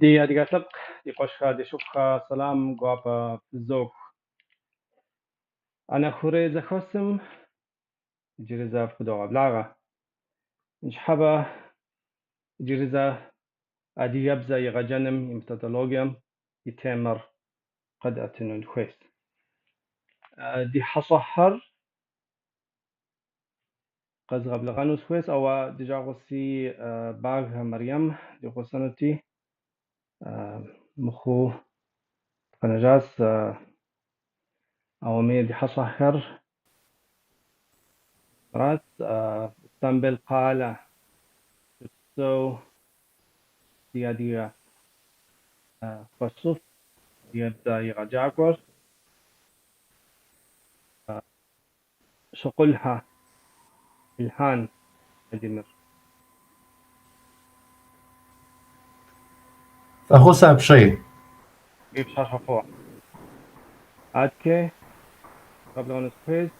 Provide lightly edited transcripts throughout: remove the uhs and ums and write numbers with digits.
دي قاتلق دي قشخة دي شوخة سلام قوابا الزوج أنا خوري زخوسم جريزة فدوغ بلاغة نشحبة جريزة أدي يبزا يغجنم يمتدولوجيم يتامر قد أتنون خويس دي حصحر قد غبلغانوس خويس أو دي جاغوسي باغ مريم دي غوسانتي مخو قنجاس أو مي دي حصحر راس استنبل قال سو دي قصف يبدأ يغجاكور شقلها الهان أدمر فخوسا بشيء كيف شرحفوه عادكي قبل أن نسكويز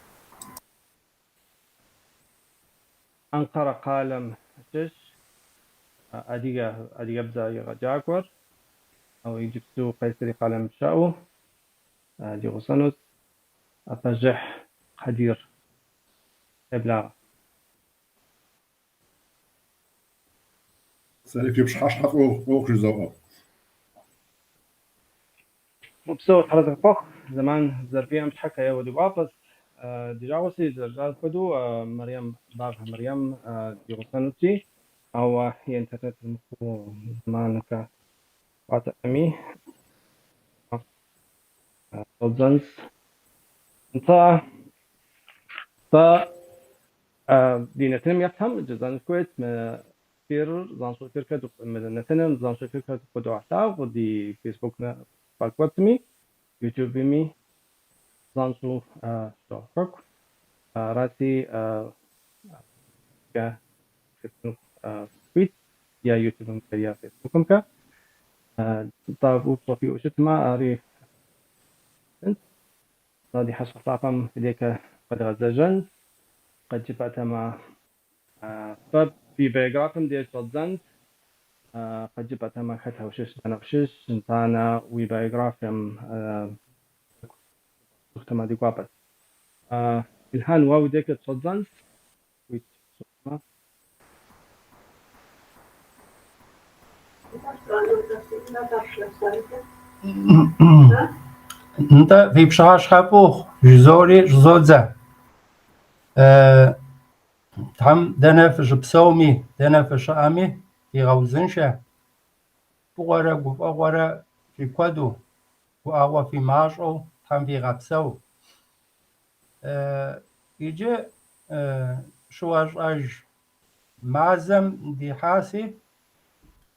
أنقر قالم شش أدي يبدأ يغجاكور أو يجبسو قيسري قالم شاو دي غسانوس أفجح خدير إبلاغ سالك يبش حشحف أوخ جزاء مبسوط حضرتك فوق زمان زربيا مش حكا يا ودي واپس دي جاوسي زرجال خدو مريم باغ مريم دي غسانوسي أو هي انترنت المفو زمانك أمي صدزنس انت ف دي نتنم يفهم جزان كويت ما فير زانسو فيركا من نتنم زانسو فيركا قدو عتا ودي فيسبوك باكوتمي يوتيوب مي زانسو شوفك راسي كا تويت يا يوتيوب يا فيسبوك كا طاف وصفي وشتما أري انت صادي حشر طاقم إليك قد غزجن قد جبت مع في بيوغرافم ديال صدزنت قد جبت مع خدها وشش أنا وشش انتانا وي بيوغرافم سختما دي قابت الهان واو ديك صدزنت ويت سختما انت في بشاش خابوخ جزوري جزوزة تهم دنف جبسومي دنف شامي في غوزنشة بغورة بغورة في كودو وأوا في ماشو تهم في غبسو يجي شواج أج مازم دي حاسي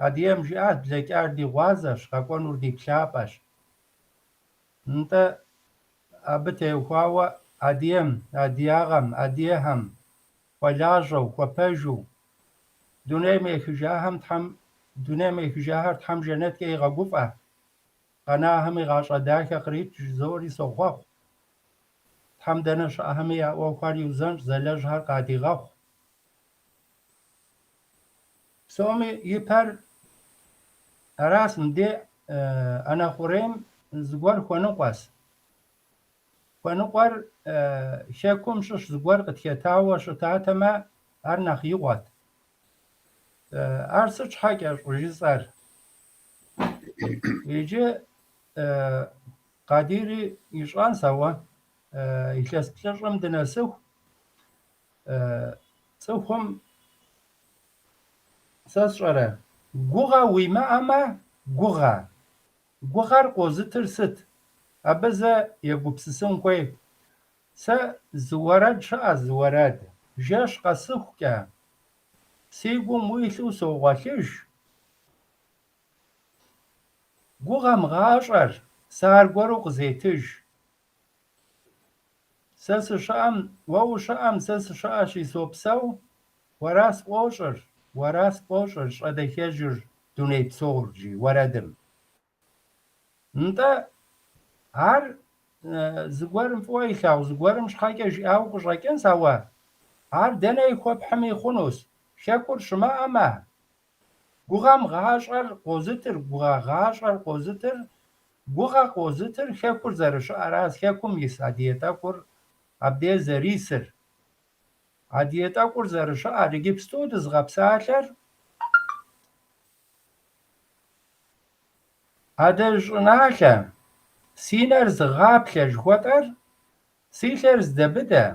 أديم جاءت بزيك أردي غازش غاكونور دي بشابش انت أبتي وخاوة أديم أدياغم أديهم ولاجو وبيجو دوني ميكجاهم تحم دوني ميكجاهر تحم جنت كي غقوفة قناهم غاش أداك قريب زوري سوخوخ تحم دنش أهمي أوخار يوزنش زلاجهر قادي غوخ سومي يبر رسم دي أنا خوريم زغور خونقواس خونقوار شاكم شش زغور قتيتاوة شتاتما أرنخ يغوات أرسج حاجة رجيزار يجي قاديري يشغان سوا يشاس كلرم دناسو سوهم ساسرة غوغا ويما أما غوغار قوزتر ست أبزا يقبسسون كوي سا زوارد شا زوارد جاش قصفك سيقو مويثو سوغاتيش غوغا مغاشر سار غورو قزيتج سس شام وو شام سس شاشي سوبسو وراس قوشر شدكيجر دوني بسورجي وردم انت هر زغورم فويخاو زغورم شحاجة او قشاكين سوا هر دني خوب حمي خونوس شاكور شما اما Гугъэм гъащӏэр къозытыр, гугъэ гъащӏэр къозытыр, гугъэ къозытыр хэкур зэрыщыӏэращ, хэкум ис адие тӏэкӏур абдей зэрисыр. Адие тӏэкӏур зэрыщыӏэр иджыпсту дызгъэпсалъэр адэж щӏыналъэ си нэр зыгъаплъэ жыхуэтӏэр си лъэр здэбыдэ.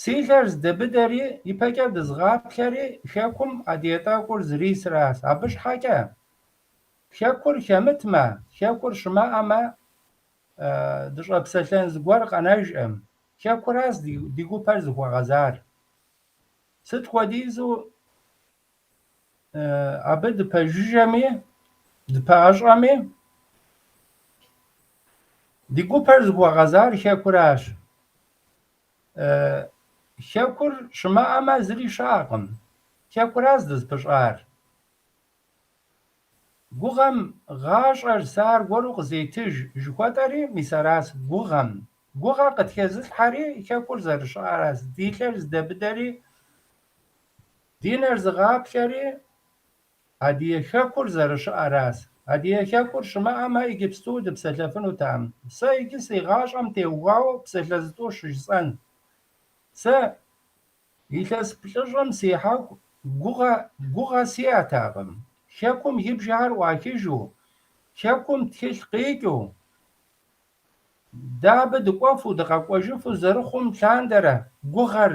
Си лъэр здэбыдэри ипэкӏэ дызгъаплъэри хэкум адие тӏэкӏур зрисыращ. Абы щхьэкӏэ хэкур хэмытмэ, хэкур щымыӏэмэ, дыщӏэпсэлъэн зыгуэр къэнэжӏым. Хэкуращ ди гупэр зыхуэгъэзар. Сыт хуэдизу абы дыпэжыжэми, дыпэӏэщӏэми, ди гупэр зыхуэгъэзар хэкуращ. Хэкур щымыӏэмэ зыри щыӏэкъым. Хэкуращ дызпыщӏар. Гугъэм гъащӏэр сэ аргуэру къызетыж жыхуэтӏэри мис аращ гугъэм. Гугъэ къытхезылъхьэри хэкур зэрыщыӏэращ. Ди лъэр здэбыдэри, ди нэр зыгъаплъэри адие хэкур зэрыщыӏэращ. Адие хэкур щымыӏэмэ иджыпсту дыпсэлъэфынутэкъым. Сэ иджы си гъащӏэм теухуауэ псалъэ зытӏу щыжысӏэн. Сэ илъэс плӏыщӏэм сехьэху гугъэ сиӏэтэкъым. Хэкум и бжьэр ӏуахыжу, хэкум тхылъ къекӏыу, дэ абы дыкӏуэфу дыкъэкӏуэжыфу зэрыхъум лъандэрэ гугъэ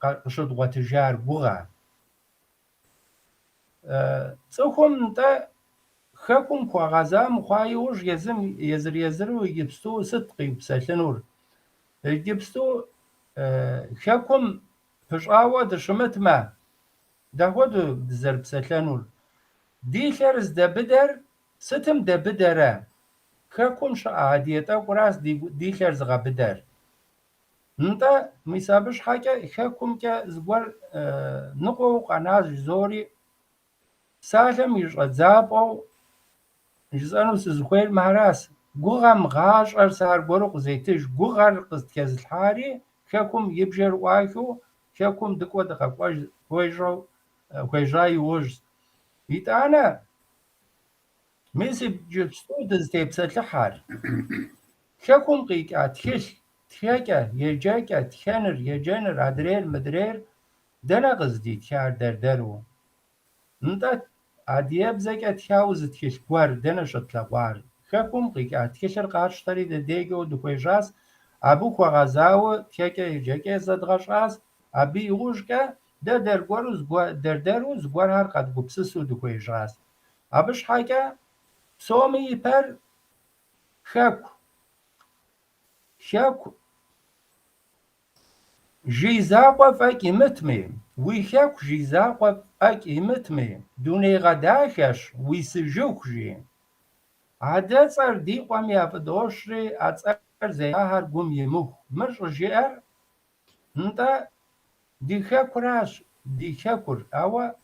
къыщыдгъуэтыжар, гугъэ. Цӏыхум нтӏэ хэкум хуэгъэзам ухъуа иужь езыр-езыру иджыпсту сыт къиупсэлъынур? Иджыпсту хэкум пыщӏауэ дыщымытмэ, дапхуэдэу дызэрыпсэлъэнур? Ди лъэр здэбыдэр сытым дэбыдэрэ? Хэкум щыӏэ адие тӏэкӏуращ ди лъэр зыгъэбыдэр. Нтӏэ мис абы щхьэкӏэ хэкумкӏэ зыгуэр ныкъуэу къэнащ зори. Псалъэм и щӏэдзапӏэу жысӏэну сызыхуейр мыхьэращ. Гугъэм гъащӏэр сэ аргуэру къызетыж. Гугъэр къыстхезылъхьари хэкум и бжэр ӏуахыу, хэкум дыкӏуэ дыкъэкӏуэж хуежьа иужь. ИтӀанэ мис иджыпсту дызытепсэлъыхьэр. Хэкум къикӏа тхылъ, тхэкӏэ, еджэкӏэ, тхэныр, еджэныр, адрейр, мыдрейр дэнэ къыздитхар дэрдэру? Нтӏэ адыебзэкӏэ тхауэ зы тхылъ гуэр дэнэ щытлъэгъуар? Хэкум къикӏа тхылъыр къатщтэри дэдекӏыу дыхуежьащ, абы хуэгъэзауэ тхэкӏэ, еджэкӏэ зэдгъэщӏащ. Абы иужькӏэ дэ дэрдэру зыгуэрхэр къэдгупсысу дыхуежьащ. Абы щхьэкӏэ псоми ипэр хэку. Хэку жей закъуэ фӏэкӏ имытми, уи хэку жей закъуэ фӏэкӏ имытми, дунейгъэдахэщ, уисыжыху жи. Адэцӏэр ди къуэм яфӏыдощри, а цӏэр зехьэхьэр гум имыху. Мыр щӏыжиӏэр нтӏэ ди хэкуращ, ди хэкур. Ауэ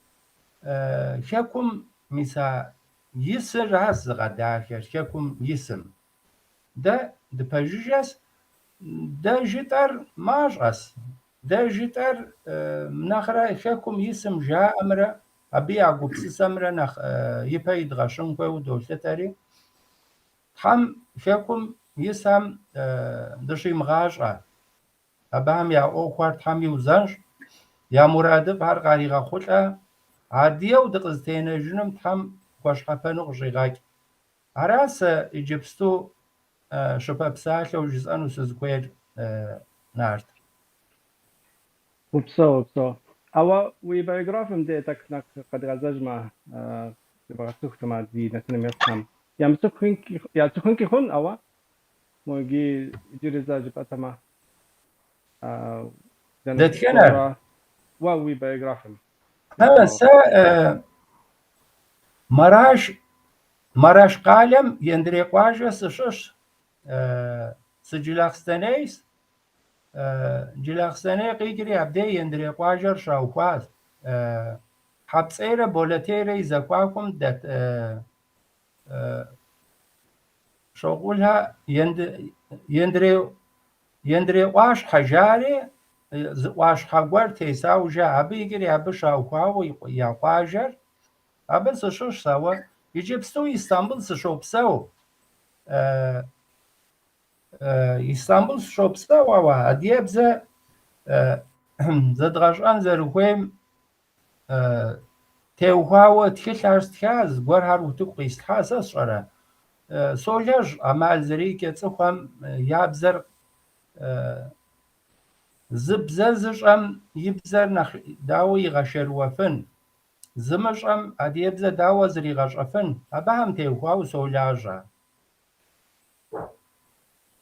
хэкум мис а исыращ зыгъэдахэр, хэкум исым. Дэ дыпэжыжэщ, дэ жытӏэр мащӏэщ. Дэ жытӏэр нэхърэ хэкум исым жаӏэмрэ, абы я гупсысэмрэ нэхъ ипэ идгъэщын хуейуэ долъытэри, Тхьэм хэкум исэм дыщимыгъащӏэ. Абыхэм я ӏуэхухэр Тхьэм иузэнщ, я мурадыфӏхэр къаригъэхъулӏэ. Адыеу дыкъызытенэжыным Тхьэм хуэщхьэпэну къыщӏигъэкӏ. Ара сэ иджыпсту щыпэпсалъэу жысӏэну сызыхуейр, Нарт. Упсо. Ауэ уи биографием де так къэдгъэзэжмэ, къыбгъэцӏыхутмэ ди нысэнэмертхэм. Ямыцӏыхунки хъун, ауэ моги иджыри зэ жыпӏэтэмэ. Дэтхэнэр? Уэ уи биографием. Сэ Мэрэш къалэм Ендрей къуажэ сыщыщ. Сыджылахъстэнейщ. Джылахъстэней къикӏри абдей Ендрей къуажэр щаухуащ. Хьэпцӏейрэ болэтейрэ и зэхуакум дэт щокъулхэ Ендрей къуащхьэ жари зыӏуащхьэ гуэр тесауэ абы иджыри абы щаухуауэ я къуажэр абы сыщыщ сауэ иджыпсту Истанбул сыщопсэу. Истанбул сыщопсэу, ауэ адыебзэ зэдгъэщӏэн зэрыхуейм теухуауэ тхылъхьэр стхьа, зыгуэрхьэр утыку къислъхьа сэ сщӏэрэ. Солэжь ӏэмал зэрикӏэ цӏыхухэм я бзэр зы бзэ зыщӏэм и бзэр нэхъ дауэ игъэшэрыуэфын, зымыщӏэм адыебзэ дауэ зригъэщӏэфын, абыхэм теухуауэ солажьэ.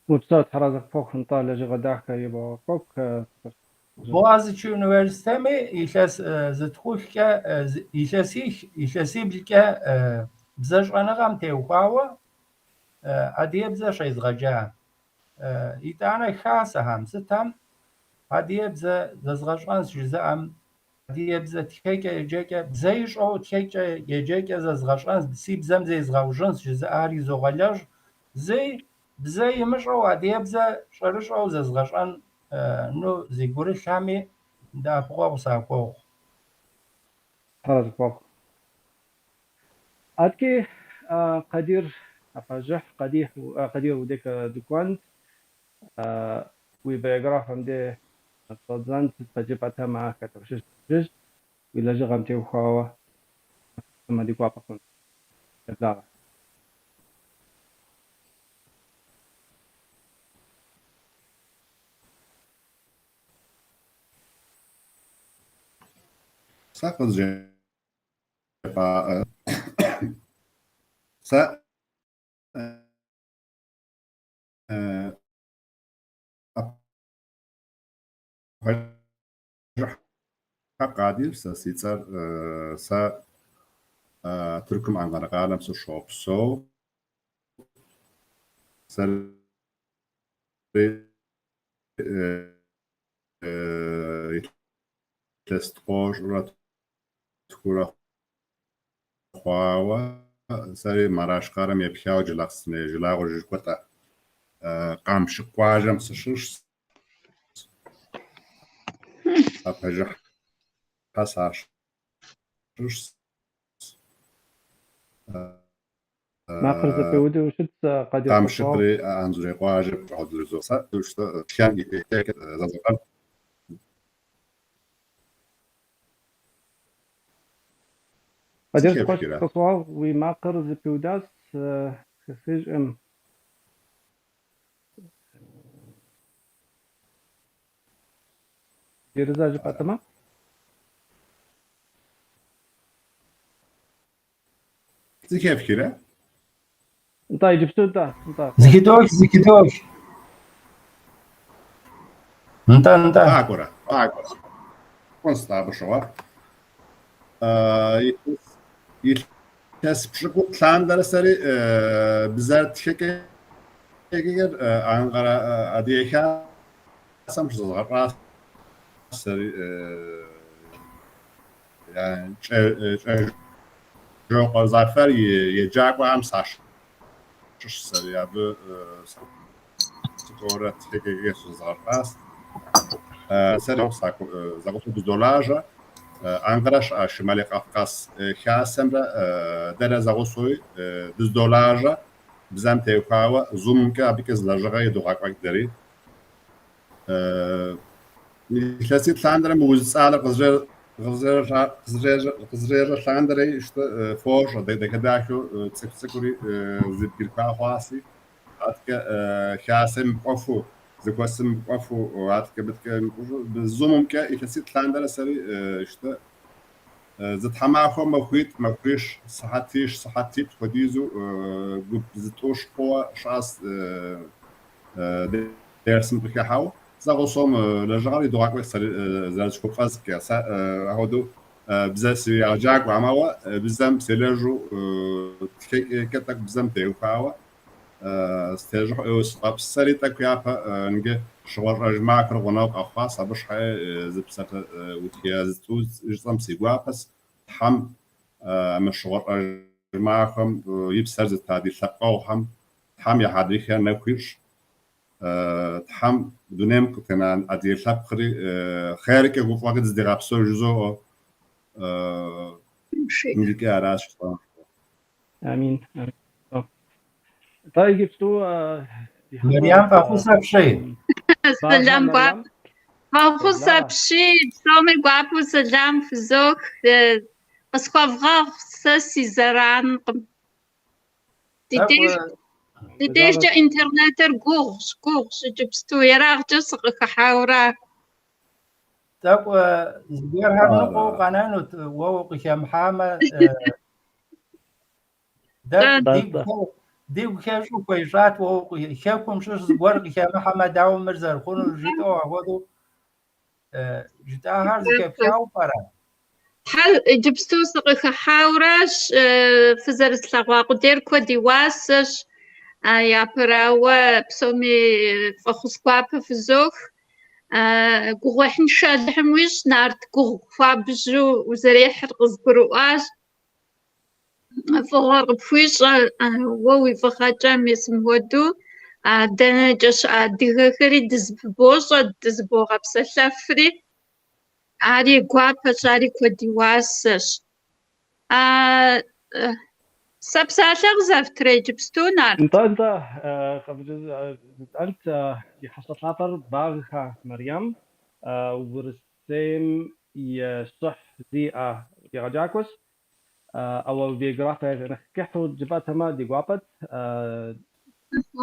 Ustad Harazak Fok nta lejigha daxka yibo Fok Boğaziçi Üniversitemi zıtxulhç'e ilhesiblç'e bzeş'enığem têuxuaue adêbze şêzğeca. Yit'ane xasexem sıtem adêbze zezğeş'en jızı'em adêbze txeç'e yêceç'e bze yiş'eu txeç'e yêceç'e zezğeş'en si bzem zêzğeujjın jızı'ari zoğelejj zı bze yimış'eu adêbze ş'erış'eu zezğeş'en nu zigurılhami dapğueğu sagueğu. Harazak Fok Adki Qadir Afajah Qadir وديك دكوان وبيوغراف عندي صدزان تجربتها مع كترشش ولا جغم تيوخوا ثم ديكوا بقون لا Sakızca sa قادر سيصير سا تركم عن غرقالم سو شوب سو سر تستقوش ورا تكورا خواوا سري مراش قارم يبحاو جلاقسني جلاغو جوكوتا قام شقواجم سشوش أبجح حساش شوش ما قرز بيودي وشت قادر قام شقري أنزوري قواجب عود لزوسا وشتا كان يتاكد زازقان قادر تخش تطوع وما قرز بيوداس خسيج يرزاج باتما زي كيف كده انت جبتو انت Zikidoj. انت agora konstaba şova yetkes pşıkut tlandara sari bizler tişeke Ankara adiyeka samşızlar sari yani çok zafer yiyecek ve hem saç sari ya bu skora tişeke geçizler pas سريع زغطو بدولاجة أنقرش شمالي قفقاز خاسمرة دلا زغوسوي بدولاجة بزام تيوكاوا زوم كابيكز لاجغاي دوغاك واكدري نتلاسي تلاندرا موزيس على قزرير تلاندري işte فوش دكداكو تسكسكوري زبيركا خواسي أتك خاسم قفو زكوسم قفو وعاتك بالزوم كا يتسيت لاندرا سري işte زتحماخو مخويش صحاتيت خديزو زتوش قوة شاس درسم بكاحاو زغوصوم لجغالي دوغاك ويسر زالشكو فازك هودو بزاسي عجاك وعماوا بزام سيلاجو كتاك بزام تيوكاوا استيجح اوسقاب سري تاكيابا نجي شغل رجماك رغناق اخاص ابش حي زبسات وتياز توز جسم سيغوابس حم مش شغل رجماكم يبسر زتادي ثقوهم حم يا حديخ نكويش تحم دونيم كتنا أدير لاب خيرك يقول واحد زدير أبسو جزء نجيك أراش آمين آمين. طيب جبتوا مريم فخوصة بشي سلام باب مريم فخوصة بشي بسومي بابو سلام فزوك بسخوفغاف ساسي زران ديديش جا انترنتر قوغش جبستو يراغ جسق حاورا تاق زبير هرنقو قنانو ووق محامة ديو كيشو كويشات ووق كيكم شو زبور محمد داو مرزر خونو جيتو هودو جيتا هارز كيفشاو برا حل جبستو سق حاوراش فزر سلاقوا دير كودي واسش يا براوة بسومي فخصقوا بفزوخ قوحن شالهم ويش نارت قوة بجو وزريح الغزبرواش فغار بفويش ووي فخاجة ميسم ودو دانا جاش ديغاكري دزبوغ دزبوغ بسلافري عاري قوابش عاري كودي واسش سبسالغ زفتري جبستونار انت انت يحصل ناطر باغها مريم ورسم يصح زي يرجاكوس او بيغرافة نحكيحو جباتها ما دي قوابت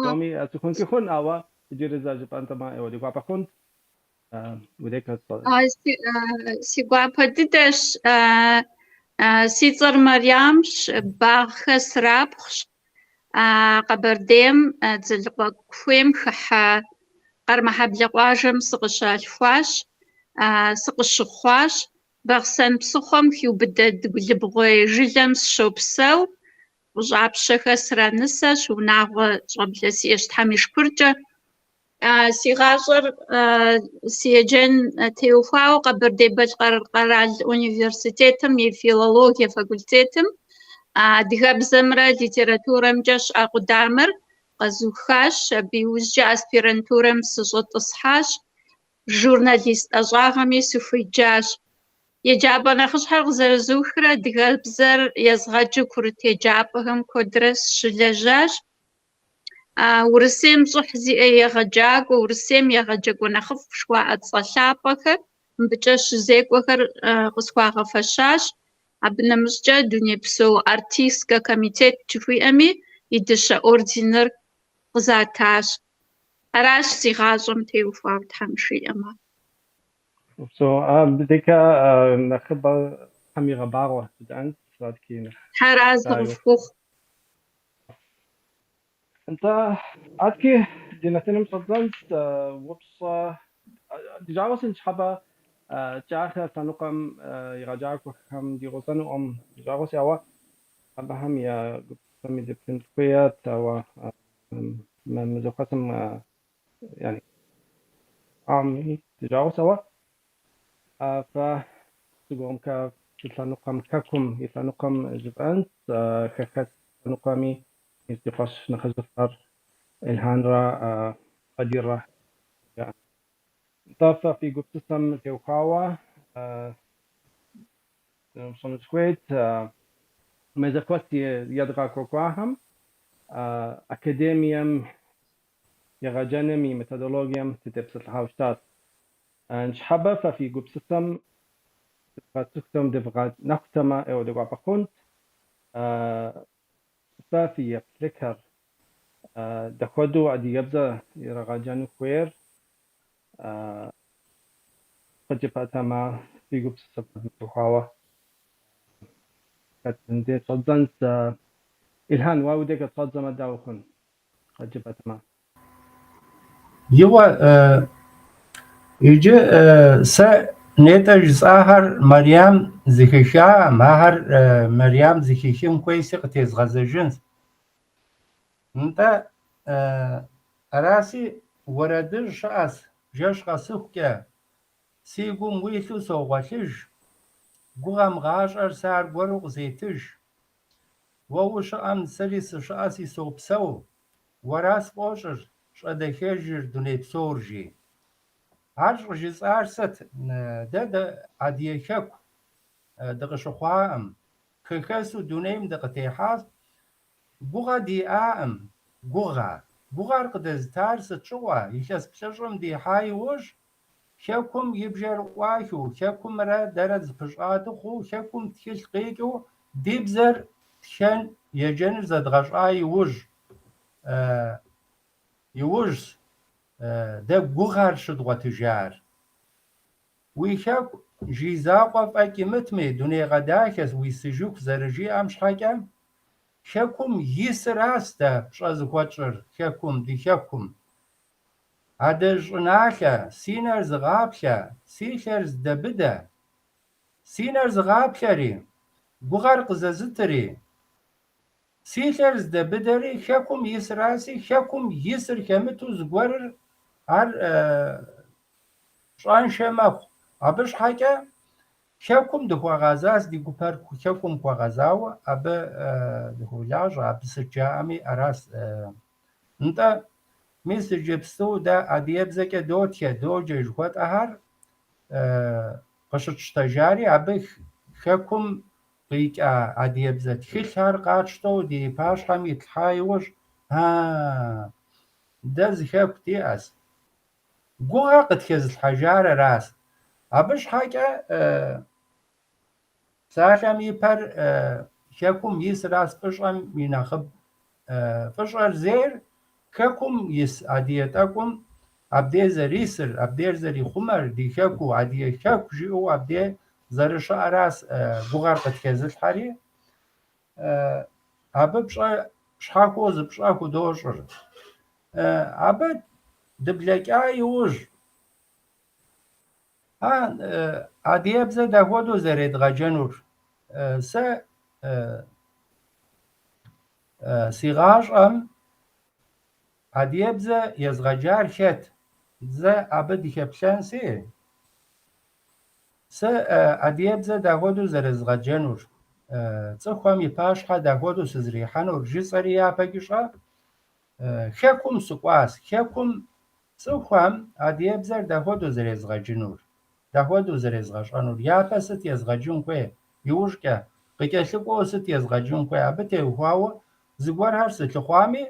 تومي تكون كيخون او يجير إذا جبانتا ما او دي قوابة خون وديك سي قوابة ديدش سيزر مريمش باغخس رابخش قبرديم تزلقوا كويم خح قرمها بلقواجم سقشالفواش سقشخواش بغسن بسخم كيو بدد بغوي جلم شوبسو وجعب شخص رانسش ونعغ جبلسي اشتحميش كرجة سيغاجر سيجن تيوفاو قبردي بجقر قرال أونيفرسيتيتم يفيلولوجيا فاكولتيتم دهب زمرة ليتراتورة مجاش أقدامر قزوخاش بيوجه أسبيرانتورة مسجط أصحاش جورناليست أجاغمي سوفيجاش يجابا نخش حرق زرزوخرة دهب زر يزغجو كورتي جابهم كودرس شلجاش ورسيم صحزي يغجاق ورسيم يغجاق ونخف شواء أتصلابك مبجاش زيك وخر قسوا غفشاش عبنا مسجد دنيا بسو ارتيسكا كوميتيت تشوفي امي يدش اوردينر قزاتاش اراش سيغاجم تيوفاو تحمشي اما سو بديك نخبر حمي غبارو بدأنت صادكين حراز غفوخ انت عادكي ديناتين مصدنت وبص دجاوس انشحبا جاخر تنقم يرجعك وهم ديغوزانو دجاوس يوا أبهم يا قسم دبتن كويات أو من قسم يعني عامي دجاوس يوا ف تقوم كتلانقم ككم يتلانقم جبانت ككت نقامي يستقاش نخزفر الهانرا قديرة يعني طافة في قبتسم تيوخاوا صنع شويت مزكوت يدغا كوكواهم أكاديميام يغجانمي ميثودولوجيام تتبسط الهاوشتات نشحبة ففي قبتسم تكتم دفغات نختما أو دفغا بخونت ففي فليكر دخودو عدي يبزا يرغجانو خوير قجبتها ما في قبتسم تيوخاوا كتندي صدنت إلهان واودك تصدم داوخن قجبت ما يوا يجي سا نيتج ظاهر مريم زكيشا ماهر مريم زكيشم كويس قتيز غزجنس انت راسي وردر شاس جاش قصوك سيقوم ويثو سوغتج قوام غاشر سار بورق زيتج ووش أم سريس شاسي سوبسو وراس بوشر شأدخيجر دوني بسورجي عرش جيس أرست ده عديكك دقشخواهم كخسو دونيم دقتيحاس بوغا دي آم بوغا رقدز تارس تشوا يخس بشجرم دي حاي وش شاكم يبجر واحو شاكم را درز بشعاتو خو شاكم تخيل قيقو ديبزر تشان يجنر زدغش آي وج يوج ده بوغار شدغة تجار ويشاك جيزاقا فاكي متمي دوني غداكس ويسجوك زرجي أمش حاكم شاكم يسراستا شاز كواتشر شاكم دي شاكم عدج ناخا سينرز غابشا سيشرز دبدا سينرز غابشاري بغرق ززتري سيشرز دبدري شاكم يسراسي شاكم يسر كمتو زغور هر شان شمخ أبش حاجة شاكم دخوا غازاس دي كوبر شاكم كوا غازاو أب دخولاج أب سجامي أراس انت ميس جبستو دا أديب زكا دوتيا دوجي جوات أهر قشت شتجاري أب شاكم قيك أديب زك خيشار قاتشتو دي باش حمي تحايوش ها دا زخاك تياس قوها قد كز الحجارة راس أبش حاجة ساشم يبر شاكم يس راس فشم ينخب فشر زير كاكم يس عديتكم عبدي زريسر عبدي زري خمر دي شاكو عدي شاكو جيو عبدي زرش راس بغار قد كز الحري أبش شحاكو زبشاكو دوشر أبد دبلك وج عديب زد هودو زريد غجنور سيغاج عديب زد يزغجار شت زد عبد يكبشان سي عديب زد هودو زريد غجنور تخوام يباش حد هودو سزريحانور جسريا بكشا خيكم سقواس خيكم تخوام عديب زد هودو زريد غجنور دهودو زريزغاش أنور يا بس يزغجون كوي يوشكا قيكشكو ست يزغجون كوي أبتي وهاو زغور هرس تخوامي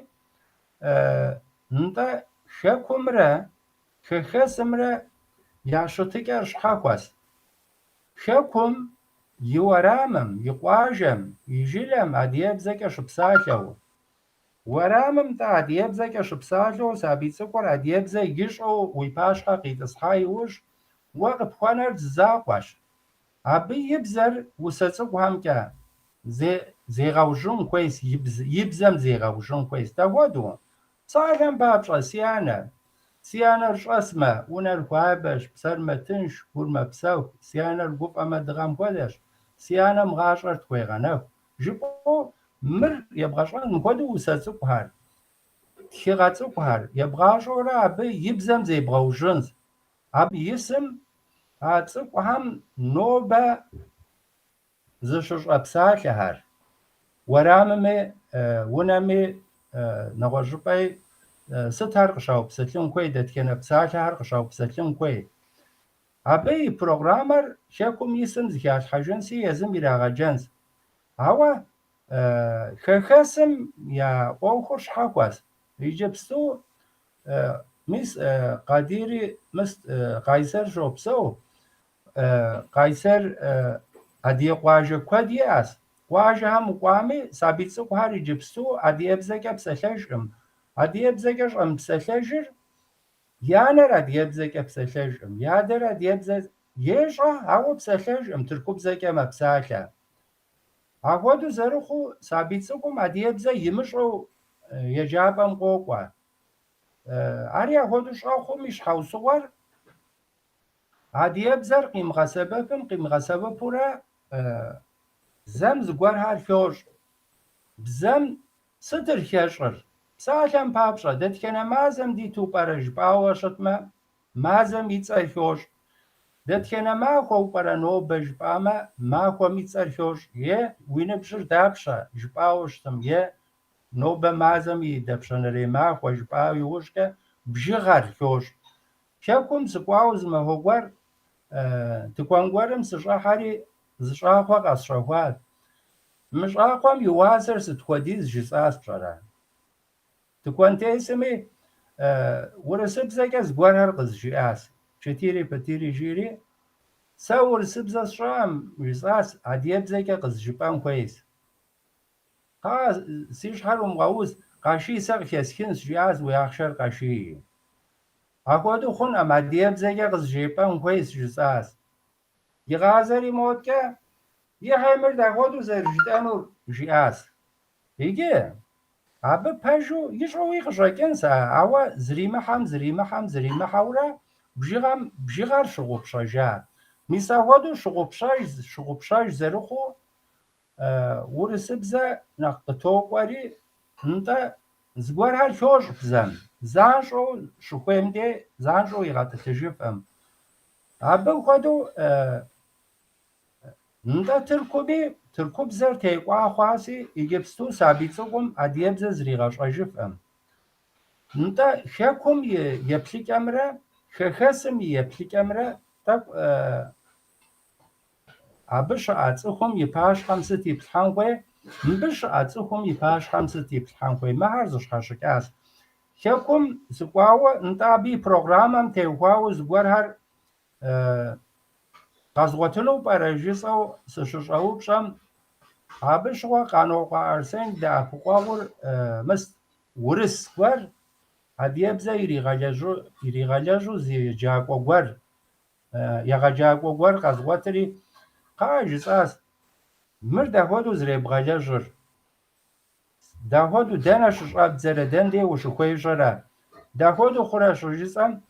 نتا شكمرة خخسمرة يا شتكر شحاكواس شكم يورامم يقواجم يجلم عديب زكا شبسالو ورامم تا عديب زكا شبسالو سابيتسكور عديب زي يجشو ويباشا قيتصحاي وش وقت خوانر زاقواش أبي يبزر وساتسوق هم كا زي غوجون كويس يبزم زي غوجون كويس تاودو صارم بابشا سيانا رشاسمة ونر خوابش بسر متنش كورما بساو سيانا رقوف أما دغام كودش سيانا مغاشر تويغانو جبو مر يبغاشان مكودو وساتسوق هار تخيغاتسوق هار يبغاشورا أبي يبزم زي بغوجونز أب يسم هاتسق هم نوبة زشش أبسال هر ورامي ونامي نغجبي ستار قشاو بسلم كوي دتكن أبسال هر قشاو بسلم كوي أبي بروغرامر شاكم يسم زكاة حاجنسي يزم إلى جنس هوا خخسم يا أوخش حاكواس يجبستو مس قاديري مس قيصر شوبسو قيصر أدي قواجه كودياس قواجه هم قوامي سابيتسو قهاري جبسو أدي أبزاك بسلجم أدي أبزاكش أم بسلجر يانر أدي أبزاك بسلجم يادر أدي أبزاك يجا هاو بسلجم تركب زاك ما بساكا أقوادو زرخو سابيتسو قم أدي أبزاك يمشو يجابم قوقوا أريا هودوش أخو مش حوصور عادي أبزر قيم غسبة بورا زم زغور هار فيوش بزم ستر خيشر ساكن بابشا دتكنا مازم دي تو برج باوشتما مازم يتصل فيوش دتكنا ما خو برا نو بج باما ما خو ميتصل فيوش يه وين بشر دابشا جباوشتم يه نوبة مازم يدفشن ما خوش باوي وشكا بجغر كوش كاكم سقواوز ما هوغور تكوانغورم سشاحري زشاحوا قصشاحوات مش أقوم يوازر ستخوديز جساس بشارع تكوانتي اسمي ورسب زكاز غورهر قز جياس شتيري بتيري جيري ساور سبزا شام جساس عديب زكا قز جبان كويس قا سيش حرم غاوز قاشي ساق يسكنس جياس وياخشر قاشي أقودو خون أما عديب زكا قز جبان كويس جساس يغازري موتكا يهمر داخودو زرجتانو جياس هيجي أبى بحجو يشعو يخشكن سا أوا زريمة حورا بجيغار شغوب شجاع ميساوادو شغوب شاج زرخو ورسبزا نقطوق واري انت زغور هر شوش بزم زانشو شخويم دي زانشو يغات تجيفم أبى خدو انت تركوب زر تيقوا خواسي يجبستو سابيتسوكم أديبز زريغاش أجفم انت خاكم يبليك أمرا خاسم يبليك أمرا تاك أبش أتسخم يباش خمسة يبلحانقوي مبش أتسخم يباش خمسة يبلحانقوي ما هرزش خاشكاس خاكم زقواو انت بي بروغرامم تيقواو زقوار هر قازغوتلو باراجيسو سششاو بشام أبش وا قانوقا أرسين دا فقاور مست ورس ور هديبزا يريغالاجو زي جاكو ور يغاجاكو ور قازغوتري قاجساس مر دهودو زريبغالاجر دهودو دانش شاب زردن دي وشكوي جرا دهودو خراش جسام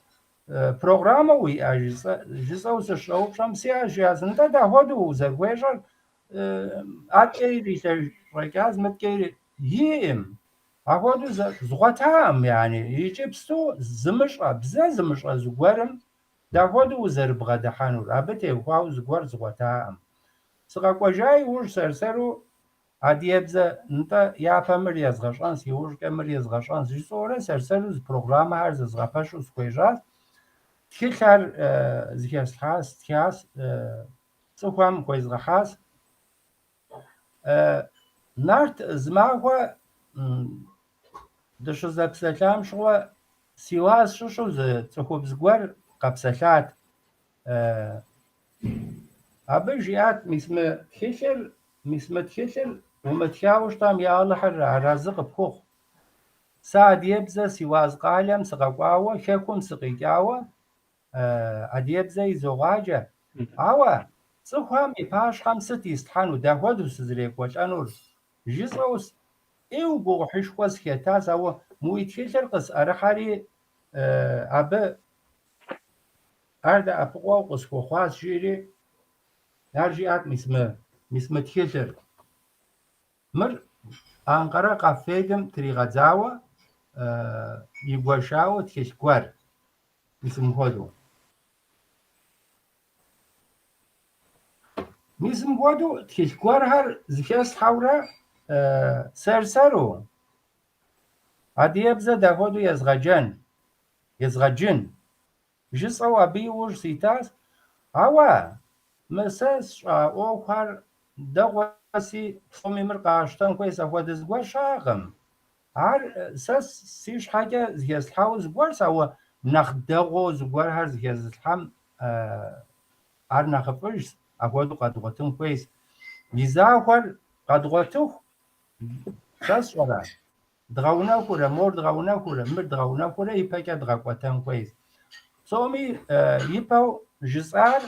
برنامه وی اجزا و سشاو شمسی اجازه نتا دهودو زرگویجر اکی ریشه رکاز متکی ییم هودو زغتام يعني يجبستو زمشقه بزا زمشقه زغورم دهودو زربغه دحانو رابطه واو زغور زغتام سقاقوجاي وش سرسرو عديبزا نتا يافمر يزغشانس يوش كمر يزغشانس جسوره سرسرو برنامه هر زغفاشو سكويجاز تخر زياس خاص تياس صوفام كويس غاس نارت زماغوا دشو زبسلام شو سيواز شو تخوب زغور قبسلات أبجيات مسمة خشر ومتشاوش تام يا الله حر رازق بخوخ سعد يبزا سيواز قالم سقاقوا شكم سقيقاوا أديبزا زغاجة أوا صفهم يباش خمسة يستحانو دهودو سزريك وشانور جيزوس إيو بوحش وز خيتاز أو مويتشيشر قس أرحاري أبا أرد أبقوا قس خوخواز جيري نرجعت مسمة تشيشر مر أنقرة قفيدم تريغازاوا يبوشاو تشكور مسم هودو مسم هودو تشكور هر زكاس حورا سرسرو عديبزا دهودو يزغجن جسو أبي وش سيتاس أوا مساس أوخر دغواسي فمي مرقاشتان كويس أفواد زغور شاغم عار ساس سيش حاجة زكاس حاوز زغور سوا نخدغو زغور هر زكاس الحم عار نخفرش أفوادو قدغتون كويس يزاخر قدغتوه ساس ورا دغونا كورا مور دغونا كورا مر دغونا كورا يباكا دغاقوتان كويس صومي يباو جزار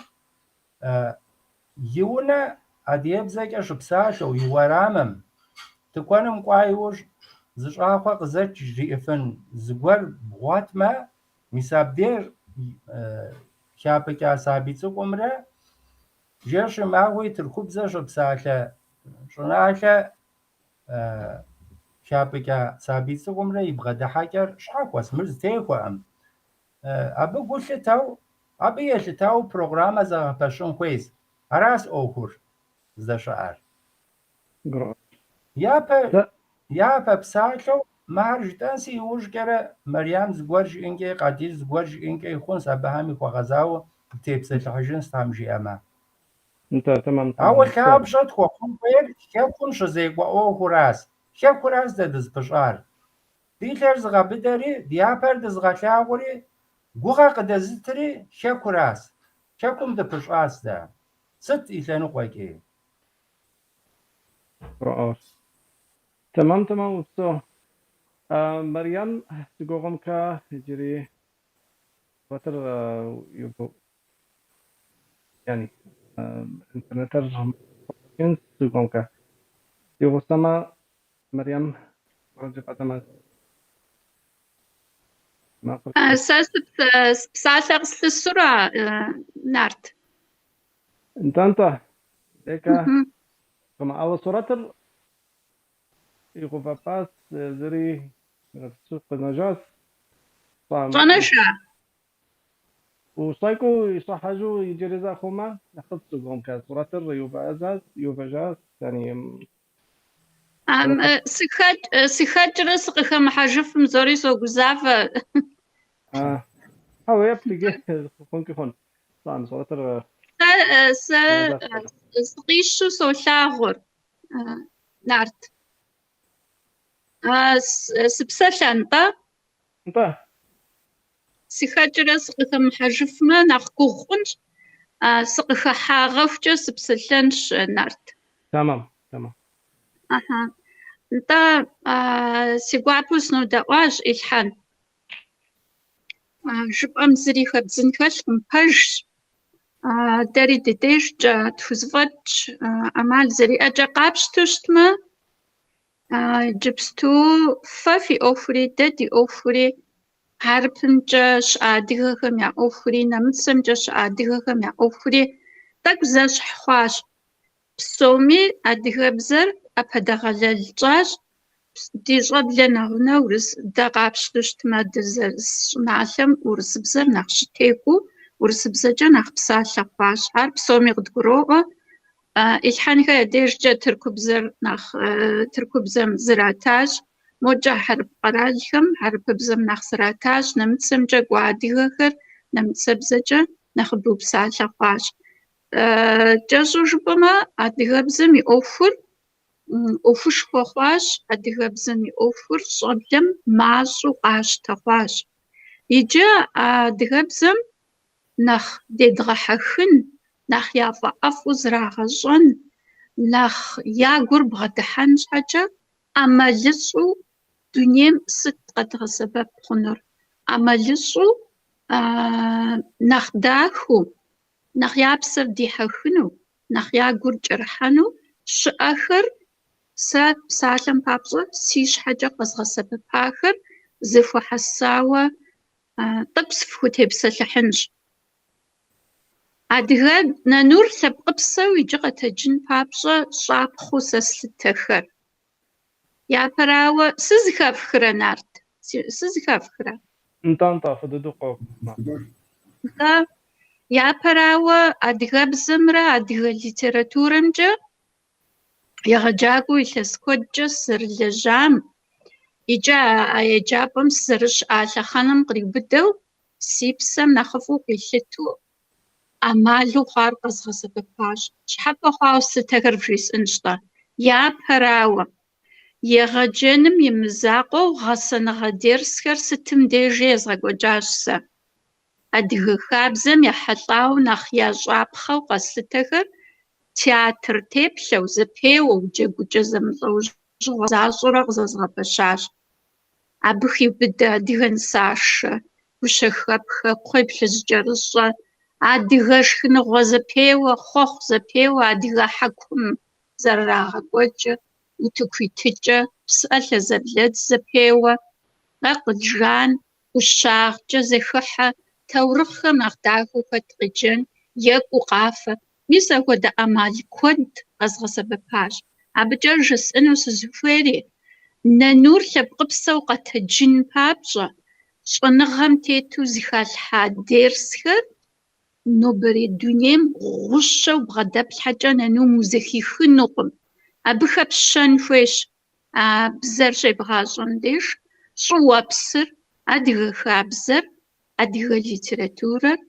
يونا أديبزاكا شبساشو يورامم تكونم قايوش زشاخوا قزرت جريفن زغور بغواتما مسابدير شابكا سابيتسو قمرا جيش ماوي تركوب زشو بساكا شناكا شابكا سابيتسو قمرا يبغى دحاكر شحاكوا سمرز تيكوا أبا قلت تاو أبا يشتاو برنامه زغفاشون كويس أراس أوكور زشعر قرأ يابا япэ псалъэу махэр жытӏэнси иужькӏэрэ Марьям зыгуэр жиӏэнкӏэ, Къадир зыгуэр жиӏэнкӏэ ихъунщ, абыхэм ихуэгъэзауэ тепсэлъыхьыжын стам жиӏэмэ. انت تمام Ауэ تمام лъапщӏэ тхуэхъун хуейр лъэпкъым щызекӏуэ ӏуэхуращ. Лъэхуращ дэ дызпыщӏар. Ди лъэр зыгъэбыдэри, ди япэр дызгъэлъагъури, гугъэ къыдэзытри лъэхуращ. Лъэкум дыпыщӏащ дэ. Сыт и лъэныкъуэкӏи? رائع تمام تمام وبسو مريم تقوم كا جري وتر يبو يعني انترنت كنت تقوم كا يبو سما مريم رجع قدما ما قلت ساس بسالة السرعة نارت انت لك كما أول صورة يغفى باس زري سوق النجاس طنشة وصايكو يصحجو يجرزا خوما ناخذ سوقهم كصورة يوفا أزاز يوفا جاز يعني سخات رزق خم حجف مزوري سو جزافة هاو يبلغ خون كخون طبعا صورة سقيشو سو شاغر نارت سبسلانتا انت سخات رزق خم حجف ما ناخكوخنش سقخ حاغفجة سبسلانش نارت تمام تمام أها انت سيقوابوس نو دواج إلحان جبقى مزري خبزن خلقم بج داري ديديش جا تفزفج أمال زري أجا قابش تشتما جبستو فافي أوفري دادي أوفري عارفن جاش عاديغهم يا أوفري نمتسم جاش عاديغهم يا أوفري تاك زاش حواش بسومي عاديغبزر أبدغلل جاش ديجاب لنا هنا ورس دقابش دشت ما دزرس معلم ورس بزر نقش تيكو ورس بزجا نقبسا شقاش عارب سومي قد قروغة إلحانيكا يديش جا تركو بزم زراتاج موجا حرب قرالكم حرب بزم نخ زراتاج نمتسم جا قوادي غخر نمتسم بزجا نخبو بسا شقاش جازو جبما عادي غبزم يوفر أوفش خواش أديغبزن أوفر صبلم معصو قاش تخواش يجا أديغبزم نخ ديدغحخن نخ يافا أفوز راغزون نخ يا قرب غدحنش حاجة أما لسو دنيم ست قد سبب خنر أما لسو نخ داخو نخ يابسر دي حخنو نخ يا قرب جرحنو شآخر سالم بابزو سيش حاجة قصغة سبب آخر زفو حساوة طبس فوتي بسلحنج عادغاد نانور سبقبسا ويجغة تجن بابزو صاب خوصص للتخر يا براوة سزخة فخرة نارد سزخة فخرة انت فددو قوك يا براوة عادغة بزمرة عادغة ليتراتورنجا يغجاقو يلسكوجة سر لجام إجا أيجابم سرش آل خانم قريب بدو سيبسم نخفو قيلتو أمالو خارقز غسبباش شحبا خواوس ستغرفريس انشطا يا براوة يغجنم يمزاقو غسن غديرسكر ستم ديجي زغو جاشسا أدغ خابزم يحطاو نخيا جابخو قصتغر تياتر تيبلو زبيو جيجو جزملو زازورغ زغبشاش أبخي بدا ديغن ساش وشخبخ قبلز جرصة أدغشخن غزبيو خوخ زبيو أدغ حكم زراغ وجه وتكوي تجا بسألة زبلت زبيو غاقد جان وشاغ جزخحة تورخ مغداغو فتغجن يكو قافة ميسا ودا أمال كنت أزغى سبباش أبجر جس إنو سزفيري نانور لبقبسا وقتهجن بابجا شغنغم تيتو زخال حادير سخر نوبري دونيم غشة وبغداب الحاجة نانو مزخي خنقم أبخب الشان فويش бзэр щебгъащӏэм деж щӏыуэпсыр, адыгэ хабзэр, адыгэ литературэр,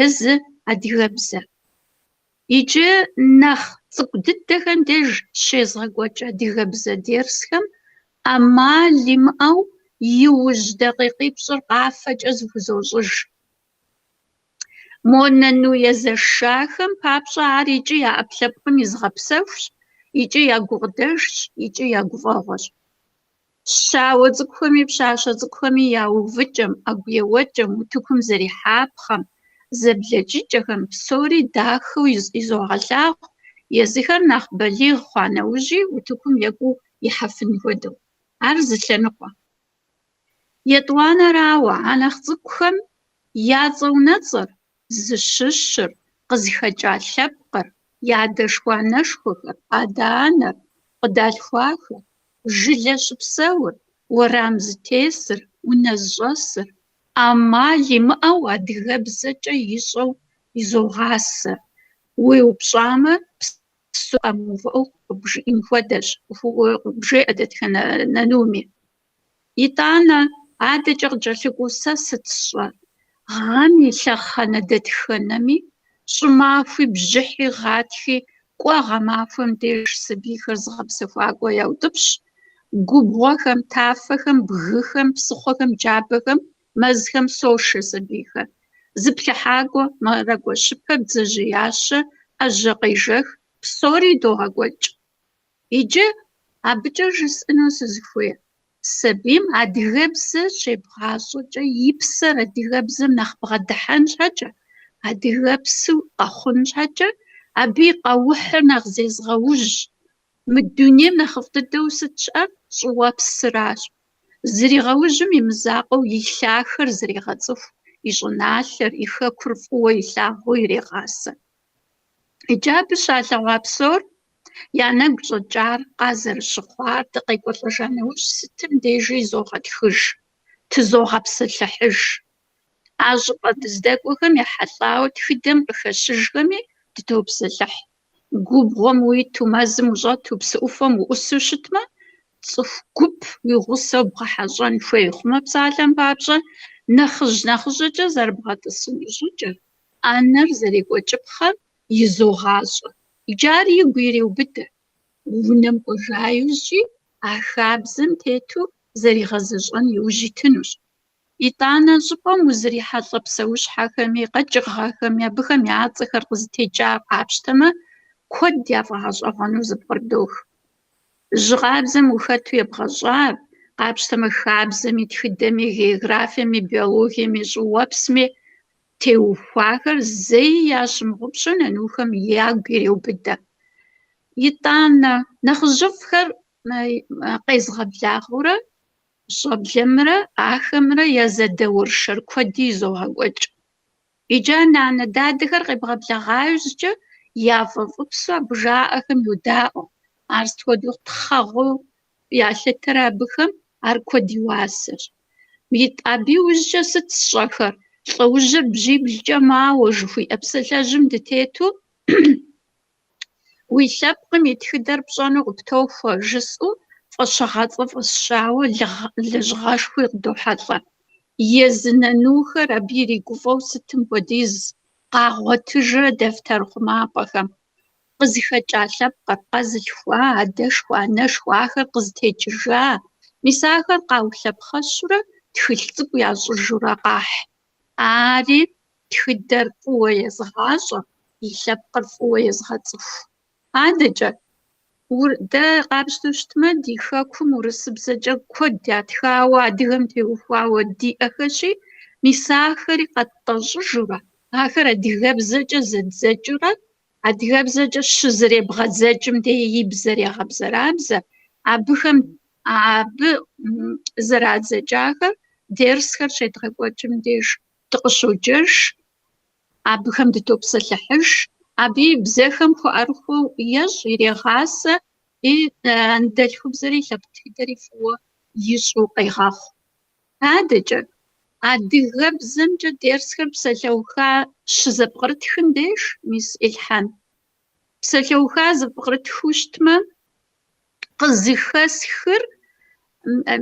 езы адыгэбзэр. Иджы нэхъ цӏыкӏу дыдэхэм деж щезгъэкӏуэкӏ адыгэбзэ дерсхэм ӏэмал имыӏэу иужь дакъикъипщӏыр къафэкӏэ зыхузощӏыж. Мо нэну езэшахэм папщӏэ ар икӏи я ӏэпкълъэпкъым изгъэпсэхущ, икӏи я гукъыдэжщ, икӏи я гуфӏэгъуэщ. Щауэ цӏыкӏухэми пщащэ цӏыкӏухэми я увыкӏэм, ӏэгу еуэкӏэм, утыкум зэрихьапхъэм, зэблэкӏыкӏэхэм псори дахэу изогъэлъагъу, езыхэр нэхъ балигъ хъуа нэужьи утыкум екӏуу ихьэфын хуэдэу. Ар зы лъэныкъуэ. Етӏуанэрауэ, анэхъ цӏыкӏухэм я цӏэ-унэцӏэр, зыщыщыр, къызыхэкӏа лъэпкъыр, я адэшхуанэшхуэхэр, адэ-анэр, къыдалъхуахэр, жылэ щыпсэур, уэрам зытесыр, унэ зыщӏэсыр ӏэмал имыӏэу адыгэбзэкӏэ ищӏэу изогъасэ. Уеупщӏамэ, псу къэмыувыӏэу къыбжиӏэн хуэдэщ, бжеӏэ дэтхэнэ нэнуми. ИтӀанэ адэкӏэ къыкӏэлъыкӏуэу сэ сыт сщӏэр? Гъэм и лъэхъэнэ дэтхэнэми щӏымахуи бжьыхьи гъатхи кӏуэ гъэмахуэм деж сабийхэр зыгъэпсэхуакӏуэ яутӏыпщ. Губгъуэхэм, тафэхэм, бгыхэм, псыхъуэхэм, джабэхэм, мэзхэм сошэ сабийхэр. Зыплъыхьакӏуэ, мэракӏуэщыпэ, бдзэжьеящэ, ӏэжьэ къежэх псори догъэкӏуэкӏ. Иджы абыкӏэ жысӏэну сызыхуейр, сабийм адыгэбзэ щебгъащӏэкӏэ и псэр адыгэбзэм нэхъ бгъэдыхьэн щхьэкӏэ, адыгэпсу къэхъун щхьэкӏэ, абы и къэухьыр нэхъ зезгъэуж. Мы дунейм нэхъыфӏ дыдэу сыт щыӏэр? ЩӀыуэпсыращ. Зригъэужьым и мызакъуэу и лъахэр зрегъэцӏыху, и щӏыналъэр, и хэкур фӏыуэ илъагъуу ирегъасэ. Иджы абы щалъэгъуа псор я нэгу щӏэкӏар, къазэрыщыхъуар, дыкъекӏуэлӏэжа нэужь сытым дежи изогъэтхыж, тызогъэпсэлъыхьыж. А щӏыпӏэ здэкӏуэхэм ехьэлӏауэ тхыдэм къыхэщыжхэми дытопсэлъыхь. Губгъуэм уиту, мэзым ущӏэту, псы ӏуфэм уӏусу щытмэ, цӏыху гуп уи гъусэу бгъэхьэщӏэн хуей хъумэ псалъэм папщӏэ, нэхъыжьэкӏэ зэрыбгъэтӏысым ищӏыкӏэ, ӏэнэр зэрекӏуэкӏыпхъэр изогъащӏэ. Иджыри игу иреубыдэ. Унэм кӏуэжа иужьи, а хабзэм тету зэригъэзэщӏэн иужь итынущ. ИтӀанэ щӏыпӏэм узрихьэлӏэ псэущхьэхэми, къэкӏыгъэхэми, абыхэм я цӏэхэр къызытекӏа къапщтэмэ, куэд яфӏэгъэщӏэгъуэну зыпкърыдох. Жьы къабзэм ухэту ебгъэщӏар, къапщтэмэ хабзэми, тхыдэми, географиеми, биологиями, щӏыуэпсми теухуахэр зэи ящымыгъупщэу нэнухэм ягу иреубыдэ. ИтӀанэ нэхъыжьыфӏхэр къезгъэблагъэурэ, щӏэблэмрэ ахэмрэ я зэдэуэршэр куэди изогъэкӏуэкӏ. Иджы нанэ-дадэхэр къебгъэблэгъа иужькӏэ, яфӏэфӏыпсу абы жаӏэхэм йодаӏуэ. Ар сыт хуэдэу тхъэгъуэу ялъытэр абыхэм, ар куэд и уасэщ. Абы иужькӏэ сыт сщӏэхэр? Лӏыужьыр бжиблкӏэ мауэ жыхуиӏэ псалъэжьым дытету уи лъэпкъым и тхыдэр пщӏэну къыптохуэ жысӏэу, фӏэщыгъэцӏэ фӏэсщауэ лэжьыгъэшхуи къыдохьэлӏэ. Езы нэнухэр абы иригуфӏэу сытым хуэдиз къагъуэтыжрэ дэфтэр хъумапӏэхэм. Къызыхэкӏа лъэпкъыр, къэзылъхуа, адэшхуэ, анэшхуэ, ахэр къызытекӏыжа. Мис ахэр къаулъэпхъэщурэ тхылъ цӏыкӏу ящӏыжурэ къахь. Ари тхыдэр фӏыуэ езыгъащӏэ, и лъэпкъыр фӏыуэ езыгъэцӏыху. Адэкӏэ дэ къапщтэу щытмэ, ди хэкум урысыбзэкӏэ куэд ятхауэ, адыгэм теухуауэ диӏэхэщи, мис ахэри къэтӏэщӏыжурэ, ахэр адыгэбзэкӏэ зэдзэкӏыурэ, адыгэбзэкӏэ щызэребгъэдзэкӏым деи и бзэр егъэбзэрабзэ, абы зэрадзэкӏахэр дерсхэр щедгъэкӏуэкӏым деж дыкъыщоджэж, абыхэм дытопсэлъыхьыж, абы и бзэхэм хуэӏэрыхуэу ещӏ, ирегъасэ, и ндэлъхубзэри лъэпкъ тхыдэри фӏыуэ ищӏу къегъэхъу. Адэкӏэ адыгэбзэмкӏэ дерсхэр псалъэуха щызэпкърытхым деж, мис Илъхьэн, псалъэуха зыпкърытхыу щытмэ, къызыхэсхыр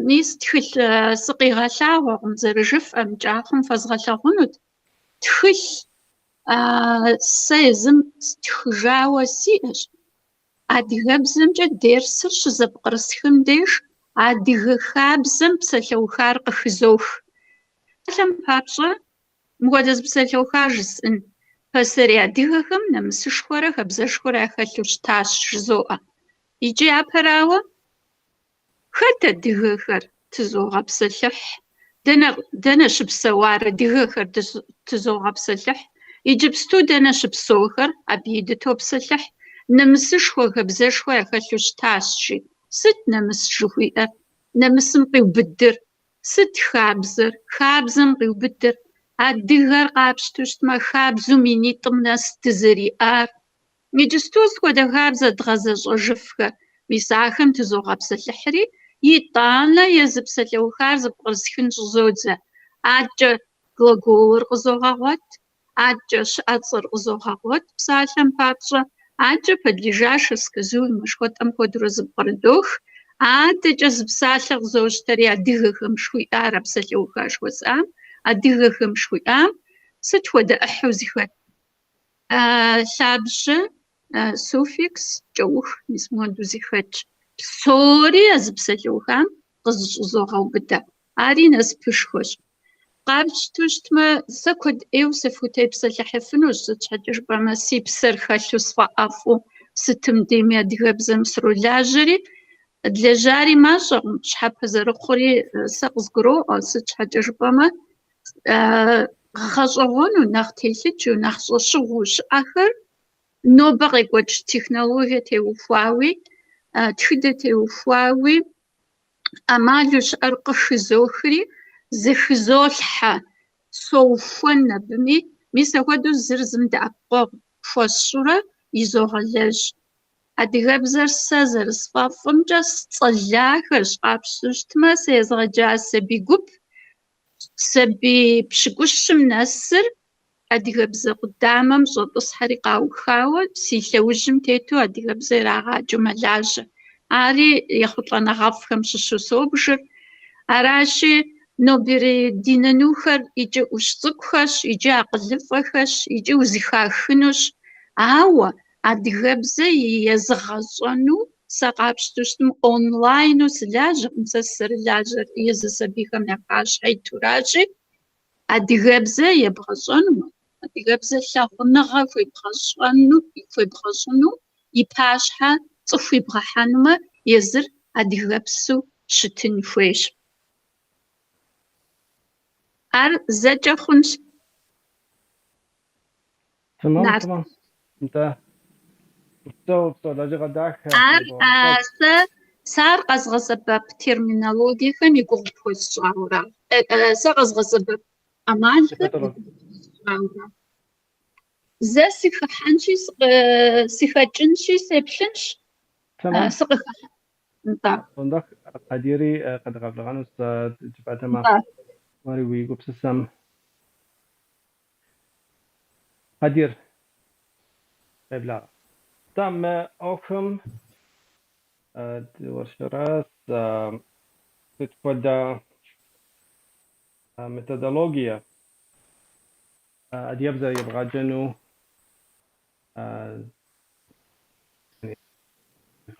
мис тхылъ сыкъигъэлъагъуэкъым зэрыжыфӏэм кӏахъым фэзгъэлъэгъунут. Тхылъ сэ езым стхыжауэ сиӏэщ. Адыгэбзэмкӏэ дерсыр щызэпкърысхым деж адыгэ хабзэм псалъэухар къыхызох. Лъэм папщӏэ мыхуэдэ псалъэуха жысӏын. Пасэрей адыгэхэм намысышхуэрэ хабзэшхуэрэ яхэлъу щытащ жызоӏэ. Икӏи япэрауэ хэт адыгэхэр тызогъэпсэлъыхь? Дэнэ щыпсэуар адыгэхэр тызогъэпсэлъыхь? Иджыпсту дэнэ щыпсэухэр абы и дытопсэлъыхь? Намысышхуэ хабзэшхуэ яхэлъу щытащи. Сыт намыс жыхуиӏэр? Намысым къиубыдыр. Сыт хабзэр? Хабзэм къиубыдыр. Адыгэр къапщту щытмэ, хабзу минитӏым нэс дызэриӏар. Иджысту схуэдэ хабзэ дгъэзэщӏэжыфхэ. Мис ахэм тызогъэпсэлъыхьри, итӏанэ езы псалъэухар зыпкърысхын щӏызодзэ. Адэкӏэ глаголыр къызогъэгъуэт, адэкӏэ щыӏэцӏэр къызогъэгъуэт псалъэм папщӏэ, адэкӏэ пэдлыжашэ сказуй мышхуэтӏэм хуэдэурэ зыпкърыдох, адэкӏэ зы псалъэ къызощтэри адыгэхэм шхуиӏар а псалъэуха жыхуэсӏам, адыгэхэм шхуиӏам сыт хуэдэ ӏыхьу зыхэт. Лъабжьэ суффикс кӏэух мис моду зыхэтщ. Псори езы псалъэухам къызыщӏызогъэубыдэ. Ари насыпышхуэщ. Къапщту щытмэ, сэ куэд ӏейуэ сыфхутепсэлъыхьыфынущ, сыт щхьэкӏэ жыпӏэмэ, си псэр хэлъу сфӏэӏэфӏу сытым дейми адыгэбзэм сролажьэри, длэжьари мащӏэкъым. Щхьэпэ зэрыхъури сэ къызгуроӏуэ, сыт щхьэкӏэ жыпӏэмэ, гъэщӏэгъуэну, нэхъ телъыджу, нэхъ щӏэщыгъуу щыӏэхэр нобэ къекӏуэкӏ технологие теухуауи, тхыдэ теухуауи, ӏэмалу щыӏэр къыхызохри, зыхызолъхьэ, соухуэн абыми, мис апхуэдэу зыр зым дэӏэпыкъуэгъу хуэсщӏурэ изогъэлэжь. Адыгэбзэр сэ зэрысфӏэфӏымкӏэ сцӏэлахэрщ. Къапщту щытмэ, сезгъэджа сабий гуп, сабий пщыкӏущым нэсыр адыгэбзэ къудамэм щӏэтӏысхьэри къаухауэ, си лъэужьым тету адыгэбзэ ирагъаджэу мэлажьэ. Ари ехъулӏэныгъэфӏхэм щыщу собжыр. Аращи, нобэрей ди нанухэр икӏи ӏущ цӏыкӏухэщ, икӏи акъылыфӏэхэщ, икӏи узыхахынущ. Ауэ адыгэбзэ езыгъэщӏэну сэ къапщту щытмэ, онлайну сылажьэкъым. Сэ сызэрылажьэр езы сабийхэм я пащхьэ итуращи, адыгэбзэ ебгъэщӏэну, адыгэбзэ лъагъуныгъэ хуебгъэщӏыну, и пащхьэ цӏыху ибгъэхьэнумэ, езыр адыгэпсу щытын хуейщ. Ар зэкӏэ хъунщ. تمام انت لاجئ داخ ар сэ ар къэзгъэсэбэп терминологиехэм и гугъу пхуэсщӏауэ. Сэ къэзгъэсэбэп ӏэмалхэр пхуэсщӏауэ. Зэ сыхыхьэнщи, сыхэкӏынщи, сеплъынщ. تمام Сыкъыхыхьэн. صندوق قديري قد قبل غنوس جبعت ما ماري ويجو بسسم قدير قبل تم أوكم ورشراس تتفادى ميثودولوجيا أديبزا يبغى جنو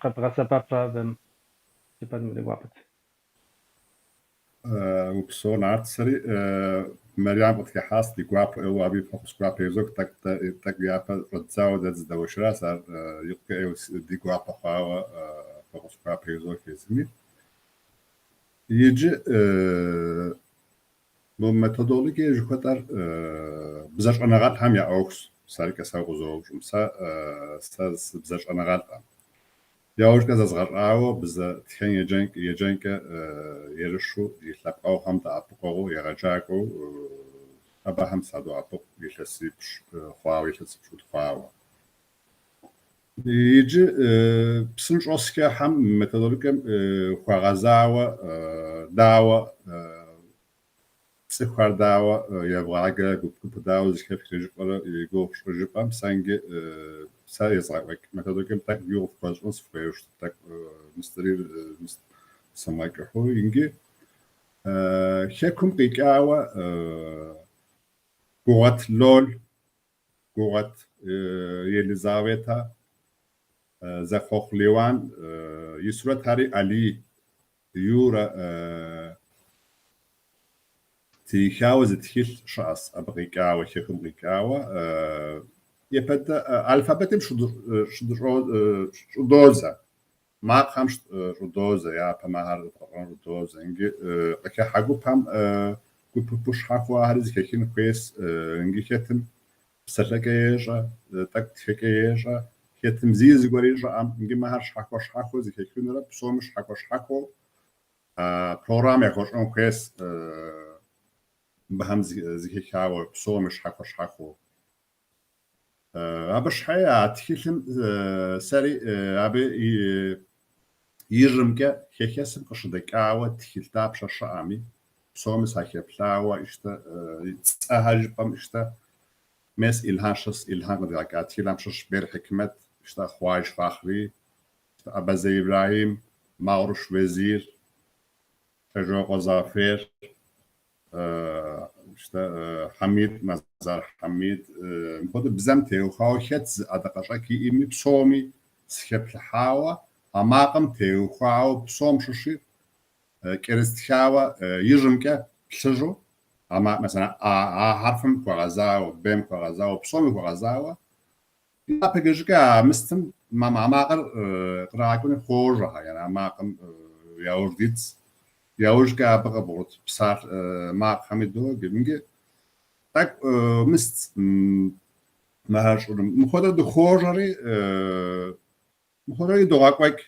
قد غسبا فهم جبت من الوقت وبسون عطسري مريم بتكحاس دي قاب او ابي فوكس قاب يزوك تك ياب رتزاو دز دوشراس يبقى دي قاب خاوا فوكس قاب يزوك يزمي يجي مو ميثودولوجيا جوتر بزاش انا غات هم يا اوكس سالك ساوزو جمسا ساز بزاش انا غات يا وش كذا صغار بزا تخين يجنك يرشو يطلق أو هم تعبقوا يرجعوا أبا هم صادوا عبق يحسبش خواو يحسبش خواو يجي بسنج أسكا هم ميثودولوجيا خواغزاوا داوا псыхуардаауэ ебгъагэ гупыпыдауэ зыхэпхыжыпӏэрэ игугъущӏыжыпӏэм сэнги сэ езгъэӏуэкӏ методикэм так игу фхуэщӏын сыхуейущ так мыстыри сымакӏыхьу инги хэкум къикӏауэ гугъэт Лол, гугъэт Елизавета, зэхъуэхъу Леуан, Исурэт Али, Юрэ тихауэ зытхилъ щыӏэс абы къикӏауэ хэкум къикӏауэ епэдэ алфабетым щӏыдозэ макъхэм щӏыдозэ япэ щӏыдозэ инги къыхехьэ гупэм гупыпу щхьэхуэ ахьэри зыхехын хуейс инги хетым псэлъэкӏэ ещӏэ, тӏэкӏу тхыкӏэ ещӏэ, хетым зыри зыгуэри щӏыӏэм инги мэхьэр щхьэхуэ зыхехынурэ псоми щхьэхуэу програм яхуэщӏын хуейс бэхэм зыхехауэ псоми щхьэхуэу. Абы щхьэи а тхылъым сэри абы ижымкӏэ хехесым къыщыдэкӏауэ тхылъ дапщэ щыӏэми псоми сахеплъауэ ищтэ цӏэхэр жыпӏэм ищтэ мес Илхьэн щыс Илхьэн къыдигъэкӏа тхылъэм щыщ Бер Хикмет, ищтэ Хъуаиж Фахъри, ищтэ Абазэ Ибрахим, Мавруш Везир, Тажокъуэ Зафер, Хамид, Назар Хамид, мыпхуэдэу бзэм теухуауэ хэт зы ӏэдакъэщӏэк иӏими псоми сыхеплъыхьауэ, а макъым теухуауэ псом щыщи кӏэрыстхауэ ижымкӏэ плъыжу, mesela A harfım хуэгъэзауэ, Бем хуэгъэзауэ, псоми хуэгъэзауэ, япэ жыгкӏэ а мыстым макъыр кърагъэкӏуэну хуожэ, а макъым яужь диц, яужькӏэ абы къыбгъут макъхэми доджэ, минги тӏэкӏу мыст мэхьэр щӏыным. Мыпхуэдэу дыхуожэри догъэкӏуэкӏ,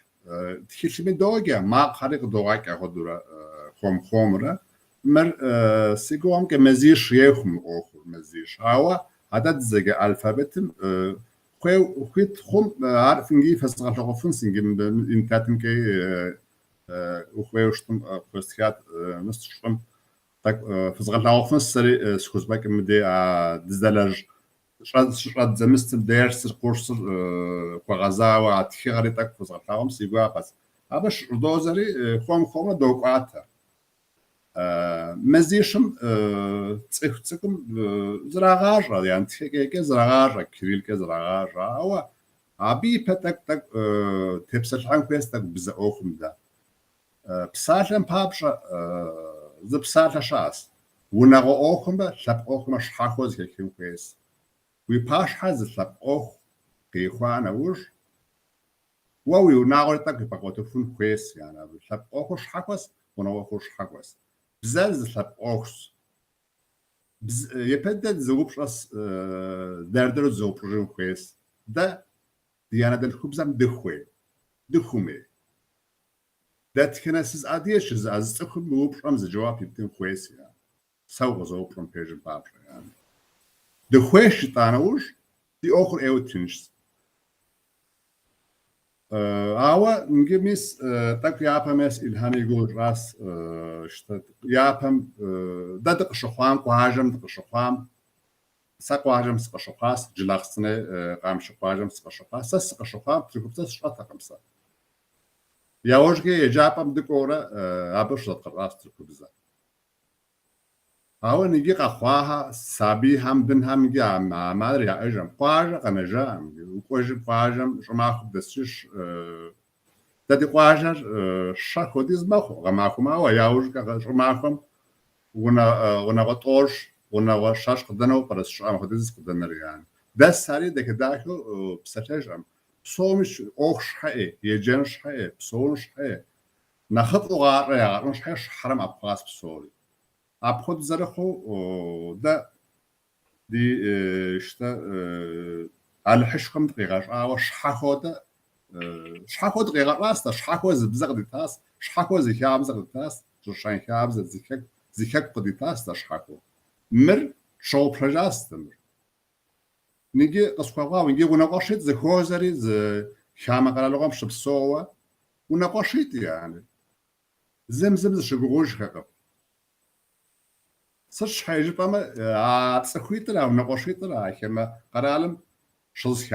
тхылъми доджэ, макъхэри къыдогъэкӏ ахуэдурэ хуэм-хуэмурэ. Мыр си гугъэмкӏэ мазищ еху мы ӏуэхур, мазищ. Ауэ адэ дызэджэ алфабетым хуит хъум ар фынги фэзгъэлъэгъуэфын интернеткӏэ ухуейуэ щытым хуэстхат мыст щӏым тӏэкӏу фэзгъэлъэгъуэфын сэри схузбэкӏым мыдей дыздэлэжь щӏэдзэ мыстым дерсыр, курсыр хуэгъэзауэ а тхыгъэри тӏэкӏу фэзгъэлъэгъуэм си гугъэ къэс. Абы щӏыдозэри хуэм-хуэмурэ докӏуатэ. Мазищым цӏыху зрагъащӏэ, янтхкӏэ зрагъащӏэ, кириллкӏэ зрагъащӏэ, ауэ абы ипэ тӏэкӏу тепсэлъыхьэн хуейс тӏэкӏу бзэ ӏуэхум дэ. Псалъэм папщӏэ зы псалъэ щыӏэс. Унагъуэ ӏуэхумрэ лъэпкъ ӏуэхумрэ щхьэхуэу зыхехын хуейс. Уи пащхьэ зы лъэпкъ ӏуэху къихуа нэужь, уэ уи унагъуэри тӏэкӏу ипӏэкъуэтыхун хуейс. Лъэпкъ ӏуэхур щхьэхуэс, унагъуэ ӏуэхур щхьэхуэс. Бзэр зы лъэпкъ ӏуэхущ. Епэдэ зыупщӏэс дэрдэру зыупщӏыжын хуейс. Дэ ди анэдэлъхубзэм дыхумей. Дэтхэнэ сызыӏэдийщ зы цӏыхум мы упщӏэм зы джэуап иптын хуейс. Сэ укъызоупщӏын пежым папщӏэ. Дыхуейщ итӏанэ ӏуж, ди ӏуэхур ӏейуэ тыншщ. Ауэ инги мис тӏэкӏу япэм ес Илхьэн и гугъу щӏас щытат. Япэм дэ дыкъыщыхъуам, къуажэм дыкъыщыхъуам, сэ къуажэм сыкъыщыхъуащ, Джылахъстыней къамщы къуажэм сыкъыщыхъуа, сэ сыкъыщыхъуам тыркупсэ сщӏэтэкъым сэ. Яужкӏэ еджапӏэм дыкӏуэурэ абы щызэткъыщӏащ тыркубзэ. Ауэ иги къэхъуахьэ сабийхьэм, бынхьэм иги а мадэр яӏэжэм. Къуажэ къэнэжам, укӏуэжым къуажэм щӏымахуэ дэсыжщ. Дэ ди къуажэр щэ хуэдиз мэхъу гъэмахуэм, ауэ яужкӏэ щӏымахуэм унагъуэ тӏощ, унагъуэ щэщ къыдэнэу пӏэрэ сщӏэм хуэдиз къыдэнэр. Дэсри дахэдахэу псэлъэжӏэм. Псоми ӏуэху щхьэӏей, еджэн щхьэӏей, псэун щхьэӏей. Нэхъыфӏу гъащӏэ ягъэӏун щхьэи щхьэрэм ӏэпхъуащ псори. Апхуэду зэрыхъуу дэ ди ӏэлыхьыжьхэм дыкъигъэщӏауэ щхьэхуэу дыкъигъэщӏащ, щхьэхуэу зы бзэ къыдитащ, щхьэхуэу зы хабзэ къыдитащ, щӏыщэн хабзэ, зы хэку къыдитащ щхьэхуэу. Мыр щыгъупщэжащ мыр. Иги къысхуэгъуауэ, иги унэкъуэшитӏ зыхуозэри зы хамэ къэралыгъуэм щыпсэууэ унэкъуэшитӏ. Зым зыщыгугъужхэкъым. سرش حاجة بما تسخويتر أو نقاشيتر كما قرالم شلس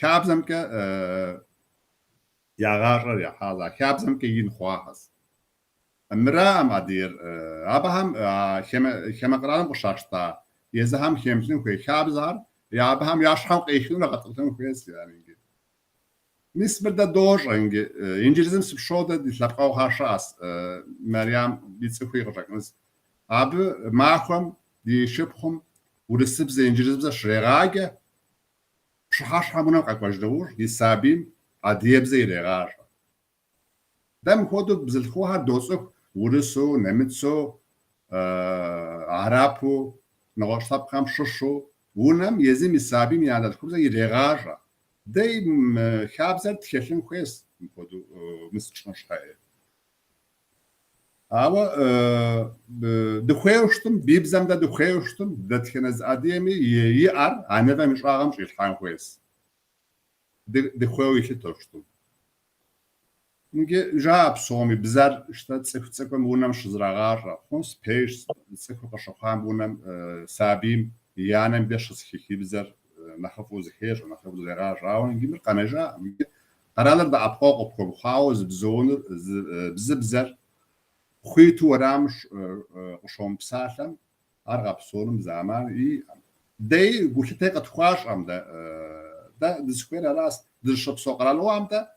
خابزم ك يا غار يا هذا خابزم كين خواهز مرا ما دير أبهم كما قرالم قشاشتا يزهم خمسين خوي خابزار يا أبهم ياشحم قيشون لقطتهم كويس يعني نسبة دا دوج إنجليزم سبشودة دي تلقاو هاشاس مريم بيتسخوي غرقنز أب معهم دي شبهم ورسب زي إنجليزم شريعة شحاش همونا قاقواج دور دي سابين عديب زي ريغاج دم خودو بزلخوها دوسك ورسو نمتسو عرابو نغاشتاب خام ششو ونم يزيم سابين يعني دكتور زي ريغاج دايم خابزر تخشن كويس خودو مسكشنش خايف أو دخويوشتم بيبزم دا دخويوشتم دا تخنز أديمي يار أنا فمش أغمش يلحان كويس دخويوشي توشتم نجي جاب صومي بزار اشتاد تسكم ونم شزراغار خونس بيش تسكم قشقام ونم سابيم يانم بيش سخيخي بزار نخفو زخير ونخفو زغار راون نجي مرقنجا قرالر دا أبقاق بكم خاوز بزونر بزبزر خويتو ورامش قشوم بسالم أرغب صورم زمان داي قلت تاقت خواش أم دا دسكوير راس درشب سوقرالو أم دا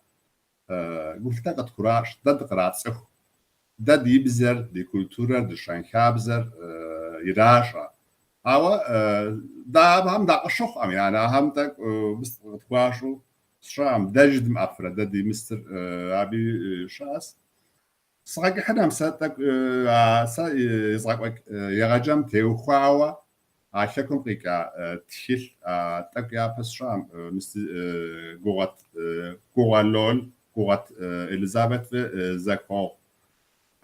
قلت تاقت خراش دا دقرات سخو دا دي بزر دي كولتورة دي شانخابزر يراشا أو دا هم دا قشوخ أم يعني هم دا بس خواشو شام دا جدم أفرا دا دي مستر أبي شاس صاحب حنا مساتك يصاحبك يرجم تيوخاوا عشان قيكا تشيل تك يا بس شام مست قوات قوات إليزابيث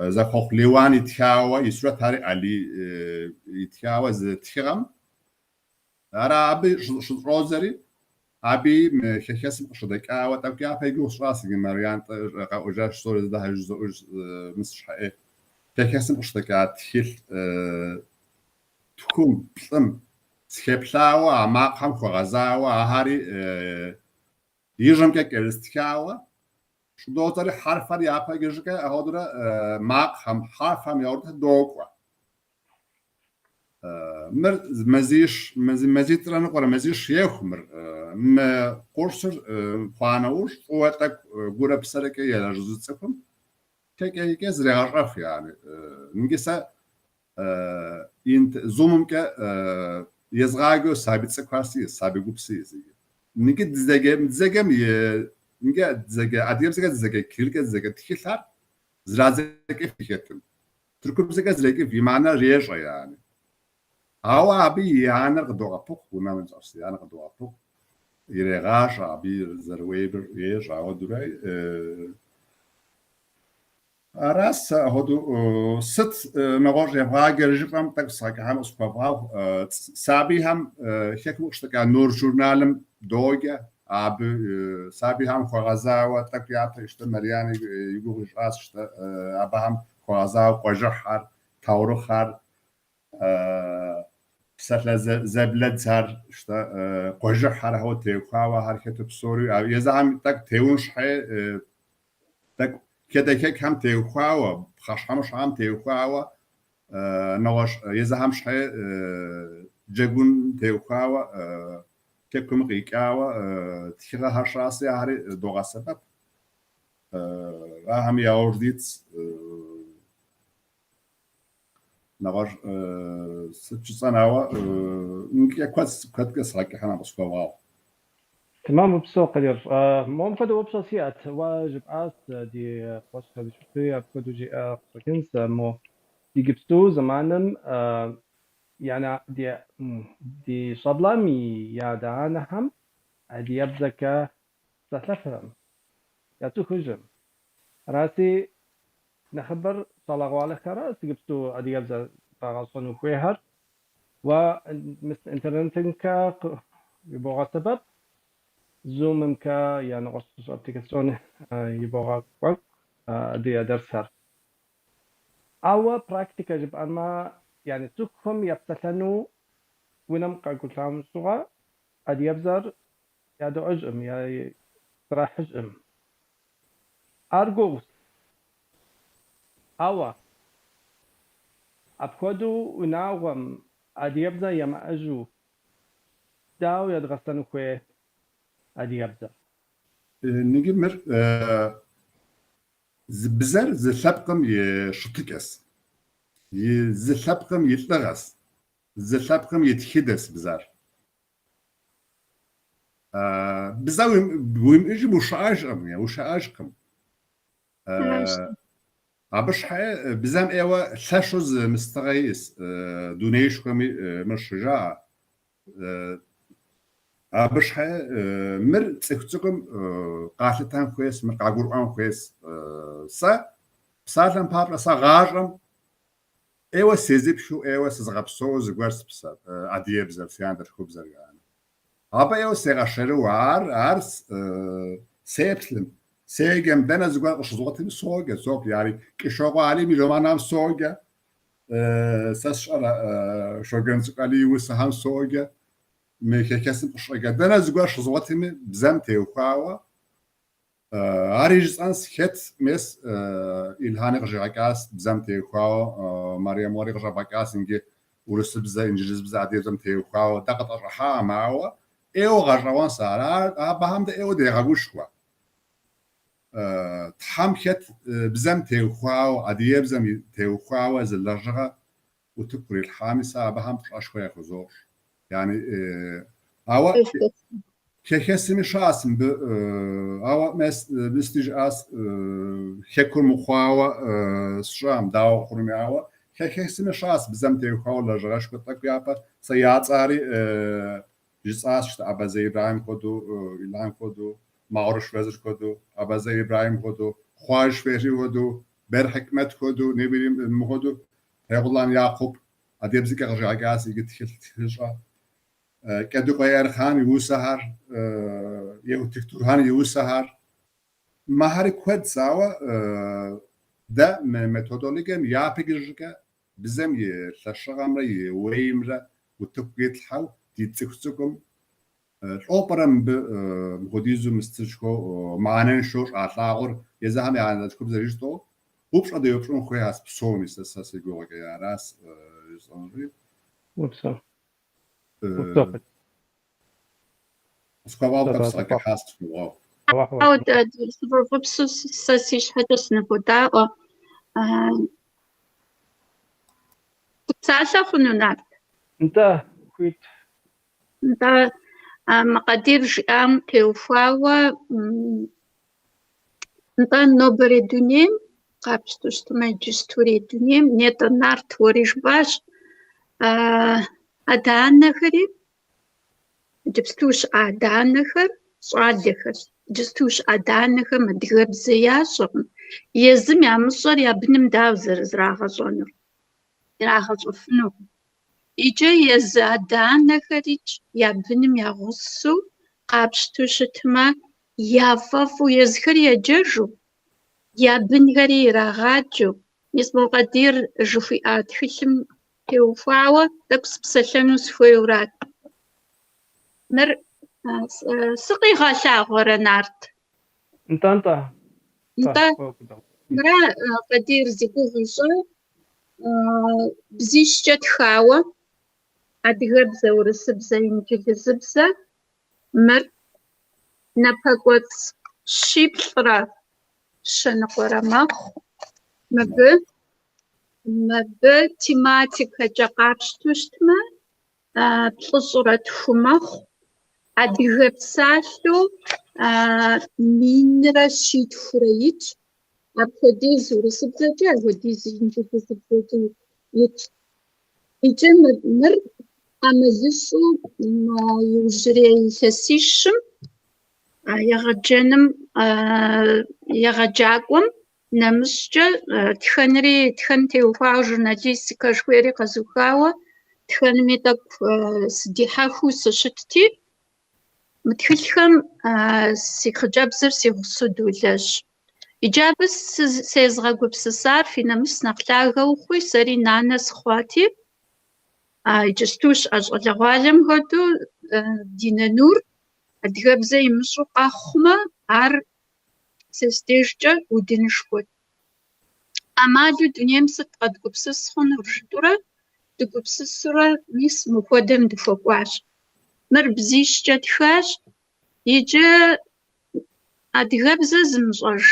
زكوخ ليوان يتخاوا يسرى تاري علي يتخاوا زتخرم أرا أبي روزري أبي مخيخس مقصدك وتبكي أبي جوش راسي مريان وجاش صور ده جزء مش حقيقي مخيخس مقصدك تحيل تكون بلم تخبلاوا ما قام خغزاوا هاري يجرم كاستكاوا شو دوتري حرف يا أبي جزء هذا ما قام حرف هم يورد دوقوا مر مزيد ترى نقرأ مزيد شيخ مر ما قرصر فانوش وقتك جورا بسرك يا جزء تسكم كي كزرع عرف يعني نجسا إنت زومم ك يزغاجو سابت سكواسي سابق بسيزي نجد زجم نجد زجا أديم زجا كيل زجا تخيلار زرازك فيكتم تركب زجا في معنى ريجة يعني أو أبي أنا قدوة بوك ونعمل جالسي أنا قدوة بوك يرغاش أبي زرويبر يرجع ودراي أراس هادو ست نقاش يفعل رجيم تكسر كهم أسبوعه سابي هم هيك وقت كان نور جورنالم دوجة أبي سابي هم خغزا وتكيات إشتمريان يقول راس إشت أبهم خغزا وقجحر تورخر سهل زبلة زار إشتا قجحر هو تيوخاوا حركة بسوري يزعم تك تيونش حي تك كده هيك هم تيوخاوا خش همش هم تيوخاوا نواش يزعم شحي جاكون تيوخاوا كيكم قيكاوا تيغا هشاسي هاري دوغا سبب هم ياورديت نغار ستشصناوا نكيا كوات كسرك حنا بسكوا تمام بسو قدير ممكن وبسو سيات واجب آس دي قوش هذه شوفي أبكدو جي قوكنس مو دي جبستو زمانم يعني دي صبلامي يا دهانا هم دي يبزكا تسلفهم ياتو خجم راسي نخبر صلاغو على خراس جبستو ادي يبزا باغاصون وكويهر ومثل انترنتنكا يبغى سبب زومنكا يعني قصص ابليكاسيون يبغى ادي درسها أو براكتيكا جب أما يعني تكهم يبتلنوا ونم قاقول لهم سوا أدي يبزر يادو أجم يا تراح أجم أرجوس أو أبكودو وناوم أدي يبزر يما أجو داو يدغسنو كوي أدي يبزر نجمر بزر زلابقم يشتكس زلابقم يتلغس زلابقم يتحدث بزر بزر ويم إيش وشاجم يعني وشاجكم عبش حي بزام إيوه ثاشوز مستغيس دونيشكم مش شجاع عبش حي مر تسكتكم قاتلتان كويس مر قاقوران كويس سالم بابلا غارم ايوه سيزيب شو ايوه سزغبسو زغورس بسات اديب زر فياندر خوب زر يعني ابا ايوه سيغشرو ارس سيبسلم سيجم دنا زغور شزوتي سوغا سوق يعني كشوغو علي ميلومانام سوغا ساشرا شوغنز علي وسهام سوغا ميكاسم شوغا دنا زغور شزوتي بزام تيوخاوا أريج أنس هت مس إلهاني رجعكاس بزم تيخاو مريم موري رجعكاس إنجي ورس بزا إنجليز بزا عدي بزم تيخاو دقت الرحا معه إيو غجوان سارة بهم ده إيو ده غبوش خوا تحم هت بزم تيخاو عدي بزم تيخاو زلجة وتكبر الحامسة بهم تراش خويا خزور يعني أو كيسمي شاسم ب أو مستيج أس هكور مخاوة شام داو خرمي أو كيسمي شاس بزمتي وخاوة لجراش كتاك يابا سيات عاري جساس شت أبا زي إبراهيم كودو إلهام كودو معرش وزر كودو أبا زي إبراهيم كودو خواش فيري كودو بر حكمت كودو نبيريم مخودو هيغلان يعقوب أديب زيك رجعكاس يجي تخلشا كدو غير خان يوسهر يو تكتورهان يوسهر مهار كود سوا ده ميثودولوجيم يابيجرجا بزم يلشغامرا يويمرا وتقيت الحو تيتسكسكم الأوبرا بغديزو مستشكو معنن شور عطاغور يزهم يعني تكب زريجتو وبش أدي يبشون خوي هاس بسوني ساسي جوغا يا راس يصنري وبصر بالضبط سكوال تبصر كحاست في الواو أو ببسوس ساسيش حدث نبودا و تسعة خنونات أنت كويت أنت مقادير جام كيوفاوا أنت نوبري دنيم قابستوش تما جستوري دنيم نيتا نار توريش باش أدانخري جبستوش أدانخر صادخر جستوش أدانخر مدغب زياشر يزم يا مصر يا بنم داوزر زراغة صنر زراغة صفنو إيجا يز أدانخريج يا بنم يا غصو قابستوش تما يا فافو يزخر يا جرجو يا بنغري راغاجو يسمو قدير جفئات خشم كيوفاوا دكس بسلانو سفويورات مر سقي غاشا غورا نارت أنت مرا قدير زيكو غيشو بزيش جت خاوا أدغب زورس بزين جلزبزة مر نبقوت شيب فرا شنقورا مخ مبه تيماتيكا جاقابشتوشتما بلصورة خمخ أدغب ساشتو مينرا شيد فريج أبخدي زورس بزاجي أبخدي زينجي بزاجي إيجا مر أمزيشو ما يوجري يسيشم يغجنم يغجاقوم نمسجة تخن تيوفاو جورناليستيكا شويري قزوخاوة تخن ميتاك سديحاخو سشتتي متخلخم سيخجابزر سيغسو دولاش Иджабы сезгъэгупсысар фи нэмыс нэхъ лъагэу хъуи, сэри нанэ сыхъуати, иджысту щыӏэ щӏалэгъуалэм хуэдэу ди нэнур адыгэбзэ имыщӏу къэхъумэ, ар сэ стежкӏэ удынышхуэт. Ӏэмалу дунейм сыт къэдгупсыс хъунур жытӏурэ, дыгупсысурэ мис мыхуэдэм дыхуэкӏуащ. Мыр бзищкӏэ тхащ, иджы адыгэбзэ зымыщӏэж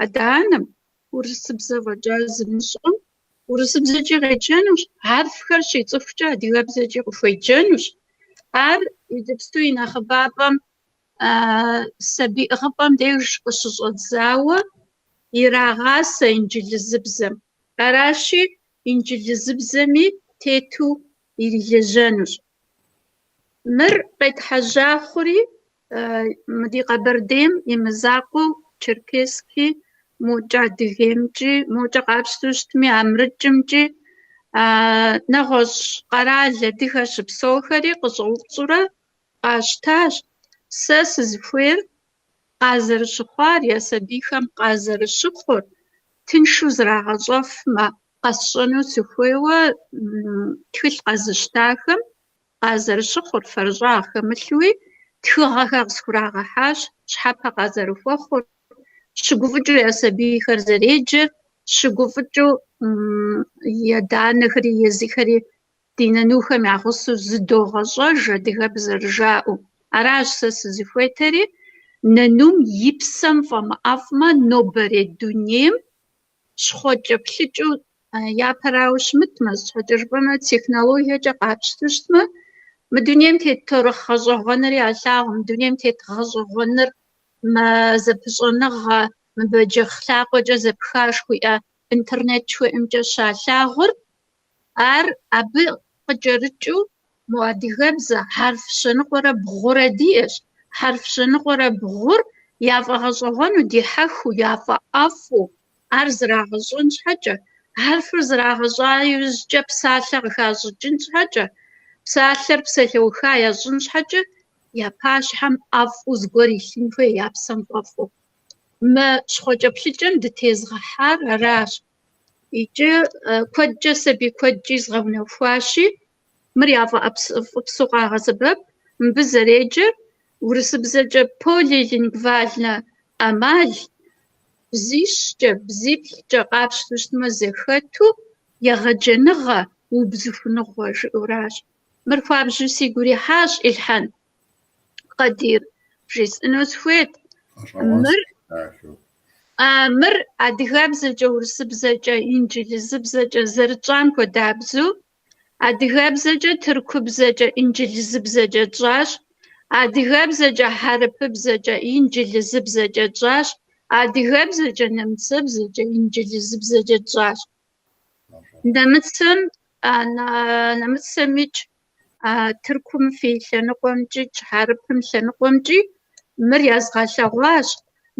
адэ-анэм урысыбзэ фӏэкӏа зымыщӏым урысыбзэкӏи къеджэнущ, арфхэр щицӏыхукӏэ адыгэбзэкӏи къыхуеджэнущ. Ар иджыпсту и нэхъыбапӏэм сабиӏыгъыпӏэм деж къыщыщӏэдзауэ ирагъасэ инджылызыбзэм. Аращи, инджылызыбзэми тету ирилэжьэнущ. Мыр къетхьэжьа хъури ди Къэбэрдейм и мызакъуэу Черкесски, мокӏэ Адыгеймкӏи, мокӏэ къапщтэу щытми Амрыкӏымкӏи нэгъуэщӏ къэрал адыгэ щыпсэухэри къыщӏэупщӏурэ къащтащ. Сэ сызыхуейр къазэрыщыхъуар, я сабийхэм къазэрыщыхъур тыншу зрагъэщӏэфмэ, къэсщӏэну сыхуейуэ тхылъ къэзыщтахэм къазэрыщыхъур фэрыщӏагъ хэмылъуи тхыгъэхэр къысхурагъэхьащ, щхьэпэ къазэрыхуэхъур, щыгуфӏыкӏыу я сабийхэр зэреджэр, щыгуфӏыкӏыу еданэхэри езыхэри ди нэнухэм ягъусэу зыдогъэщӏэж адыгэбзэр жаӏэу. Аращ сэ сызыхуейтэри, нэнум и псэм фӏэмыӏэфӏмэ, нобэрей дунейм щхъуэкӏэплъыкӏыу япэрауэ щымытмэ, щхъуэкӏэ жыпӏэмэ, технологиекӏэ къапщтэу щытмэ, мы дунейм тет торыхъ гъэщӏэгъуэныр ялъагъу, мы дунейм тет гъэщӏэгъуэныр зэпыщӏэныгъэ, мыбэджэх лъакъуэкӏэ зэпхаш хуиӏэ интернет жыхуеӏэмкӏэ щалъагъур, ар абы къыкӏэрыкӏыу мо адыгэбзэ хьэрф щэныкъуэрэ бгъурэ диӏэщ. Хьэрф щэныкъуэрэ бгъур яфӏэгъэщӏэгъуэну, дихьэхыу, яфӏэӏэфӏу, ар зрагъэщӏэн щхьэкӏэ, хьэрфыр зрагъэщӏа иужькӏэ псалъэ къыхащӏыкӏын щхьэкӏэ, псалъэр псалъэуха ящӏын щхьэкӏэ, я пащхьэм ӏэфӏу зыгуэр илъын хуей, я псэм фӏэфӏу. Мы щхъуэкӏэплъыкӏэм дытезгъэхьар аращ. Иджы куэдкӏэ сабий куэдкӏи згъэунэхуащи, мыр яфӏэӏэпсыпсу къагъэсэбэп, мыбы зэреджэр урысыбзэкӏэ полилингвальнэ ӏэмал бзищкӏэ, бзиплӏкӏэ къапщтэу щытмэ зэхэту егъэджэныгъэ, убзыхуныгъуэ жыӏэуращ. Мыр хуабжьу сигу ирихьащ Илъхьэн Къадир, жесӏэну сыхуейт. Мыр адыгэбзэкӏэ, урысыбзэкӏэ, инджылызыбзэкӏэ зэрытщӏам хуэдабзэу, адыгэбзэкӏэ, тыркубзэкӏэ, инджылызыбзэкӏэ тщӏащ, адыгэбзэкӏэ, хьэрыпыбзэкӏэ, инджылызыбзэкӏэ тщӏащ, адыгэбзэкӏэ, нэмыцэбзэкӏэ, инджылызыбзэкӏэ тщӏащ. Нэмыцэмикӏ, Тыркум фи лъэныкъуэмкӏи, хьэрыпым лъэныкъуэмкӏи мыр язгъэлъэгъуащ.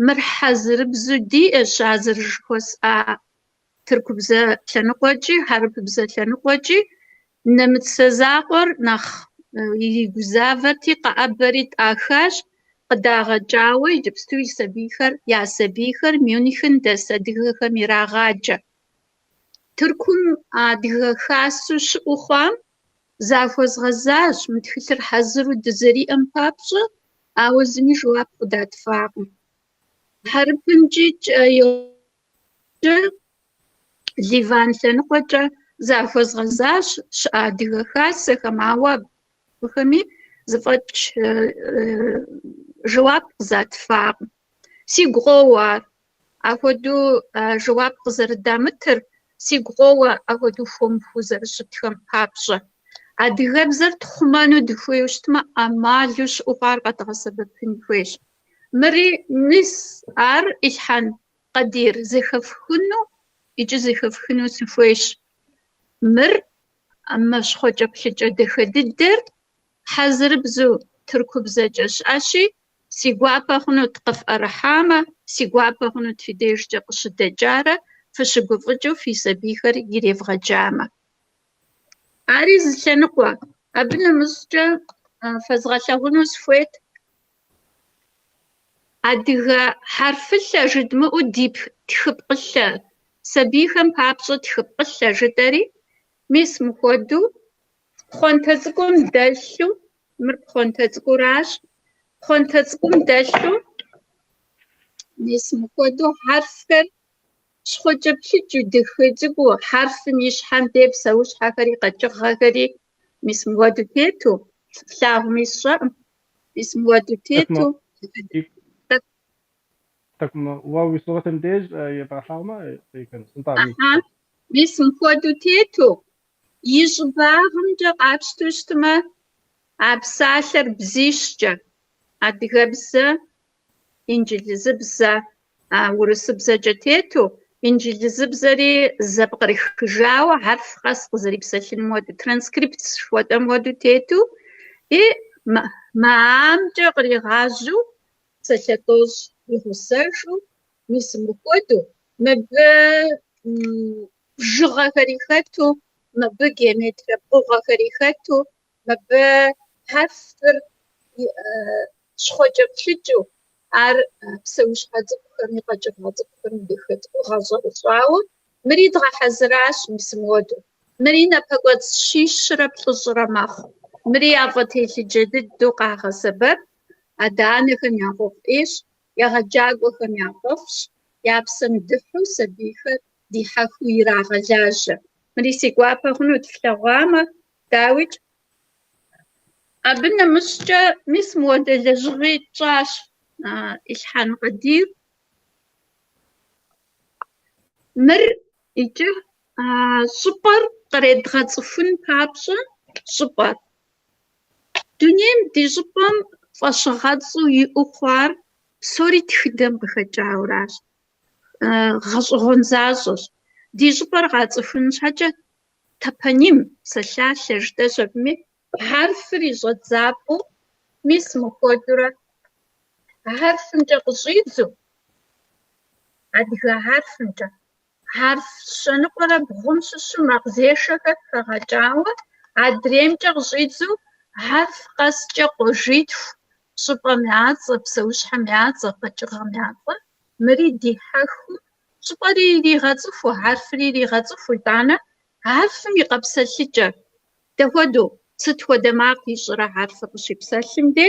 Мыр хьэзырыбзу диӏэщ, азырыжыхуэсӏа тыркубзэ лъэныкъуэкӏи, хьэрыпыбзэ лъэныкъуэкӏи. Нэмыцэ закъуэр нэхъ иригузавэрти, къэӏэбэри тӏахащ, къыдагъэкӏауэ иджыпсту я сабийхэр Мюнхен дэс адыгэхэм ирагъаджэ. Тыркум адыгэ хасэу щыӏэу хъуам захуэзгъэзащ мы тхылъыр хьэзыру дызэриӏэм папщӏэ, ауэ зыми жэуап къыдатфакъым. Хьэрыпымкӏи Ливан лъэныкъуэкӏэ захуэзгъэзащ щыӏэ адыгэ хасэхэм, ауэ абыхэми зыфӏэкӏ жэуап къызатфакъым. Сигу къоуэ ар. Апхуэдэу жэуап къызэрыдамытыр сигу къоуэ апхуэдэу хуэмыхуэу зэрыщытхэм папщӏэ. Адыгэбзэр тхъумэну дыхуейуэ щытмэ, ӏэмалу щыӏэу хъуар къэдгъэсэбэпын хуейщ. Мыри мис ар Илъхьэн Къадир зэхэфхыну икӏи зэхэфхыну сыхуейщ. Мыр щхъуэкӏэплъыкӏэ дахэ дыдэр хьэзырыбзэу тыркубзэкӏэ щыӏэщи, си гуапэ хъунут къыфӏэрыхьамэ, си гуапэ хъунут фи дежкӏэ къыщыдэкӏарэ, фыщыгуфӏыкӏыу фи сабийхэр иревгъэджамэ. Ари зы лъэныкъуэ. Абы нэмыщӏкӏэ фэзгъэлъэгъуну сыхуейт адыгэ хьарфылъэ жыдмыӏу тхыпкъылъэ сабийхэм папщӏэ тхыпкъылъэ жыдэри мис мыхуэдэу пхъуантэ цӏыкӏум дэлъу мыр пхъуантэ цӏыкӏуращ пхъуантэ цӏыкӏум дэлъу мис мыхуэдэу хьарфхэр щхъуэкӏэ плъыкӏыу дыхыцӏыкӏуу хьарфым и щхьэм де псэущхьэхэри къэкӏыгъэхэри мис мыуэду тету флъагъуми сщӏэӏым мис мыуэду тету Так واو صورة ديج يبغى يمكن سنتامي мис мыхуэду тету и щӏыбагъымкӏэ къапщтэу щытмэ а псалъэр бзищкӏэ адыгэбзэ инджылызыбзэ урысыбзэкӏэ тету инджылызыбзэри зэпкърихыжауэ хьэрф къэс къызэрипсэлъын хуэдэу транскрипт жыхуэтӏэм хуэдэу тету и мэамкӏэ къригъажьэу псалъэ тӏощӏ игъусэжу мис мыхуэдэу мыбы бжыгъэхэри хэту мыбы геометрие пкъыгъэхэри хэту мыбы хьэрфыр щхъуэкӏэ плъыкӏыу ар псэущхьэ цӏыкӏухэми къэкӏыгъэ цӏыкӏухэми дыхыцӏу гъэщӏэӏущӏауэ мыри дгъэхьэзыращ мис мыуэду мыри напэкӏуэцӏ щищрэ плӏыщӏрэ мэхъу мыри афӏэтелъыджэ дыдэу къагъэсэбэп адэ-анэхэм я къуэфӏ ӏейщ егъэджакӏуэхэм я къуэфӏщ я псэм дыхьу сабийхэр дихьэхыу ирагъэлажьэ мыри си гуапэ хъунут флъэгъуамэ дауичӏ абы нэмыщӏкӏэ мис мыуэдэ лэжьыгъи тщӏащ Илъхьэн Къадир мыр иджы щӏыпӏэр къредгъэцӏыхун папщӏэ щӏыпӏэр дунейм ди щӏыпӏэм фӏэщыгъэцӏу иӏэу хъуар псори тхыдэм къыхэкӏауращ гъэщӏэгъуэн защӏэщ ди щӏыпӏэр къацӏыхун щхьэкӏэ топоним псалъалъэ жыдэщ абыми хьэрфыр ищӏэдзапӏэу мис мыхуэдурэ хьэрфымкӏэ къыщӏидзу адыгэ хьэрфымкӏэ хьэрф щэныкъуэрэ бгъум щыщу макъзешэхэр хэгъэкӏауэ адреймкӏэ къыщӏидзу хьэрф къэскӏэ къуажитху щӏыпӏэм я цӏэ псэущхьэм я цӏэ къэкӏыгъэм я цӏэ мыри дихьэхыу щӏыпӏэри иригъэцӏыху хьэрфри иригъэцӏыху итӏанэ хьэрфым и къэпсэлъыкӏэ дэхуэдэу сыт хуэдэ макъ ищӏрэ хьэрфыр къыщипсэлъым де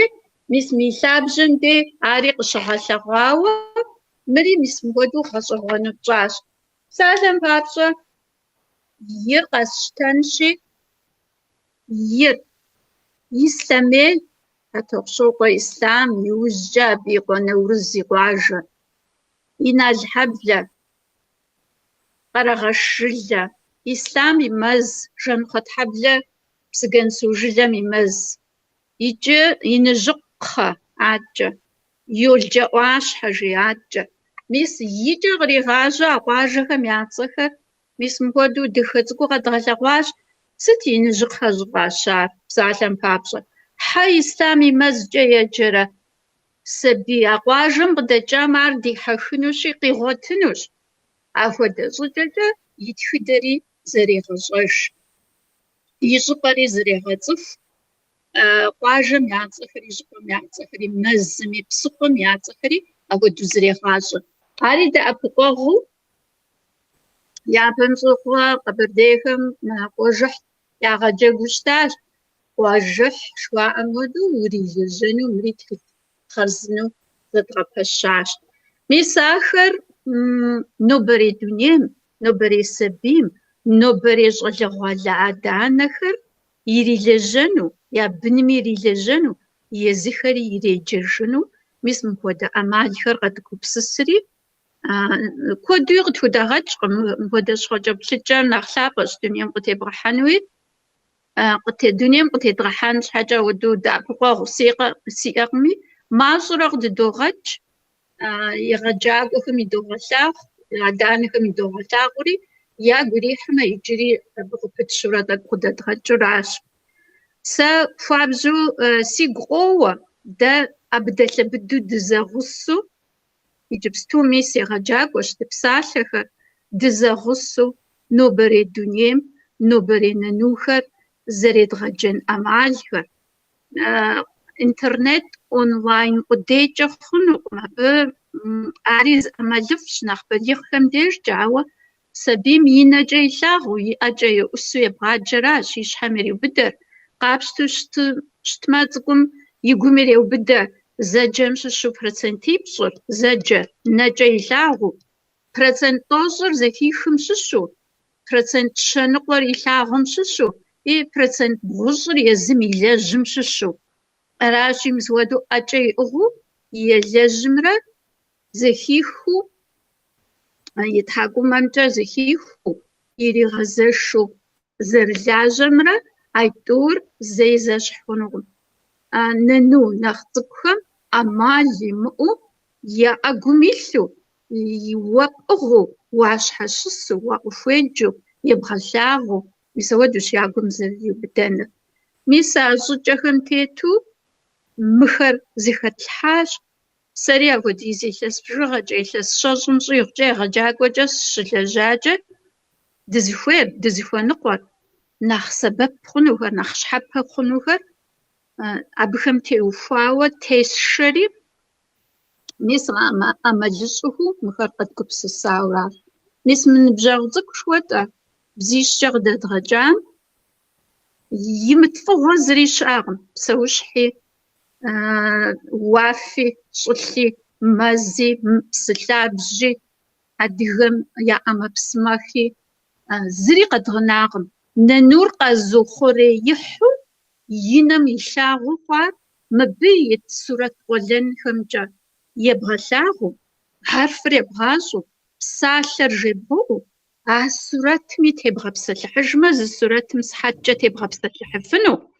мис милъабжьэм де ари къыщыгъэлъэгъуауэ мыри мис мыхуэдэу гъэщӏэгъуэну тщӏащ псалъэм папщӏэ ир къэсщтэнщи ир Ислъэмей хьэтӏохъущокъуэ Ислъам иужькӏэ абы и къуэ Наурыз и къуажэ и Налхъэблэ къэрэгъэш жылэ Ислъам и мэз Жэнхъуэтхьэблэ Псыгэнсу жылэм и мэз икӏи Иныжьыкхъэ адэкӏэ Йолджэ ӏуащхьэ жиӏаткӏэ мис икӏэ къригъажьэ а къуажэхэм я цӏэхэр мис мыхуэдэу дыхэ цӏыкӏуу къэдгъэлъэгъуащ сыт Иныжьыкхъэ щӏыфӏащар псалъэм папщӏэ хьэ Ислъам и мэзкӏэ еджэрэ сабий а къуажэм къыдэкӏам ар дихьэхынущи къигъуэтынущ апхуэдэ щӏыкӏэкӏэ и тхыдэри зэрегъэщӏэж и щӏыпӏэри зэрегъэцӏыху къуажэм я цӏэхэри щӏыпӏэм я цӏэхэри мэзми псыхъуэм я цӏэхэри апхуэдэу зэрегъащӏэ ари дэӏэпыкъуэгъуу япэм щӏыхъуэ къэбэрдейхэм къуажыхь ягъэджэгуу щытащ къуажыхь жыхуаӏэм хуэдэу урилэжьэну мыри хъарзынэу зэдгъэпэщащ мис ахэр нобэрей дунейм нобэрей сабийм нобэрей щӏалэгъуалэ адэ-анэхэр ирилэжьэну я бынми ирилэжьэну езыхэри иреджэжыну мис мыхуэдэ ӏэмалхэр къэдгупсысри куэдуи къытхудэгъэкӏкъым мыхуэдэ щхъуэкӏэ плъыкӏэр нэхъ лъапӏэщ дунейм къытебгъэхьэнуи дунейм къытедгъэхьэн щхьэкӏэ ауэдэу дэӏэпыкъуэгъу сиӏэкъыми мащӏэрэ къыдыдогъэкӏ егъэджакӏуэхэм идогъэлъагъу адэ-анэхэм идогъэлъагъури ягу ирихьмэ иджыри абы къыпытщурэ тӏэкӏу къыдэдгъэкӏыращ сэ хуабжьу сигу къоуэ дэ абы дэлъэбыду дызэгъусэу иджыпстуми сегъэджакӏуэщ псалъэхэр дызэгъусэу нобэрей дунейм нобэрей нанухэр зэредгъэджэн ӏэмалхэр интернет онлайн قديجة خنق ما عريز أمالفش نخبليخهم ديش جاوة سبيم ينجا يلاغو يأجا يؤسو يبغاجراش يشحمري وبدر قابشتو شتما تقوم يقومري وبدر زجا مششو برسنتي بصر زجا نجا يلاغو برسنتوزر زكيخم ششو برسنت شنقور يلاغم ششو برسنت بغزر يزم يلاجم ششو راشي مزودو أجي أغو يلجمرا زخيخو يتحاقو مامجا زخيخو يري غزرشو زرلاجمرا أيدور زي زشحونغم ننو نخطبخم أمالي مؤو يا أقوميلو يوقغو واش حشسو وقفوينجو يبغلاغو يسودوش يعقوم زريو بدانا ميسا زوجهم تيتو مخر زيخت الحاج سريع وديزي لس بجوغة جاي لس شازم زيغ جاي غجاق وجاس شلاجاجة دزيخوة نقوار ناخ سبب خنوهر ناخ شحبها خنوهر أبخم تيوفاوة تيس شريب نيس أما جسوه مخر قد كبس الساورار نيس من بجاغزك شوتا بزيش جاغدة غجام يمتفغ زري شاغم بسوشحي وافي صلي مازي بسلابجي أديهم يا أما بسماخي زري قد غناغم ننور قازو خوري يحو ينم يشاغو خوار مبيت سورة ولن خمجا يبغى شاغو هارفر يبغازو ساشر جيبو سورة مي تبغى بسلح جمز سورة مسحجة تبغى بسلح فنو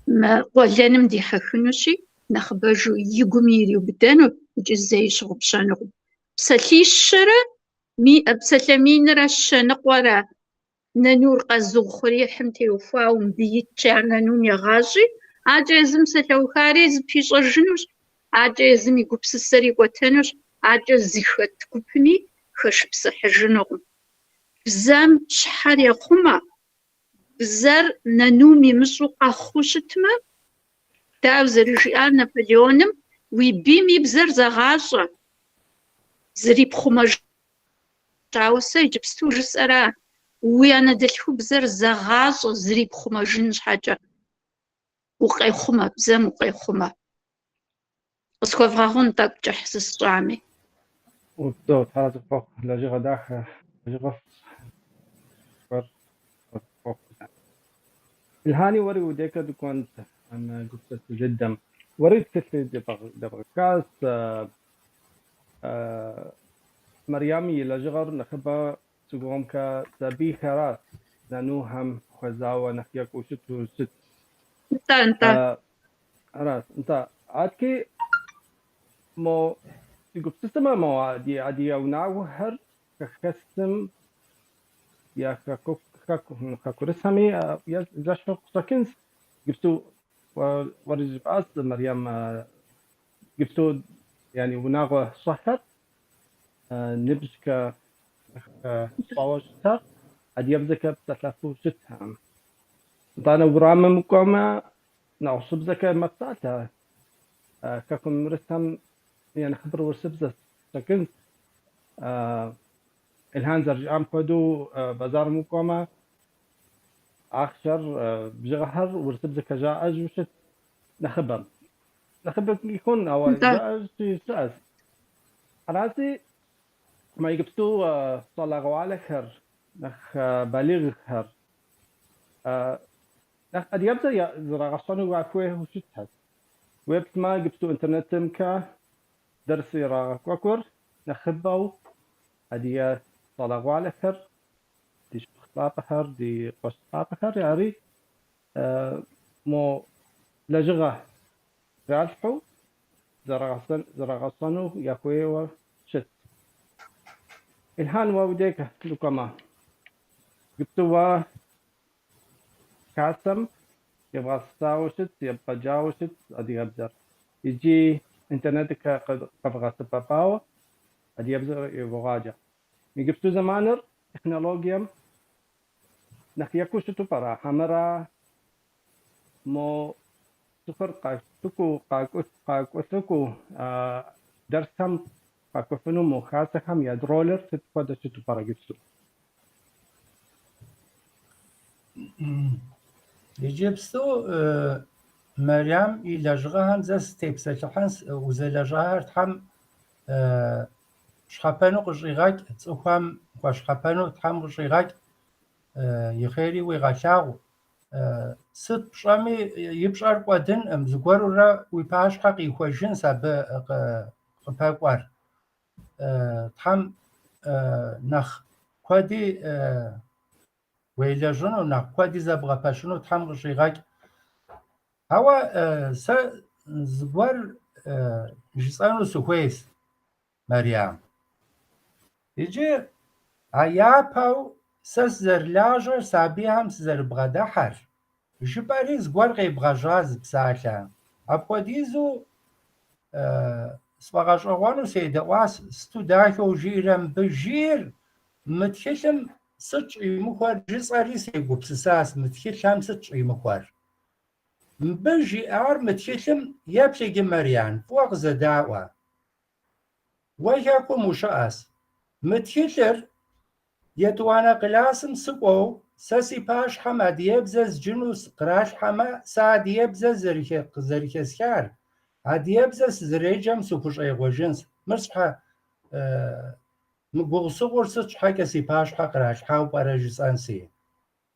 ما ولن مدي حخنوشي نخبجو يقوميريو بدانو جزاي شغب شانغو بسلي الشرا مي بسلمين راش نقورا ننور قزو خوري حمتي وفاو مبيت شعنا نون يغاجي عجازم سلو خاريز بيش رجنوش عجازم يقبس السري وتنوش عجاز زيخت كوبني خش بسح جنوغم بزام شحار يقوما بزار ننومي مسو قاخوشتما داو زرجيال نابليونم ويبيمي بزر زغاجة زري بخوما جاوسا يجبستو جسرا ويانا دلحو بزر زغاجة زري بخوما جنج حاجة وقاي خوما بزام وقاي خوما اسكو فراغون تاك جحسس جامي وتو تحرز فوق لاجغة داخل لاجغة فوق الهاني وري وديك دكونت أنا قلت جدا وريت كتلي دبغكاس مريامي لاجغر نخبا تقوم كسبي خراس لأنه هم خزاوة نخيك وشت وشت انت راس انت عادكي مو تقول سيستما مو عادي أو ناوهر كخسم يا كاكورسامي يا جاشو ساكنز قلتو ورجب أصل مريم قلتو يعني وناغو صحت نبجك صواشتها عاد يبزك بتلافو شتها طانا ورامة مقامة نعصب زكا مقطعتها كاكم مرسم يعني خبر ورسبزة ساكنز الهانزر جام كودو بازار مقامة آخر بجغهر ورسبزة كجاء أجوشت نخبر يكون أو جاء سأس راسي ما يجبتو صلاغو على خير نخ بالغ خير نخ أديابزا يا زراغشانو وعفوه وشتها ويبت ما جبتو إنترنت مكا درسي راغكوكور نخبو أديا صلاغو على خير دي شخص خير دي قش خير يعني مو لجغة رالحو زراغشانو يعفوه وشت الهان ووديك لكما جبتوا كاسم يبغى ساوشت يبغى جاوشت أدي أبزر يجي إنترنتك قد قبغة سباباو أدي أبزر يبغاجا يجبتوا زمانر تكنولوجيا نخيكو شتو برا حمرا مو سفر قاكوتكو درسهم قاكوفنو مخاتهم يا درولر ستفاد شتو باراجيتسو يجيبستو مريم إلجغهن زس تيبسلحنس وزلجغهر تحم شخابانو قشيغاك تسوخام وشخابانو تحم قشيغاك يخيري ويغاشاغو ست بشامي يبشار قوادن زغورو را ويباش حقي خوجن ساب قباقوار تحم نخ قادي ويلجنو نخ قادي زبغا باشنو تحم قشيغاك هوا زغور جسانو سوكويس مريم يجي عياباو سس زرلاجر سابيهم زربغدحر جباري زغور غيبغاجاز بساعة أبقديزو سبغاجوانو سيدواس ستوداكو جيرم بجير متخلم سچ يمخوار جساري سيغو بساس متخلم سچ يمخوار بجي ار متخلم يبشي مريان فوق زداوة وياكو مشاس متخلر يتوانا قلاسم سقو ساسي باش حما ديبزز جنوس قراش حما سا ديبزز زريكسكار ديبزز زريجم سوكوش ايغو جنس مرسحا مقوصو ورسج حاكا سي باش حا قراش حاو باراجس انسي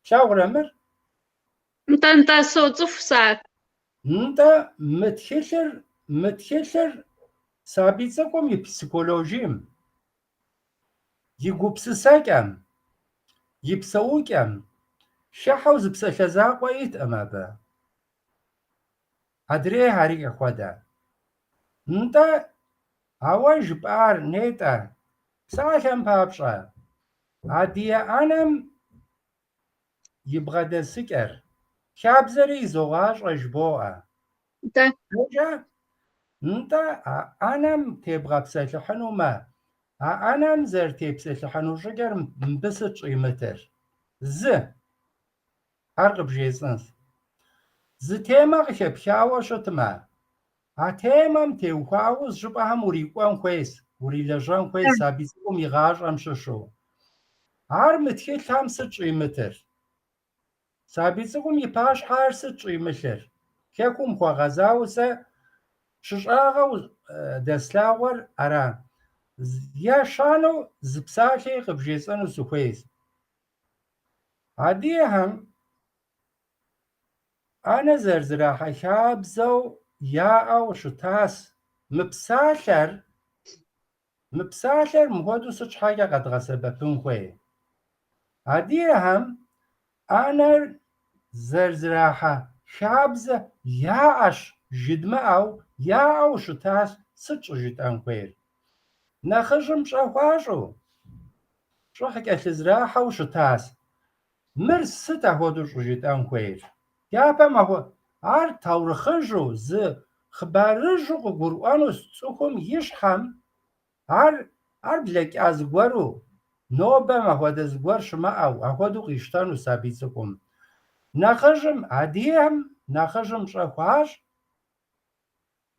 شاو رمر انت صوتف ساك انت متخلر سابيتسكم يبسيكولوجيم يقوبسساكم يبسوكم شحوز بسلزاقوا يتأمابا أدري هاريك خوادا انت عواج بار نيتا ساكم بابشا عديا أنم يبغى دسكر شابزري زواج أجبوها انت أنم تبغى بسلحنو ما أنم زر تبسلحنو شجر مبسط قيمتر هرقب جيسنس تيما غشب شاوة شتما تيمام تيوخاوز شبها مريقوان كويس وريلجان كويس سابيسكم يغاج أمششو هر متخيل هم سچي متر سابيسكم يباش هر سچي متر كيكم خوا غزاوسا ششاغو دسلاور أرا يا شانو زبساكي قبجيسنو سكويس عاديهم أنا زرزراحة شابزو يا أو شتاس مبسالر مهودو سوچ حاجة قد غسبتون خوي عاديهم أنا زرزراحة شابز يا أش جدما أو يا أو شتاس سوچ جدان خوي نخجم شاواشو شو حكا زراحة وشتاس مرس ستا هودو جدان خوي يابا ما هو عار تورخجو ز خبارجو قرآنو سوكم يشحم عار بلك أزغورو نوبا ما هو دزغور شما أو أخدو قيشتانو سابيسكم نخجم عديهم نخجم شخواش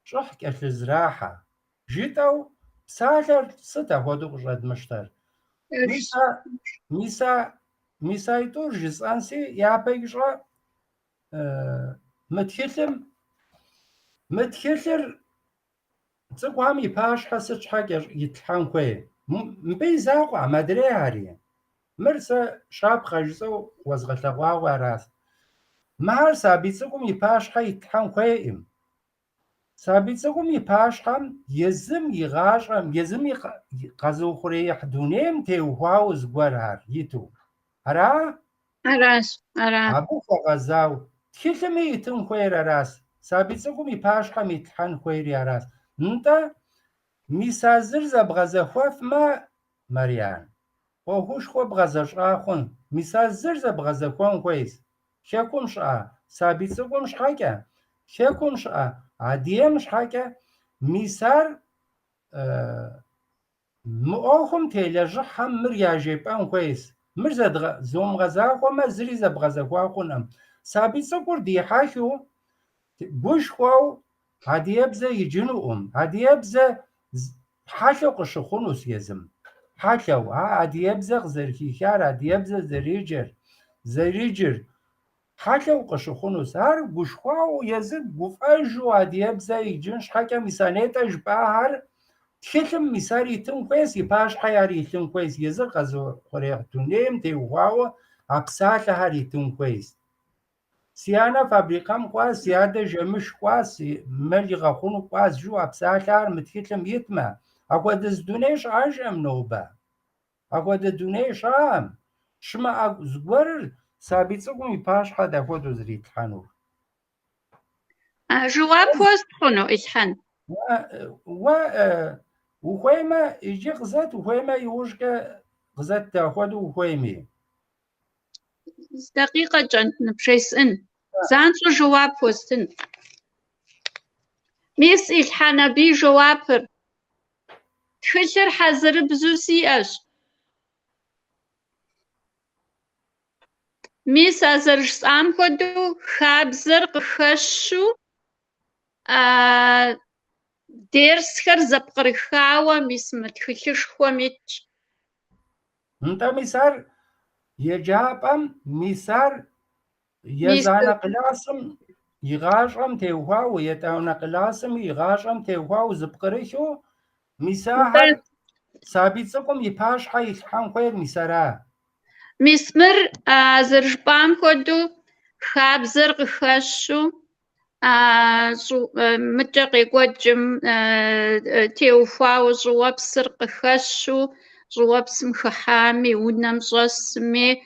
شحك الزراحة جيتو سالر ستا هودو قرد مشتر ميسا يطور جزانسي يابا يجرى متخلر تقوامي باش حسج حاجة يتلحان كوي مبيزاقوا مدري هاري مرسا شاب خجزو وزغتلغوا وراس مهار سابيتسكم يباش حا يتلحان كوي سابيتسكم يباش حم يزم يغاشم يزم يقازو خوري يحدونيم تيوهاو زغور هار يتو هرا أبو فغزاو تخلمي يتن خوير راس سابيتسكم يباش حم يتلحان خوير راس انت ميسازر زبغزه خوف ما مريان وهوش خو بغزش آخون ميسازر زبغزه خوان كويس شاكم شا سابيتسكم شحاكا شاكم شا عديم شحاكا ميسار مؤخم تيلجح هم مرياجيبان كويس مرزد زوم غزا وما زري زبغزه خوان سابيتسكور دي حاشو بوشخو عديبزة يجنوهم عديبزة حلو قشخونوس يزم حلو عديبزة زركيكار عديبزة زريجر حلو قشخونوس هر بوشخو يزم بوفاجو عديبزة يجنش حكا ميسانيتا جباهر تخلم ميساري تم كويس يباش حياري تم كويس يزر قزو خريقتونيم تيوهاو عبسالة هاري تم كويس سيانا فابريقام قواس سيادة جمش قواس ملي غخونو قواس جو عبسالة متخلم يتما اقوى دزدونيش عاجم نوبا اقوى دزدونيش عام شما زغور سابيتسقم يباش حد اقوى دزريت حانو جواب پست خونو إلحان وخويما يجي غزات وخويما يوشك غزات تاخد وخويمي دقيقة جنت نبشيس إن زانسو جواب پستن ميس إلحان بي جواب تخشر حزر بزوسي أش ميس أزرش سام خدو خابزر قخشو درس خر زبقرخاوة ميس متخشش خوميتش انت ميسار يجابم ميسار يزانا قلاسم يغاشم تيوها ويتاونا قلاسم يغاشم تيوها وزبقرخو ميسار سابيتسكم يباش حي يلحان خوير ميسارا ميسمر زرجبام خدو خابزر قخشو متقي قوجم تيوفا وجواب سرق خشو جواب سمخ حامي ونم جسمي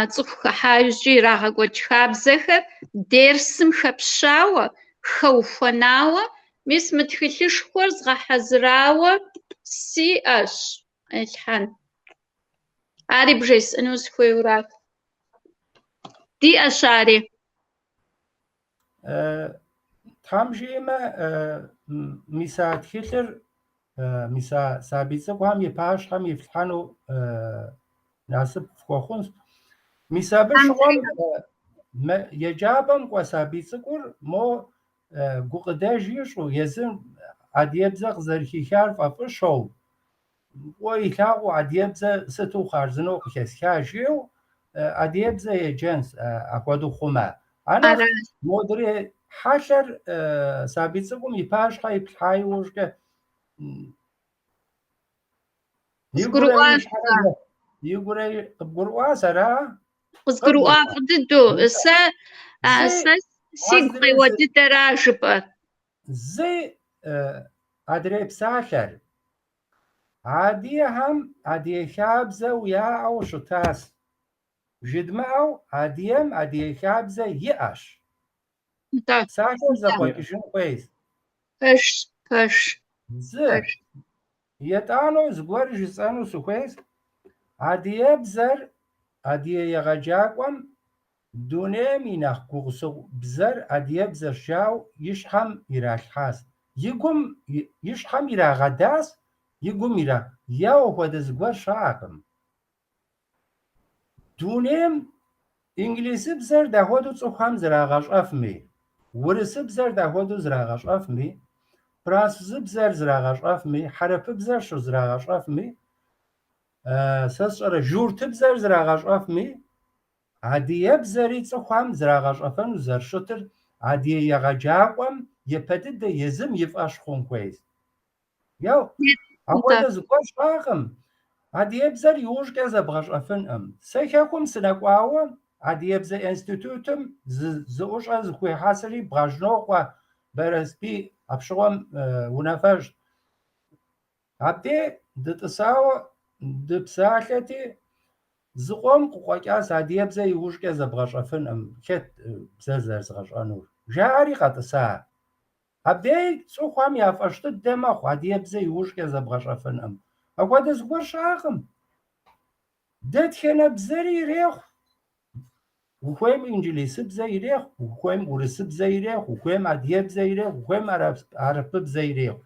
صفخ حاجي راغ قوج خابزخر دير سمخ بشاوة خوفناوة ميس متخليش خورز غحزراوة سي اش الحان عاري بجيس انوز خويورات دي اشاري تامجيما ميسا تخيلر ميسا سابيتسك وهم يباش هم يفتحانو ناسب فخونس ميسا بشغل يجابم وسابيتسكور مو قداج يشو يزن عديبزق زركيكار ففشو ويلاقو عديبزق ستو خارزنو كسكاجيو عديبزق يجنس اقوادو خما أنا مدري حشر سابيتسكم يباش هاي بحاي وشك يقولي بقروا سرا قصقروا ضدو سيقضي ودي تراجبة زي أدري بساشر عادي هم عادي خابزة ويا أو شتاس جدماو عاديم عادي خابزة يأش ساشر زبط شنو كويس كش زي يتانو زغور جسانو سكويس عادي بزر عادي يغجاكم دونه مينخ كوغسو بزر عادي بزر شاو يشحم يراحاس يقوم يشحم يراغداس يقوم يرا ياو هو زغور شاكم دونم انجليزي بزر دهودو صخام زراغاش افمي ورس بزر دهودو زراغاش افمي فرانسوزي بزر زراغاش افمي حرف بزر شو زراغاش افمي سسر جورت بزر زراغاش افمي عاديه بزري صخام زراغاش افن زر شتر عاديه يغجاقم يبدد يزم يفاش خون كويس ياو اقوى زغور شاكم عادي بزر يوش كذا بغاش أفن سيكاكم سنقواوا عادي بزر انستيتوتم زوش از خوي حاصلي بغاش نوقوا برسبي أبشوام ونفاج عادي دتساوا دبساكتي زقوم قوقاس عادي بزر يوش كذا بغاش أفن كت بزر زغاش أنور جاري قطسا عادي سوخام يافشت الدماغ عادي بزر يوش كذا بغاش أفن أقعد أزور شاقم دات خنا بزري ريخ وخويم إنجليزي بزي ريخ وخويم ورس بزي ريخ وخويم عدية بزي ريخ وخويم عرب بزي ريخ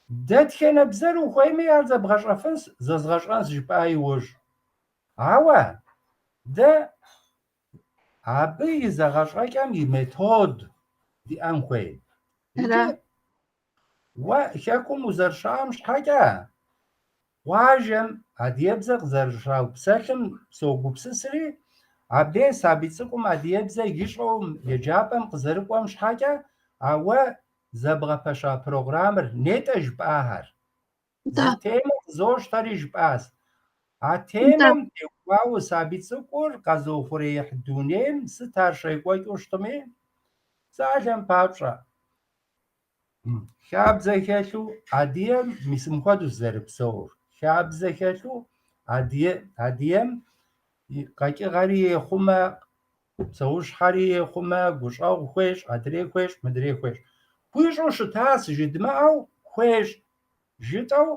دات خنا بزر وخويم يارز بغاش أفنس زغاش أنس جباي وج عوا دا عبي زغاش أكام يميثود диӏэн хуей. Ара. Уэ хэкум узэрыщаӏэм щхьэкӏэ къуажэм адыгэбзэ къызэрыщаупсэлъым согупсысри, абы сабий цӏыкӏум адыгэбзэ ищӏэу еджапӏэм къызэрыкӏуэм щхьэкӏэ, ауэ зэбгъэпэща программэр нетӏэ жыпӏахэр. Да. Зы темэ къызощтэри жыпӏащ. А Да. темэм теухуауэ сабий цӏыкӏур къэзыухъуреихь дунейм сыт ар щекӏуэкӏыу щытми, псалъэм папщӏэ хабзэ хэлъу адыгэм мис мыхуэдэу зэрыпсэур. Хабзэ хэлъу адыгэм къэкӏыгъэри ехъумэ, псэущхьэри ехъумэ, гущӏэгъу хуещӏ, адрей хуещӏ, мыдрей хуещӏ. Хуищӏу щыта сыжыдмыӏэу хуещӏ жытӏэу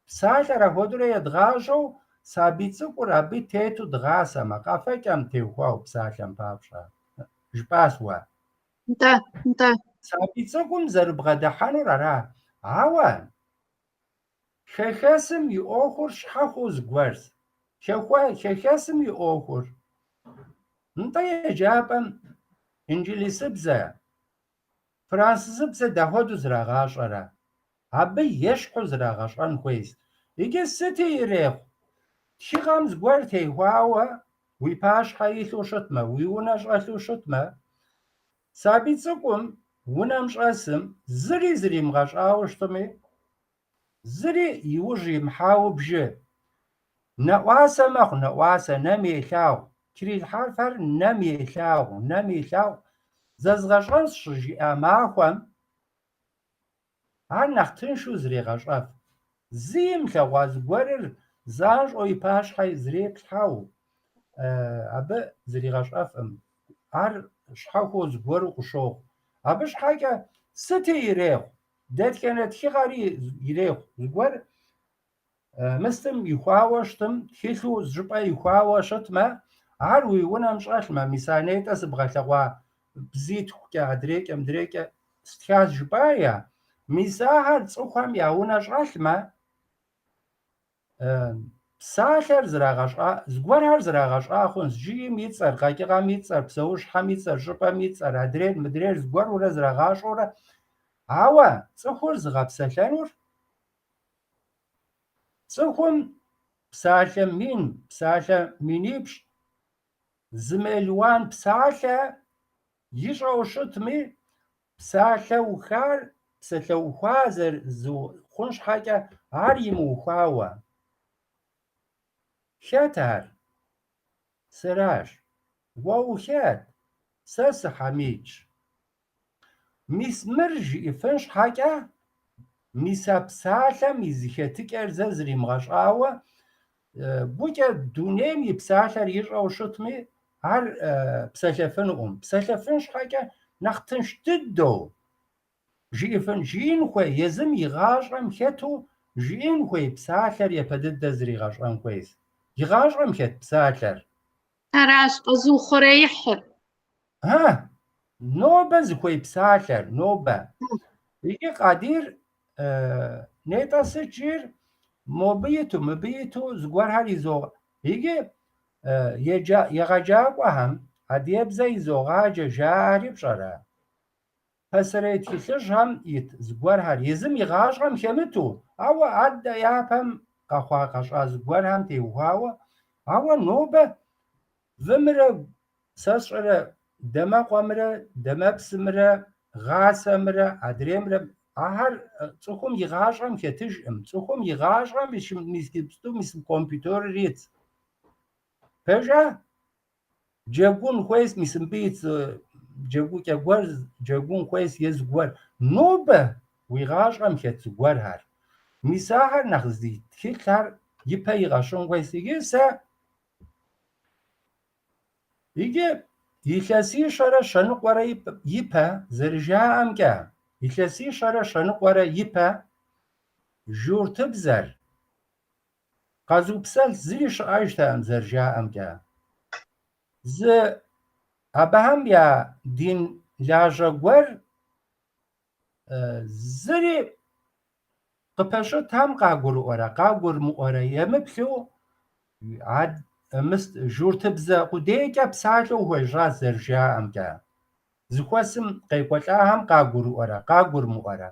псалъэр апхуэдэурэ едгъащӏэу сабий цӏыкӏур абы тету дгъасэ макъэфэкӏэм теухуауэ псалъэм папщӏэ. Жыпӏащ уэ. Да. Да. Сабий цӏыкӏум зэрыбгъэдыхьэнур ара. Ауэ шэхэсым и ӏуэхур щхьэ хъу зыгуэрщ. Шэхэсым и ӏуэхур нтӏэ еджапӏэм инджылысыбзэ, французыбзэ дахуэдэу зрагъащӏэрэ. Абы ещхьу зрагъэщӏэн хуейщ. Икӏи сыти ирехъу. Тхыгъэм зыгуэр техуауэ уи пащхьэ илъу щытмэ, уи унэ щӏэлъу щытмэ, сабий цӏыкӏум унэм щӏэсым зыри зримыгъэщӏауэ щытми, зыри иужь имыхьауэ бжы. Нэӏуасэ мэхъу, нэӏуасэ, нэм елъагъу. Кирилл хьэрфэр нэм елъагъу, нэм елъагъу. Зэзгъэщӏэн щыжиӏа махуэм ар нэхъ тыншу зрегъэщӏэф. Зыим лъэгъуа зыгуэрыр занщӏэу и пащхьэ зреплъхьэу, абы зригъэщӏэфӏым. Ар щхьэ хъу зыгуэру къыщохъу. Абы щхьэкӏэ сыти ирехъу. Дэтхэнэ тхыгъэри ирехъу. Зыгуэр мыстым ихуауэ щытым, тхылъу жыпӏэ ихуауэ щытмэ, ар уи унэм щӏэлъмэ. Мис а нетӏэ сыбгъэлъэгъуа бзитхукӏэ, адрейкӏэ, мыдрейкӏэ стхащ жыпӏая. Мис ахэр цӏыхухэм я унэ щӏэлъмэ, псалъэр зрагъэщӏа, зыгуэрхэр зрагъэщӏа хъунщ. Жыгым и цӏэр, къэкӏыгъэм и цӏэр, псэущхьэм и цӏэр, щӏыпӏэм и цӏэр, адрейр, мыдрейр зыгуэрурэ зрагъащӏэурэ. Ауэ цӏыхур зыгъэпсэлъэнур цӏыхум псалъэ минипщӏ, зы мелуан псалъэ ищӏэу щытми, псалъэухуа хъун щхьэкӏэ ар имыухуауэ. Хэт ар? Сэращ. Уэ ухэт? Сэ сыхьэмидщ. Мис мыр жиӏэфын щхьэкӏэ, мис а псалъэм и зыхэтыкӏэр зэ зримыгъэщӏауэ, гукӏэ дунейм и псалъэр ищӏэу щытми, ар псэлъэфынукъым. Псэлъэфын щхьэкӏэ нэхъ тынш дыдэу жиӏэфын, жиӏэн хуей, езым и гъащӏэм хэту жиӏэн хуей псалъэр япэ дыдэ зригъэщӏэн хуейщ. И гъащӏэм хэт псалъэр? Аращ къызыухъуреихьыр. Нобэ зыхуей псалъэр, нобэ. Икӏи къадир нетӏэ сыт жиӏэр? Мобы иту, мыбы иту зыгуэрхэр изогъ. Икӏи егъэджакӏуэхэм адыгэбзэ изогъаджэ жаӏэри пщӏэрэ? Пасэрей тхылъыжьхэм ит зыгуэрхэр езым и гъащӏэм хемыту, ауэ адэ япэм къэщӏа зыгуэрхэм теухуауэ, ауэ нобэ вымрэ, сэ сщӏэрэ, дамэкъуэмрэ, дамэпсымрэ, гъасэмрэ, адреймрэ, ахэр цӏыхум и гъащӏэм хетыжӏым. Цӏыхум и гъащӏэм мис компьютерыр итщ. Пэжа? Джэгун хуейщ, мис мыбы ит джэгукӏэ гуэр, джэгун хуейщ е зыгуэр. Нобэ уи гъащӏэм хэт зыгуэрхэр. Мис ахэр нэхъ тхылъхэр ипэ игъэщӏын хуейщ. Икӏи илъэсищэрэ щэныкъуэрэ ипэ зэрыжаӏэмкӏэ, илъэсищэрэ щэныкъуэрэ ипэ журтыбзэр къэзыупсэлъ зыри щыӏэжтэкъым зэрыжаӏэмкӏэ. Зы абыхэм я дин лажьэ гуэр зыри къыпэщӏытхэм къагурымыӏуэрэ емыплъу журтыбзэ къудейкӏэ псалъэу хуежьащ зэрыжаӏэмкӏэ. Зыхуэсым къекӀуэлӀагъэм къагурымыӀуэрэ.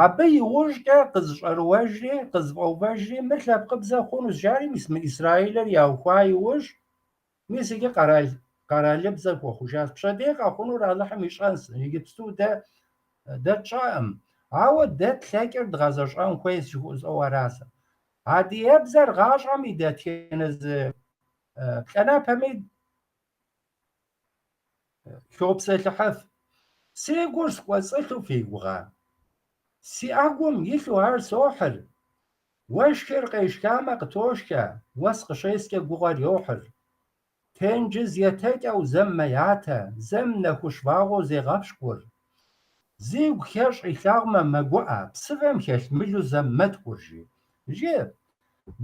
Абы иужькӀэ къызыщӀэрыуэжри, къызыфӀэувэжри, мыр лъэпкъыбзэ хъунущ жари, мис мы Исраилыр яухуа иужь, мис иджы къэралыбзэ хуэхъужащ. Пщэдей къэхъунур Аллахьым и щӀэнщ, иджыпсту дэ тщӀэӀым. Ауэ дэ тлъэкӀыр дгъэзэщӀэн хуейщ жыхуэсӀэу аращ. Адыгэбзэр гъащӀэм и дэтхэнэ зы плӀанэпэми хопсэлъыхьыф. Си гур скӀуэцӀылъу фи гугъа. Си Ӏэгум илъу ар сохьыр. Уэшхыр къешхамэ къытошхэ, уэс къыщескӀэ гугъэр йохьыр. Тенджыз етэкӀэу зэм мэятэ, зэм нэхущ вагъуэу зегъэпщкӀур. Зигу хещӀ илъагъумэ мэгуӀэ, псывэм хэлъ мылу зэм мэткӀур жи. Жи,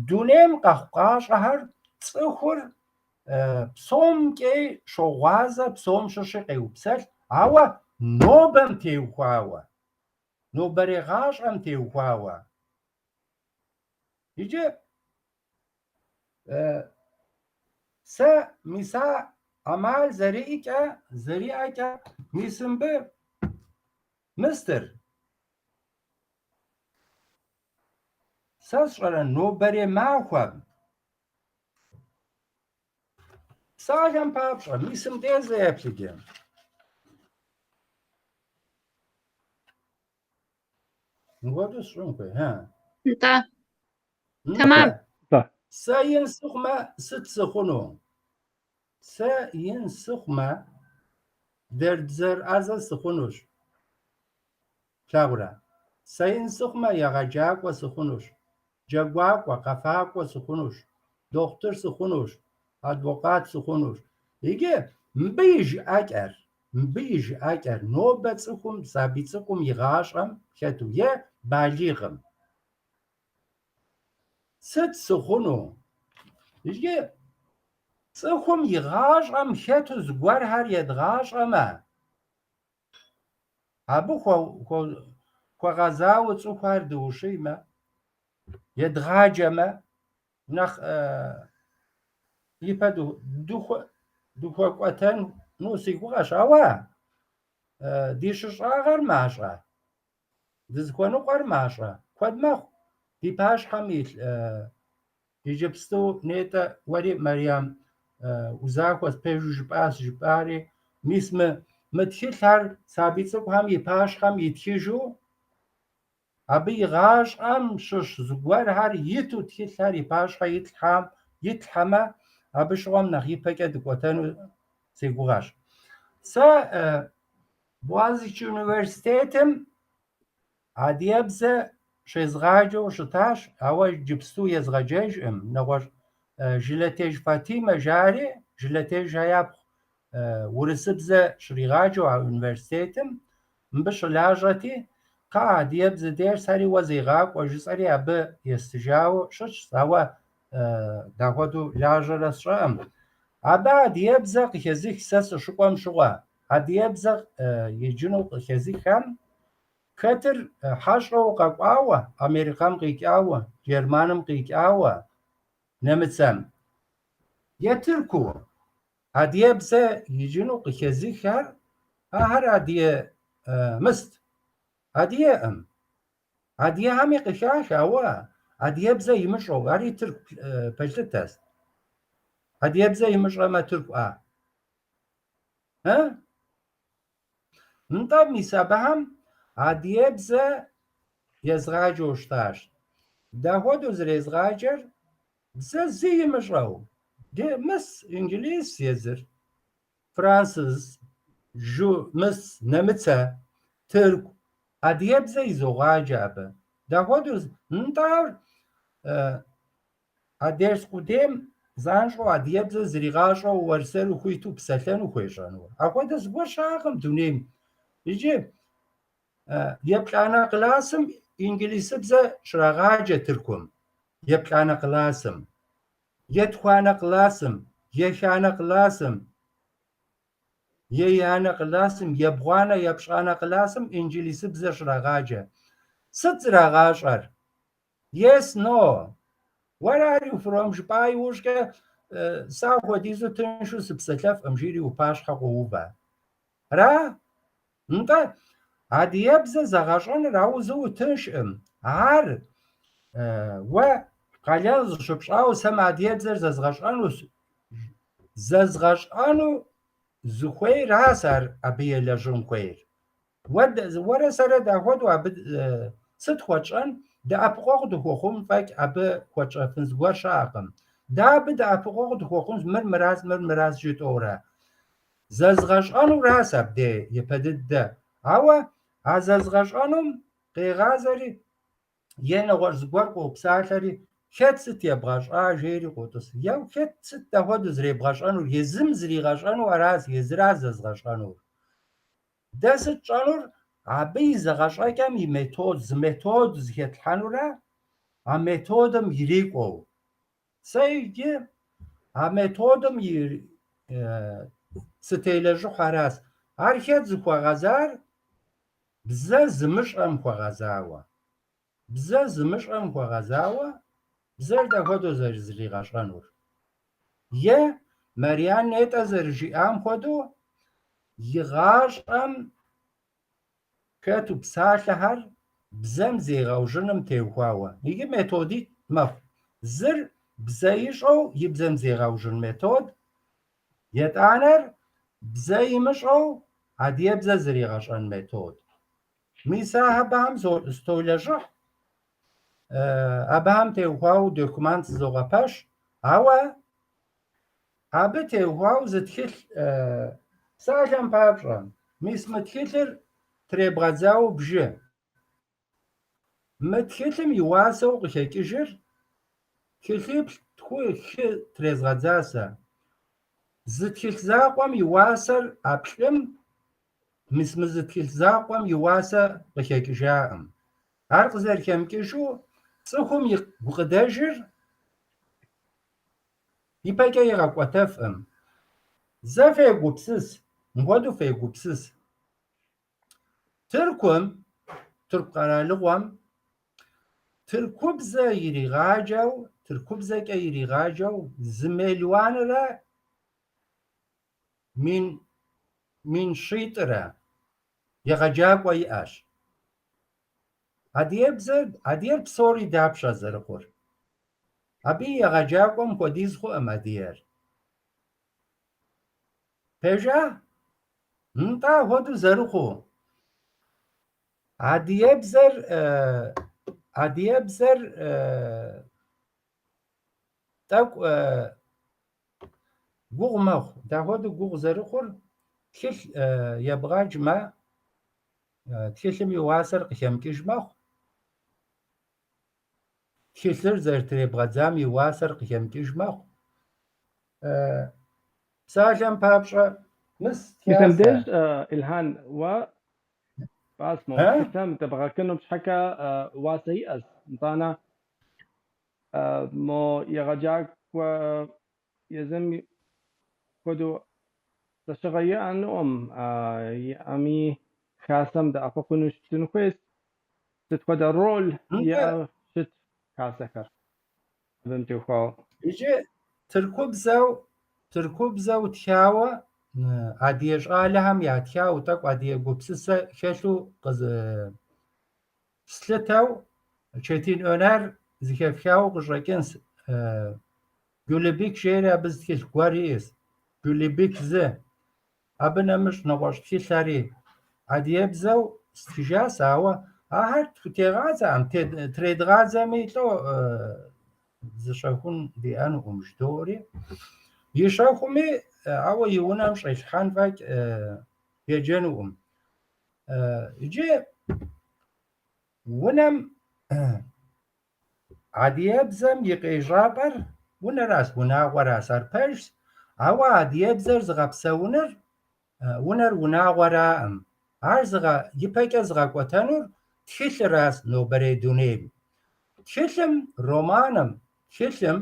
дунейм къэхъу къащӀэхэр цӀыхур псомкӀэ щогъуазэ, псом щыщи къеупсэлъ, ауэ нобэм теухуауэ, нобэрей гъащӀэм теухуауэ. Иджы сэ мис а Ӏэмал зэриӀэкӀэ мис мыбы мыстер, сэ сщӀэрэ нобэрей махуэм псалъэм папщӀэ, мисым тӀезэ еплъыджэ. Мыгъуэту сщӀын хуей, НтӀэ. Тамам. Сэ ин сыхъумэ, сыт сыхъуну? Сэ ин сыхъумэ, дэрдзэр Ӏэзэ сыхъунущ. Плъагъурэ? Сэ ин сыхъумэ, егъэджакӀуэ сыхъунущ. ДжэгуакӀуэ, къэфакӀуэ сыхъунущ. Дохутыр сыхъунущ. Адвокат сыхъунущ. Иджы мыбы и жыӀэкӀэр нобэ цӀыхум, сабий цӀыкӀум и гъащӀэм хэту е балигъым. Сыт сыхъуну? Иджы цӀыхум и гъащӀэм хэту зыгуэрхэр едгъащӀэмэ, абы хуэгъэзауэ цӀыхухэр дыущиймэ, едгъаджэмэ, нэхъ ипэ дыхуэкӀуэтэну си гугъэщ. Ауэ ди щыщӀагъэр мащӀэ, дызыхуэныкъуэр мащӀэ. Куэд мэхъу ди пащхьэм иджыпсту нетӀэ уэри Марьям узахуэ спежу жыпӀари, мис мы тхылъхэр сабий цӀыкӀухэм и пащхьэм итхыжу, абы и гъащӀэм щыщ зыгуэрхэр иту тхылъхэр и пащхьэ итлъхьэмэ, абы щыгъуэм нэхъ ипэкӀэ дыкӀуэтэну си гугъэщ. Сэ Боğaziçi университетым адыгэбзэ щезгъаджэу щытащ, ауэ иджыпсту езгъэджэжкъым. НэгъуэщӀ Жылэтеж Фатимэ жари, Жылэтеж япхъу урысыбзэ щригъаджэу а университетым, мыбы щылажьэти, кхъыӀэ, адыгэбзэ деж сэри уэ зегъакӀуэ жысӀэри абы естыжауэ щытщ, ауэ дахуэдэу лажьэрэ сщӀэӀым. Абы адыгэбзэ къыхезых сэ сыщыкӀуэм щыгъуэ. Адыгэбзэ иджыну къыхезыххэм хэтыр хьэщӀэу къэкӀуауэ, Америкэм къикӀауэ, Германым къикӀауэ, нэмыцэм е тырку адыгэбзэ иджыну къыхезыххэр ахэр адыгэ мыст, адыгэӀым. Адыгэхэми къыхах, ауэ адыгэбзэ имыщӀэу, ари тырку пэлъытэщ. Адыгэбзэ имыщӀэмэ тыркуӀа? НтӀэ, мис абыхэм адыгэбзэ езгъаджэу щытащ. Дахуэдэу зэрезгъаджэр бзэ зы имыщӀэу, мыс инджылыз езыр, франсыз, мыс нэмыцэ, тырку, адыгэбзэ изогъаджэ абы. Дахуэдэу нтӀэ адерс къудейм занщӀэу адыгэбзэ зригъащӀэу уэрсэру хуиту псэлъэну хуещӀэну. Апхуэдэ зыгуэр щыӀэкъым дунейм. Иджы еплӀанэ классым инджылызыбзэ щрагъаджэ тыркум, еплӀанэ классым, етхуанэ классым, еханэ классым, еянэ классым, ебгъуанэ, епщӀанэ классым инджылызыбзэ щрагъаджэ. Сыт зрагъащӀэр? Yes, no. Where are you from? ЖыпӀа иужькӀэ сэ апхуэдизу тыншу сыпсэлъэфкъым, жири упащхьэ къоувэ. ра нтӏэ адыебзэ зэгъэщӏэныр ауэ зыу тыншӏым. Ар уэ къалэн зыщыпщӏауэ сэ мы адыебзэр зэзгъэщӏэну зыхуейращ ар абы елэжьын хуейр. Уэрэ сэрэ дахуэдэу абы сыт хуэтщӏэн? ДэӀэпыкъуэгъу дыхуэхъун фӀэкӀ абы хуэтщӀэфын зыгуэр щыӀэкъым. Дэ абы ДэӀэпыкъуэгъу дыхуэхъун мыр мыраз жытӏэурэ. Зэзгъэщӏэнуращ абдей ипэ дыдэ. Ауэ а зэзгъэщӏэнум къегъазэри е нэгъуэщӀ зыгуэр къопсалъэри хэт сыт ебгъэщӏа жери къотӏыс. Еу хэт сыт ахуэду зребгъэщӏэнур? Езым зригъэщӏэну аращ, езыращ зэзгъэщӏэнур. Дэ сыт щӏэнур? Абы и зэгъэщӏэкӏэм и метод, зы метод зыхетлъхьэнурэ а методым ирикӏуэу. Сэ иджы а методым сытелэжьыху аращ. Ар хэт зыхуэгъэзар? Бзэ зымыщӏэм хуэгъэзауэ. Бзэ зымыщӏэм хуэгъэзауэ, бзэр дахуэдэу зэрызригъэщӏэнур. Е Мариян Нетӏэ зэрыжиӏам хуэдэу и гъащӏэм хэту псалъэхэр бзэм зегъэужыным теухуауэ. Иджы методитӏ мэхъу. Зыр бзэ ищӏэу и бзэм зегъэужын метод, етӏанэр бзэ имыщӏэу адыебзэ зригъэщӏэн метод. Мис абыхэм столэжьыхь, абыхэм теухуауэ документ зызогъэпэщ, ауэ абы теухуауэ зы тхылъ псалъэм папщӏэ. Мис мы тхылъыр требгъэдзауэ бжы. Мы тхылъым и уасэу къыхекӏыжыр тхылъиплӏ тху трезгъэдзасэ. Зы тхылъ закъуэм и уасэр ӏэплӏым, мис мы зы тхылъ закъуэм и уасэ къыхекӏыжаӏым. Ар къызэрыхемыкӏыжу цӏыхум и гукъыдэжыр ипэкӏэ игъэкӏуэтэфӏым. Зэ фегупсыс, мыхуэдэу фегупсыс. Тыркум, Тырку къэралыгъуэм тыркубзэ иригъаджэу, тыркубзэкӏэ иригъаджэу 2 миллионрэ мин щитӏрэ егъэджакӏуэ иӏэщ. Адыгейр псори дапщэ зэрыхъур? Абы и егъэджакӏуэм хуэдиз хъуӏым адыгейр. Пежа? НтӀэ, хуэдэу зэрыхъуу. Адыебзэр тӏэкӏу гугъу мэхъу. Дахуэдэу гугъу зэрыхъур тхылъ ебгъэджмэ, тхылъым и уасэр къыхемыкӏыж мэхъу. Тхылъыр зэрытребгъэдзам и уасэр къыхемыкӏыж мэхъу. Псалъэм папщӏэ مثل إلهان باسمو كتام تبغى كأنه بشحكة واسيئس نطانا مو يغجاك ويزم كدو تشغيا أنهم أمي خاسم دا أفقنوش تنخويس تتخد الرول يا شت خاسكر بنتو خو يجي تركوبزاو تخاوة عاديش آلهم ياتخاو تاكو عادية قبسسة خشو سلتاو چتين önər zikefkaw qışrakens gülebik şehre bizkil quaris gülebik ze abınamış nawaştişari adiyebzaw stijas awa ahart tutegaza am tredgaza mito zışakun dian umjdori yişakumi awa yunam şayxan vak yecenum ice ونم عادیبزم یقیجابر ونراس وناغوراس ارپش او عادیبزر زغبسونر ونر وناغوراام ارزغا یپک ازغا قوتنور تخل راس نوبره دونیم تخلم رومانم تخلم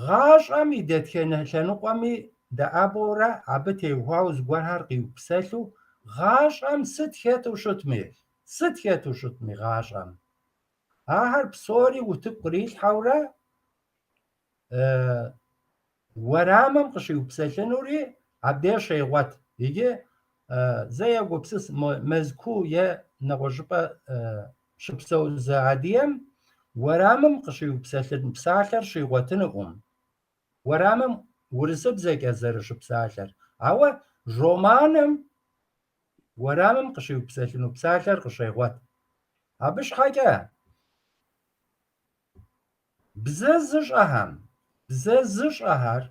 غاش امی دتکنه شنقومی دا ابورا عبته وهاوز گوهر قیوبسلو غاش ام ست خیتو شتمیر ست خیتو شتمی غاش ام هر بصوري وتقريل حورا ورامم قشي وبسلنوري عبدي شيغوت يجي زي قبسس مزكو يا نغجبة شبسو زعديم ورامم قشيو بسالر بسالر شيغوتن ورامم ورسب زي كزر شبسالر أو رومانم ورامم قشيو بسالر بسالر قشيغوت أبش حاجة بززش أهم بززش أهر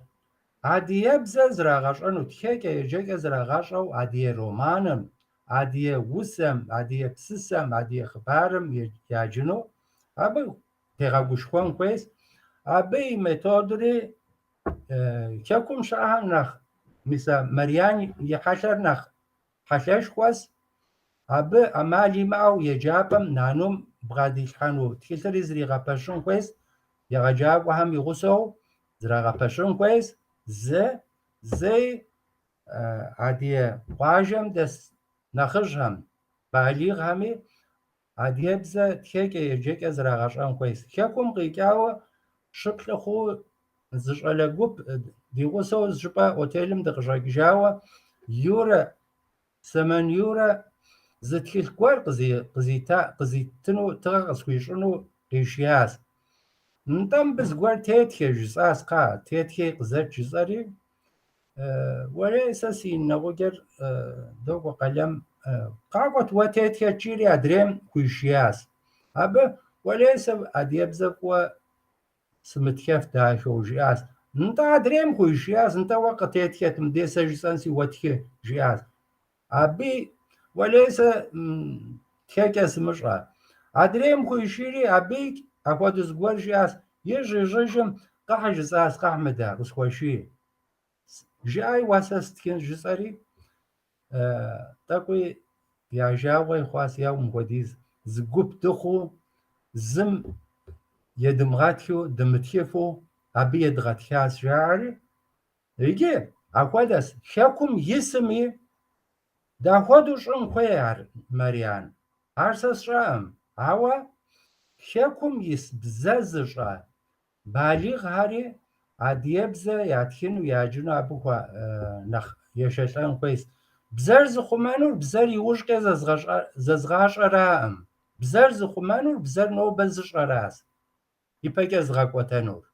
عادية بزز راغش أنو تخيك يجيك از راغش أو عادية رومانم عادية وسم عادية بسسم عادية خبارم يجنو أبي تغاقوش خوان كويس أبي ميتودري كاكم شاهم نخ مثل مريان يحشر نخ حشاش كويس أبي أمالي معو يجابم نانوم بغادي شحانو تكسر يزري غابشون كويس يغجاب وهم يغسو زرا غابشون كويس زي عادية واجم دس نخجهم بالغ همي عادية بزا تخيك يجيك از راغشان كويس كاكم قيكاو شكل خو زش على قب ديغوسو زجبا اوتيلم دقجاك جاوة يورا 8 يورا زتكيل كوار قزي تنو تغاقس ويشنو قيشياس نتم بس قوار تيتكي جزاس قا تيتكي قزات جزاري وليس سين نغجر دوغو قلم قاقوت وتيت يتشيري أدريم كويشياس أبا وليس أديبزك و سمتكيف داشو جياس نتا أدريم كويشياس نتا وقت يتكيت مديسة جسانسي وتكي جياس أبي وليس تكيكي سمشرا أدريم كويشيري أبيك أكواد زغور جياس يجي جيجم قاح جساس قاح مدا بسخوشي جاي واساس تكين جساري تاكوي يا جاوي خواس يا موديز زقوب تخو زم يدمغاتيو دمتيفو أبي يدغاتياس جاري يجي أكوادس شاكم يسمي دا خودوش خويار مريان أرسس شام هوا شاكم يس بزازجا بالغ هاري عاديبزا ياتكين وياجنو أبوكوا نخ يشاشان كويس بزار زخمانور بزار يوشك ززغاش أراهم بزار زخمانور بزار نو بزش أراس يبقى زغاكوتانور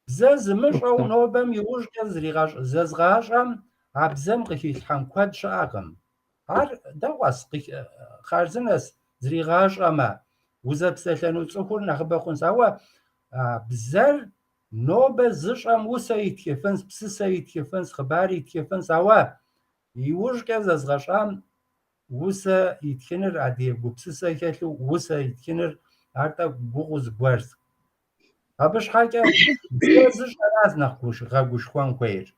بزار زمش أو نو بم يوشك ززغاش أم عبزم قيل حنكواد شاقم هر دواس خارزنس زريغاش أما وزب سلانو تسوكور نخبخون سوا بزار نوبة زش أم وسا يتكفنس بسسا يتكفنس خباري يتكفنس أوا يوش كذا زغشام وسا يتكنر عدي بسسا يكتلو وسا يتكنر عرتا بوغز بورس أبش حاجة زش أراز نخوش غاقوش خوان كوير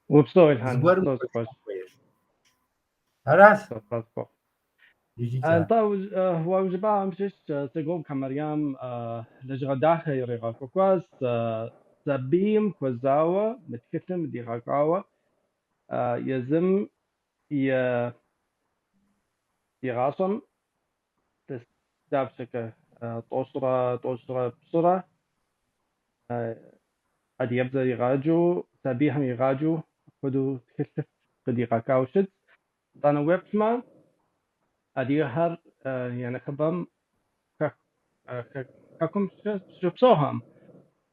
وبسو الهان زغور بسو خوش كوير أراز بسو يجي انت وجبا مشيش تقوم كمريم لجغداخ يريغا كوكواس سبيم كوزاوا متكتم دي غاقاوا يزم يغاصم تستابسك توصرة بسرعة قد يبدأ يغاجو سبيهم يغاجو خدو تكتف قد يغاقاو شد دانا ويبسما أديهر يعني خبم كاكم شبسوهم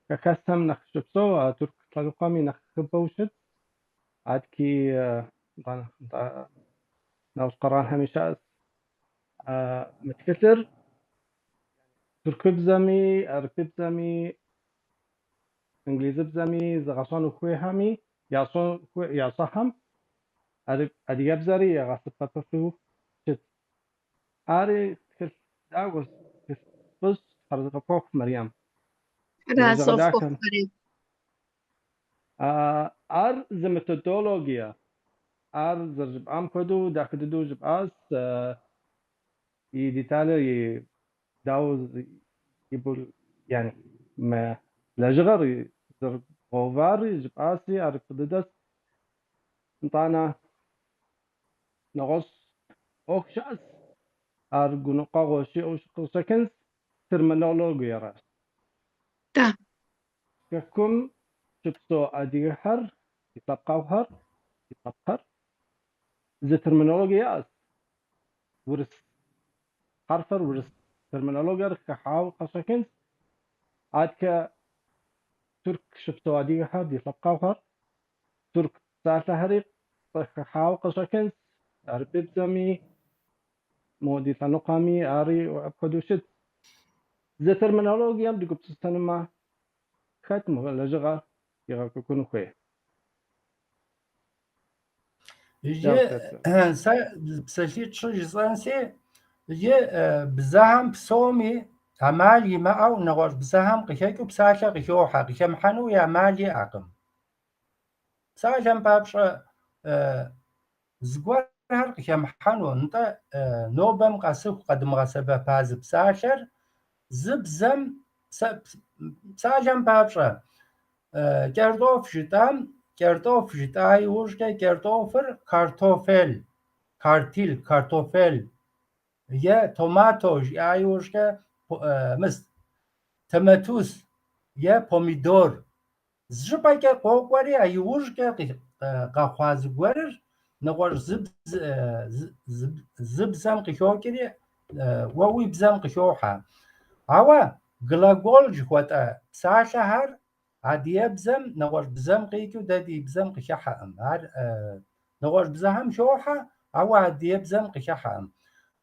كاكسم نخ شبسو ترك تلقامي نخ خبوشت عاد كي ناوس قران هميشاس متكتر تركب زمي أركب زمي إنجليزي بزمي زغصان وخوي همي ياسون ياسهم أدياب زري يغاسب فتفو شت أري كل داغوس بس خرج فوق مريم رازوف داكن كوفري ار ز ميثودولوجيا ار زرب ام كدو داكدو جباس يديتالي داوز يبول يعني ما لجغر زرب غوفار جباسي ار قددس انطانا نغص اوكشاس ار جنقا غوشي او سكنس ترمينولوجيا راس تا ككم شبسو أديهر يتبقوهر يطبخر زي ترمينولوجيا ورس حرفر ورس ترمينولوجيا ركحاو قشكنس عاد ك ترك شفتو عادي حد يطبقاوها ترك ساعة هريق ركحاو قشكنس عربي زمي مودي تنقامي عري وأبكدوشت زي ترمينولوجيا بدي قبت السينما ختم لجغة يكونوا خوي يجي بسالتي تشجع زانسي يجي بزاهم بسومي عمالي معه نغوش بزاهم قيكو بسالة قيوحة قيم حنو يعمالي عقم بسالة بابش زقوار هر قيم حنو انت نوبم قاسف قدم غسبة باز بسالة زبزم بسالة بابش كردوف جتام كرتوف جتاي وشكا كرتوفر كارتوفل كارتيل كارتوفل يا توماتوج اي وشكا مس تماتوس يا بوميدور زجبا كا قوقوري اي وشكا قاخواز غورر نغور زبزم قشوكري ووي بزم قشوحا هوا غلاغول جوتا ساشهر عادية بزم نغوش بزم قيكو دادي بزم قشاحة أم نغوش بزهم شوحة أو عادية بزم قشاحة أم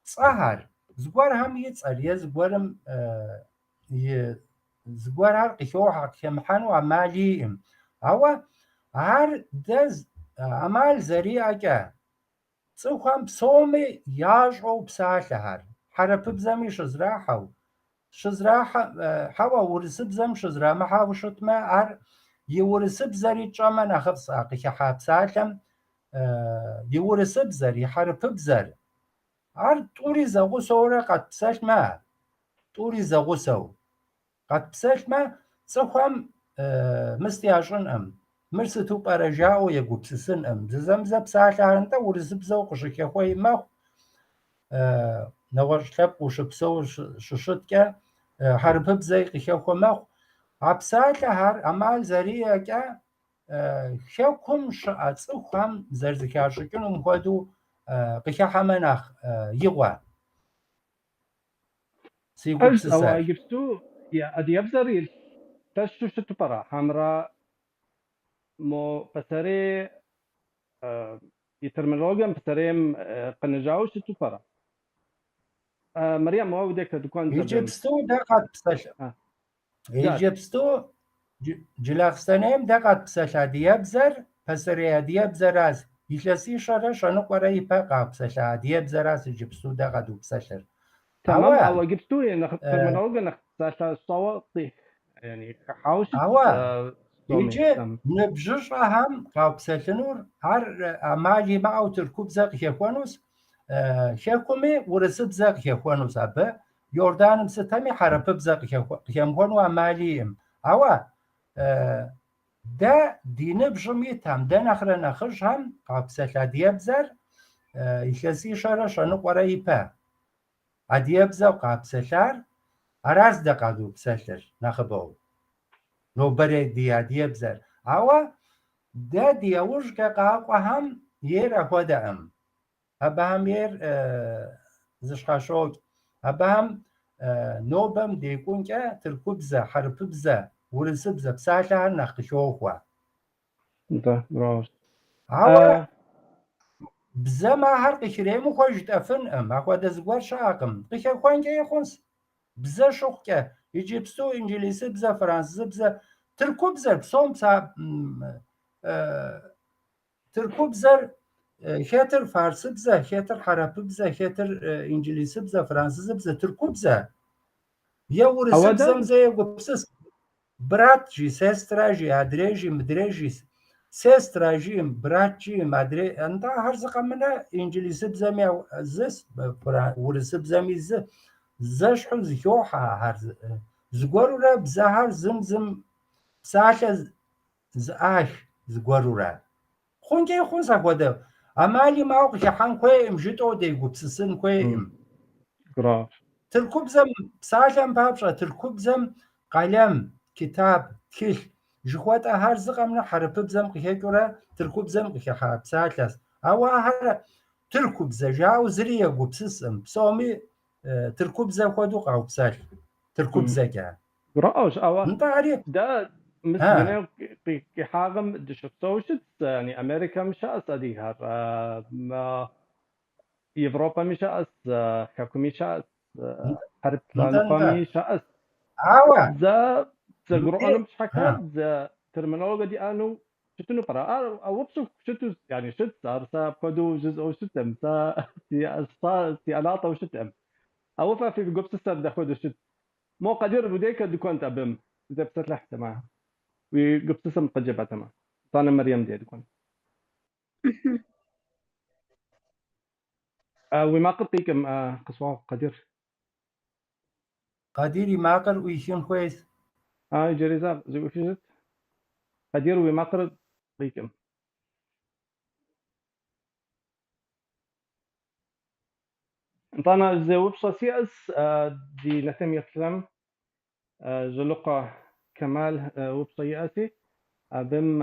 صهر زقوار هم يتصل يزقوارم زقوار هر قشوحة كمحانو عمالي أم أو هر دز عمال زريعة كا صوخم بصومي ياجعو بساحة هر حرب بزمي شزراحو شزراحة حوا ورسب زم شزرا ما حاوشت ما عر يورسب زري جاما ناخذ ساقي حاب سالم يورسب زري حرب بزر عر طوري زغو سورة قد بساش ما طوري زغو سو قد بساش ما صخم مستياشن أم مرستو برجاو يقو بسسن أم زمزة بساش عرنت ورسب زو قشك يخوي ما نوش لب وشبسو ششتك حرب بزي قشوخو مخ عبسات هر عمال زريعة كا شوكم شعصوخم زرزكاشكنهم خودو قشاحة مناخ يغوى سيقو أجل أو بسسر يجبستو يا أدي أبزريل تشتو شتو برا حمراء مو بسري يترمينولوجيا بسريم قنجاو شتو برا مريم ما ودك تكون يجبستو دقات بسش يجبستو جلاخستانيم دقات بسش عدي أبزر بسري عدي أبزر از يشلسي شارع شانو قرأي باقا بسش عدي أبزر از يجبستو دقات بسشر تمام أو جبستو يعني ترمينولوجيا نختار صوتي يعني حاوش يجي نبجش هم قابسلنور هر عمالي معه تركوب زق يخوانوس شاكومي ورسب زق يخوانوس أبا يوردانم ستامي حرب بزق يخوانو عماليهم أوا دا دين بجميت هم دا نخر نخش هم قابسل ديابزر يشلسي شارع شانو قرأي با عديابزر قابسلار عراز دا قادو بسلر نخبو نو بري دي بزر أوا دا ديوش كقاقوا هم ير أخودا أم أبا هم ير زشخاشوك أبا هم نوبم ديكون كا تركوبزة حرببزة ورسبزة بساعتها نخشوخوا ده براش أوا بزما هر قشريمو خوش تأفن أم أخودا زغوار شاقم قشر خوان كا يخونس بزا شوخ كا يجيبستو إنجليسي بزا فرنسي بزا تركوب زر بصوم صعب تركوب زر خاطر فارسي بزا خاطر حربي بزا خاطر انجليسي بزا فرنسي بزا تركوب زر يا ورسي بزا زي وبسس برات جي سيسترا جي ادري جي مدري جي سيسترا جي برات جي مدري انت هرزق منا انجليسي بزا مي زس ورسي بزا مي زش حو زيوحا هرز زغورو بزا هر زمزم ساعة زعاش زغورورا خونجي خونسا خود عمالي معه جحان كويم جيتو ديغو بسسن كويم براش تركوب زم ساعة بابشا تركوب زم قلم كتاب كيل жихуат ахар зыкъэмрэ хьэрыпыбзэм къыхекӏыурэ тыркубзэм къыхехьа псалъэщ. Ауэ ахэр тыркубзэ жауэ зыри егупсысым. Псоми тыркубзэ хуэдэу къаупсэлъ. Тыркубзэкӏэ. رأوش أو نتӏэ ари ده مثل في حاجم دشوفسوشت يعني أمريكا مش أصدي هر ما يوروبا مش أص حكومي مش أص حرب لانقامي مش أص ауэ ذا تقرأ أنا مش ها. حكات ذا terminology دي أنو شتونو برا أو بشوف شتو يعني شت صار سا بدو جزء أو شتم سا سي ألاطة وشتم أو في قبس السر دخود شت مو قدير بديك دكون تبم إذا بتطلع معه وقبسسم قجبتما طانا مريم دي دكون وما قطيكم قصوا قدير قديري ماقر ويشين كويس جريزا زي وشيت قدير وما قطيكم طانا زي وبصة سياس دي نتم يتلم جلقة كمال وبصة ياسي بم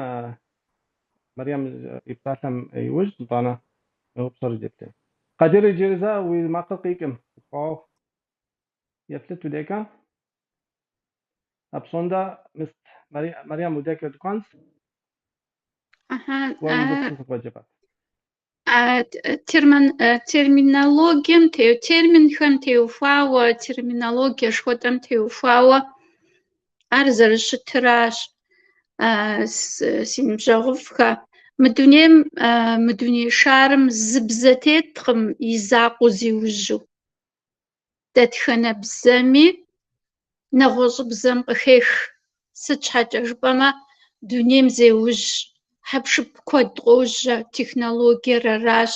مريم يبتسم يوجد طانا وبصة رجبتين قدير جريزا وما قطيكم يفلت وديكا أبصوندا مست مريم وديكا دكانس ومقصص وجبات терминологием терминхэм теухуауэ терминологие шхуэдэм теухуауэ ар зэрыщытыращ си ныбжьэгъуфӏхэ мы дуней шарым зы бзэ теткъым и закъуэ зиужьу дэтхэнэ бзэми нэгъуэщӏыбзэм къыхех сыт щхьэкӏэ жыпӏэмэ дунейм зеужь хьэпшып куэд къожьэ технологиер аращ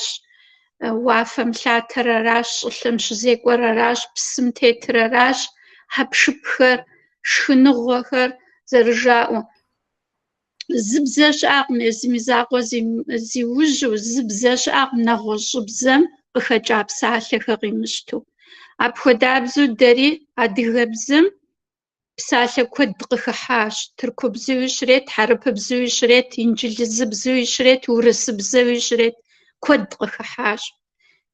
уафэм лъатэр аращ щӏылъэм щызекӏуэр аращ псым тетыр аращ хьэпшыпхэр шхыныгъуэхэр зэрыжаӏэу зы бзэ щыӏэкъым езыми закъуэ зиужьу зы бзэ щыӏэкъым нэгъуэщӏыбзэм къыхэкӏа псалъэхэр къимыщту апхуэдабзэу дэри адыгэбзэм псалъэ куэд къыхыхьащ тыркубзэуи щрет хьэрыпыбзэуи щрет инджылызыбзэуи щрет урысыбзэуи щрет куэд къыхыхьащ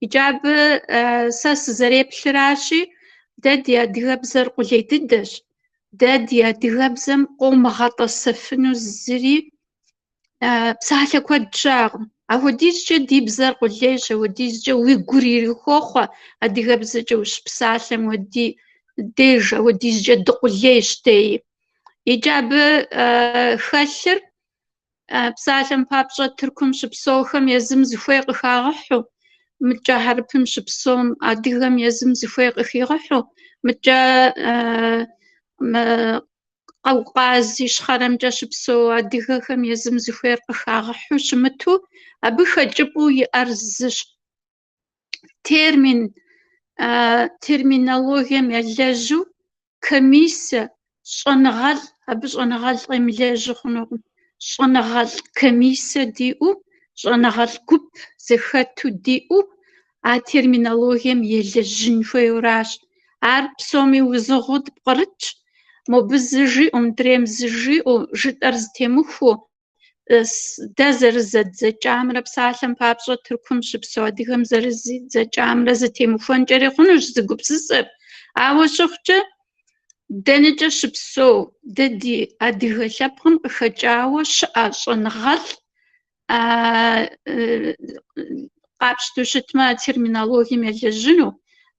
икӏи абы сэ сызэреплъыращи дэ ди адыгэбзэр къулей дыдэщ дэ ди адыгэбзэм къыумыгъэтӏысыфыну зыри псалъэ куэд щыӏэкъым апхуэдизкӏэ ди бзэр къулейщ апхуэдизкӏэ уи гур ирихуохъуэ адыгэбзэкӏэ ущыпсалъэм уэди деж апхуэдизкӏэ дыкъулейщ деи икӏи абы хэлъыр псалъэм папщӏэ тыркум щыпсэухэм езым зыхуей къыхагъыхьу мыкӏэ хьэрыпым щыпсэум адыгэм езым зыхуей къыхигъыхьу мыкӏэ Кавказ ищхъэрэмкӏэ щыпсэу адыгэхэм езым зыхуейр къыхагъыхьу щымыту абы хэкӏыпӏэу иӏэр зыщ терминологием елэжьу комиссия щӏэныгъэлӏ абы щӏэныгъэлӏ къемылэжьу хъунукъым щӏэныгъэлӏ комиссия диӏэу щӏэныгъэлӏ гуп зэхэту диӏэу а терминологием елэжьын хуейуэращ ар псоми узыгъуу дыпкърытщ мобы зы жиӏэу мыдрейм зы жиӏэу жытӏэр зытемыхуэу дэ зэрызэдзэкӏамрэ псалъэм папщӏэ тыркум щыпсэу адыгэм зэрызэдзэкӏамрэ зытемыхуэнкӏэри хъунущ зыгупсысыр ауэ щыхъукӏэ дэнэкӏэ щыпсэу дэ ди адыгэ лъэпкъым къыхэкӏауэ щыӏэ щӏэныгъэлӏ къапщтэу щытмэ терминологием елэжьыну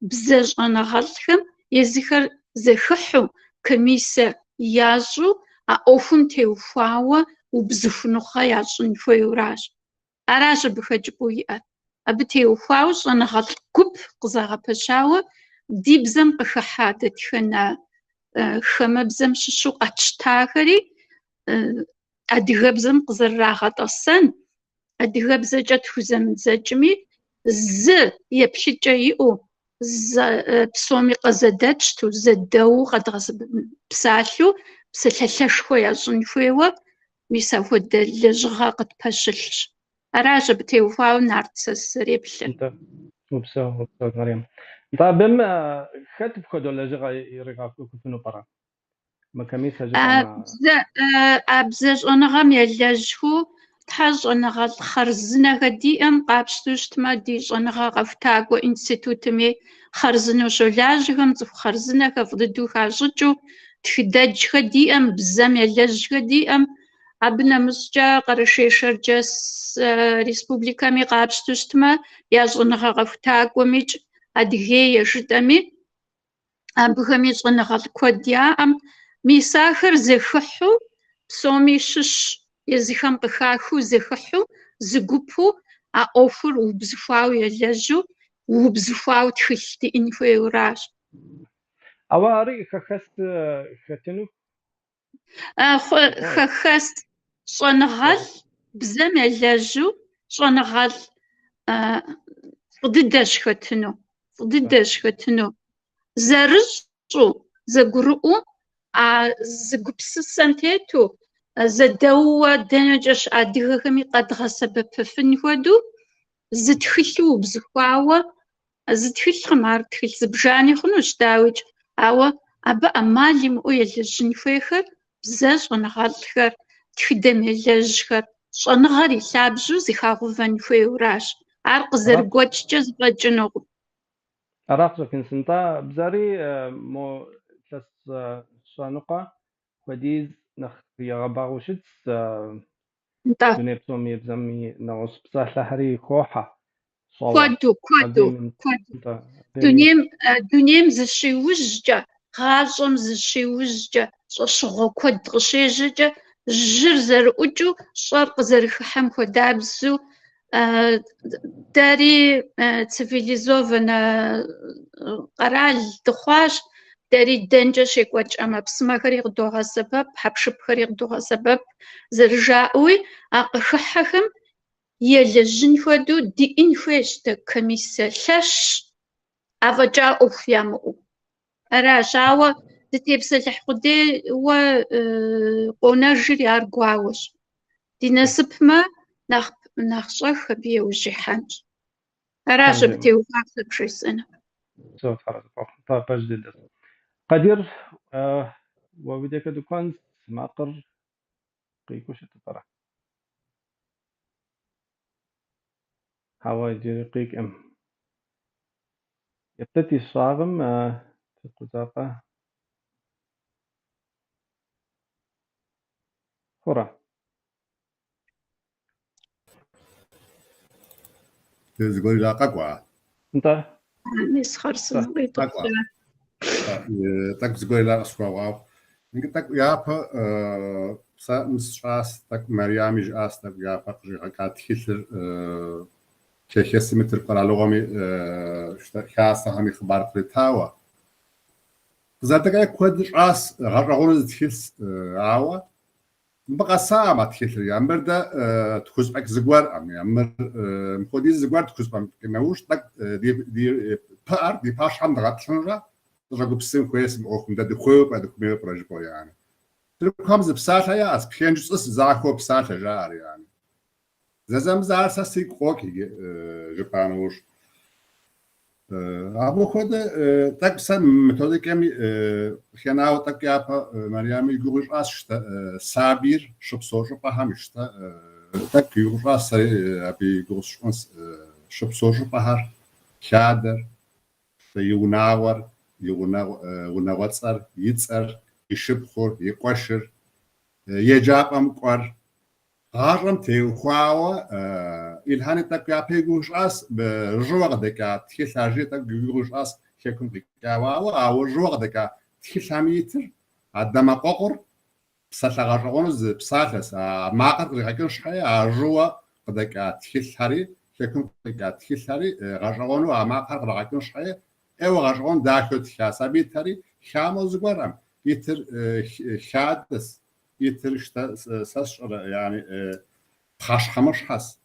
бзэ щӏэныгъэлӏхэм езыхэр зэхыхьу комиссия ящӏу а ӏуэхум теухуауэ убзыхуныгъэ ящӏын хуейуэращ аращ абы хэкӏыпӏэу иӏэр абы теухуауэ щӏэныгъэлӏ гуп къызагъэпэщауэ ди бзэм къыхыхьа дэтхэнэ хэмэбзэм щыщу къэтщтахэри адыгэбзэм къызэрырагъэтӏэсэн адыгэбзэкӏэ тхузэмыдзэкӏми зы еплъыкӏэ иӏэу псоми къэзэдэтщту зэдэуэу къэдгъэпсалъэу псалъэлъэшхуэ ящӏын хуейуэ мис апхуэдэ лэжьыгъэ къытпэщылъщ аращ абы теухуауэ нарт сэ сызэреплъыр وبسو مريم طيب بم خد بخدو لجغا يرغا كوفنو برا مكاميس هجمة أبزج يلجهو تحج أنغا خرزنا غديئم قابشتوشت ما ديش أنغا غفتاقو إنستيتوتمي خرزنو شولاجهم زف خرزنا غفضدو خاججو تخدج غديئم بزام يلج غديئم أبنا مسجا قرشيشر جس ريسبوبليكا مي قابشتوشت ما ياج أنغا غفتاقو ميج أدغي يجدامي أبغميج أنغا الكوديا ميساخر زخحو بسومي شش يزخم بخاخو زخحو زقبو أوفر وبزفاو يلجو وبزفاو تخشتي إنفو يوراش أواري خخست ختنو خخست صنغال بزام يلجو صنغال فضدش ختنو زرجو زقرؤو زقبس سنتيتو زدوا دنجش أدغمي قد غسبب فنودو زتخلو بزخواوا زتخل مار تخل زبجاني خنوش داوج أوا أبا أمالي مو يلجن فيخر بزاج ونغالخر تخدم يلجخر شنغاري لابجو زخاغو فن فيوراش عرق زرقوتش جز بجنو أراقصو كنسنتا بزاري مو تلس شانقة وديز نخ يغباغوشتس دوني بسومي بزمي نغص بصح لحري كوحة كودو دونيم زشي وججة غاجم زشي وججة شغو كود غشيجة جر زرقجو شرق زرخحم كودابزو داري تفيليزوفن قرال دخواش داري دنجا شيكواتش أما بسما خريق دوها سبب حبشب خريق دوها سبب زرجاوي أقخحهم يلجن فدو دي إنفاش كميسة لش أفجا أوفيامو أراشاوا دتيبس الحقودي و قوناجري أرقواوش دي نسب ما nach شخبية وجيحانج أراش بتيو فاكسب شي سنة سوف فرق طاب جديد قدير وبدك دكان معقر قيكوش تطرح حواجي قيك يبتدي الصاغم في القزاقة خرا تقول لا ققوى انت مسخر سنوي ققوى تك تقول لا أسوا واو إنك تك يابا سا مسراس تك مريم جاس تك يابا قريقة كاتير كيس متر قرالوغمي خاصة همي خبار قريتاوا زادك أي كود جاس غرقون تحس عوا بقى ساعة تحس يا مردا تخش بك زجوار أم يا مر مخدي زجوار تخش بك كناوش تك دي بار دي باش هم دغتشنرا تجرب بسم كويس مخم ده دخوب ده كمية برجبو يعني تلقى خمس بساعة يا أس بخين جزء زاكو بساعة جار يعني زم زار ساسي قوكي جبانوش أبو خود تك سن متودي كمي خناو تك يابا مريم يقولش أشتا سابير شب سوشو بهامشتا تك يقولش أسري أبي يقولش شب سوشو بهار شادر يوناور يوناوتسر يتسر يشبخور يقشر يجاب أمقر غارم تيو خواوا إلهاني تك يابيجوش أس بجوغ دكا تخيل تك يجوش أس كيكون دكاوا أو جوغ دكا تخيل ميتر عدما ققر بساتلا غارغونز بساتلس ماقر غاكن شحيا جوا دكا تخيل هاري كيكون دكا تخيل هاري غارغونو ماقر غاكن شحيا أو غارغون داكو تخاسابي تاري خاموز غورم يتر شادس يتر ساشر يعني خاش خمش حس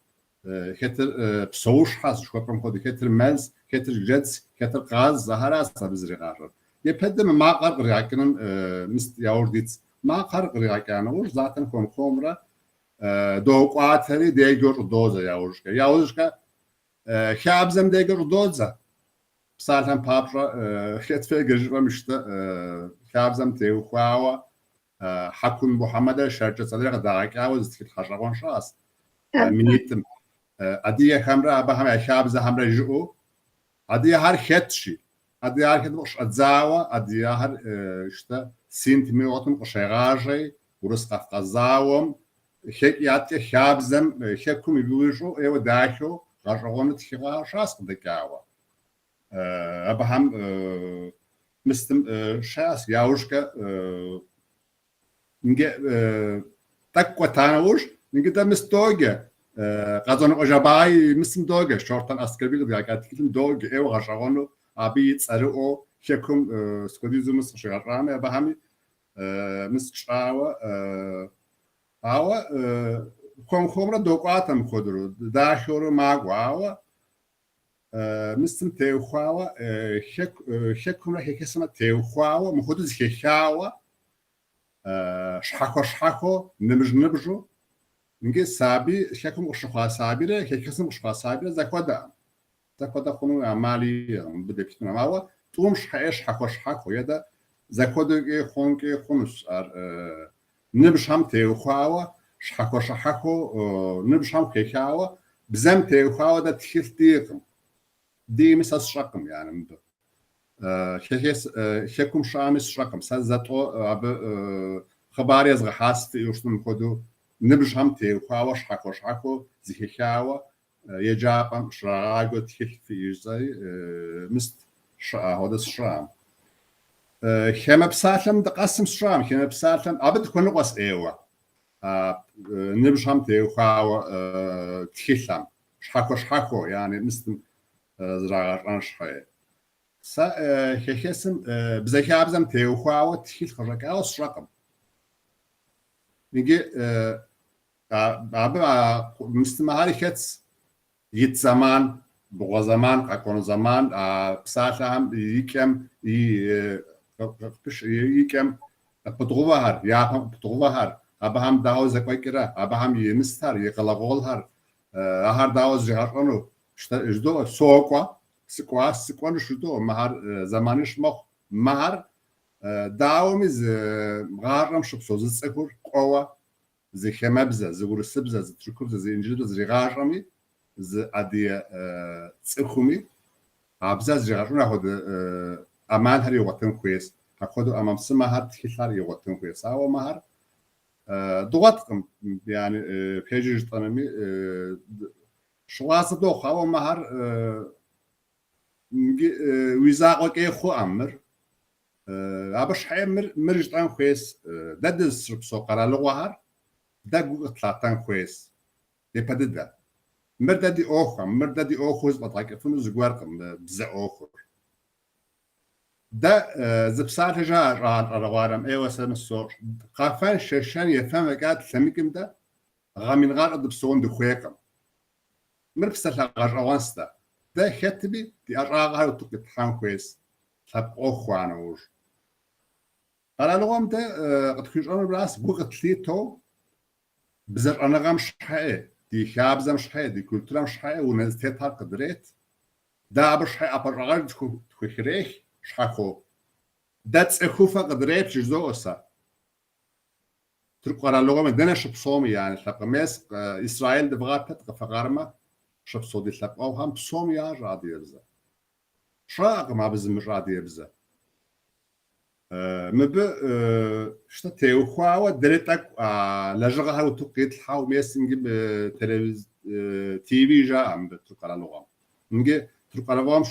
كتر بسوش حس شو كم كده كتر ملز كتر جدس كتر غاز زهرة سبزري غارر يبدأ ما قرر يعكنن مست ياورديت ما قرر يعكنه وش ذاتن كم خمرة دوقاتري ديجور دوزة ياورشكا خابزم ديجور دوزة بسالهم بابرا خت في جرجوا مشتا خابزم تيو خواوا حكون محمد شرجة صديق داعك عاوز تكت خشقون شاس منيتم أديه خمرة أبا هم أشاب زه هم رجعوا أديه هر خدشي أديه هر خد مش أتزاوا أديه هر إشتا سنت ميوتن قشيراجي ورس قفقزاوم خيك ياتي خابزم خيكم يلوجو إيو داخو خشقون تخيغا شاس قدكاوا أبا هم مستم شاس ياوشكا نجي تقوى تانوش نجي ده مستوجة قازون أجاباي مسم دوجة شرطان أسكربيل بيعقد كلم دوجة إيو غشغانو أبي تسألو شكم سكوديزو مس شغرامة بهمي مس شاوا أوا كم خمرة دوقاتم خدرو داشورو ماغواوا مستم تيوخواوا شكم رح يكسم تيوخواوا مخدز خشاوا شحكو نبجو نجي سابي شكم وشخا سابيره كيكسم وشخا سابيره زكودا خونو عمالي بده بيتنا ماوا توم شحكو يدا زكودا خونكي خونس نبشام تيوخاوا شحكو نبشام كيكاوا بزم تيوخاوا دا تخيلتيكم دي مساس شقم يعني مدو شكم شامس شقم سازاتو اب خباري از غحاست يوشتم خدو نبشام تيوخاوا شحكو زيخاوا يجابم شراغو تخيل في يزاي مست هذا الشرام خيمة بسالم دقسم شرام خيمة بسالم أبد كل قص إيوه نبشام تيوخاوا تخيلم شحكو يعني مست زراعة شحية سا خيسم بزكاة بزم تيوخاوا تخيل خرجك أو شرقم نيجي أبا مستمعاري كتس يت زمان بغا زمان أكون زمان بسالم يكم يكم بتغوهر يا هم بتغوهر أبا هم داوز كويكرة أبا هم يمستر يقلقولهر هر داوز جهرانو شدو سقوا شدو مهر زمانش مهر داومز غارم شبسوز سكور قوة زي خمبزة زي ورسبزة زي تركوبزة زي إنجيل زي غارمي زي عدي سخومي عبزة زي غارنا هاد أمان هر يوقتن كويس هخدو أمام سمهر تخيل يوقتن كويس أو مهر دوغاتكم يعني بيجي تنامي شواص دوخ أو مهر ويزاقك إيه خو أمر أبش حيمر مرجتان كويس ده دسرب سوقرا لغوهر ده جوجل تلاتان كويس يبدأ مرددي أوخوز بطاقة فنوز جواركم بزع أوخور ده زبسات جار روارم أيوة سنة الصور قافان ششان يفهم قاعد سميكم ده غامين غار أدبسون دخويكم مربسة غار روانستا ده خطبي دي أراغها وتوقت حان كويس تاب أوخوانا وش على لغم ده قد خيجان براس بوغت ليتو بزر أنا غام شحية دي خابزم شحية دي كولتورام شحية ونزتها قدريت ده عبر شحية أبر غار تخيريخ شحكو داتس اخوفا قدريب جزوسا ترك على لغة من دنا شبصومي يعني تلقى ماس إسرائيل دبغات تلقى فقارمة شبصودي تلقى أو هم بصومي يا رادي يبزا شراق ما بزم رادي يبزا مب شتا تيوخوا دريتك لجغها وتقيت الحاو ماس نجيب تلفز تي في جا عم ترك على لغة نجي ترك على لغة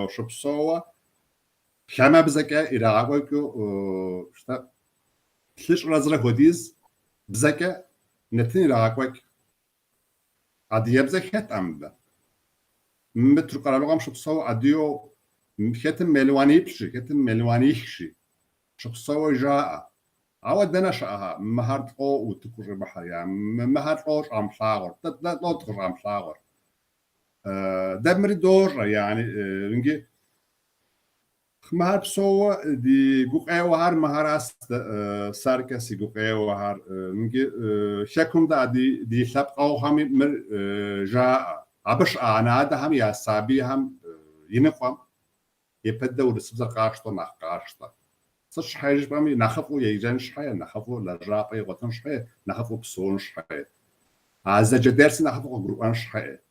شبصوا خما بزكا إراغوكو شتا تلش رازرا هوديز بزكا نتين إراغوك عدي بزك هت أمدا متر قرالوغام شبصو عديو ختم ملواني بشي ختم ملواني خشي شبصو جاء عود دنا شاها مهار قو وتكر بحر يعني مهار قوش عم شاغر لا تكر عم شاغر دمري دور يعني نجي مهار بسوا دي جوقي هار مهاراس ساركسي جوقي هار نجي شكم دا دي سبقوا هم مر جاء عبش أنا هذا هم يا سابي هم ينقم يبدأ ورسبز قاشطة نقاشطة صش حاجة بامي نخافو يجان شحية نخافو لجرابي وطن شحية نخافو بسون شحية عز جدارس نخافو قرآن شحية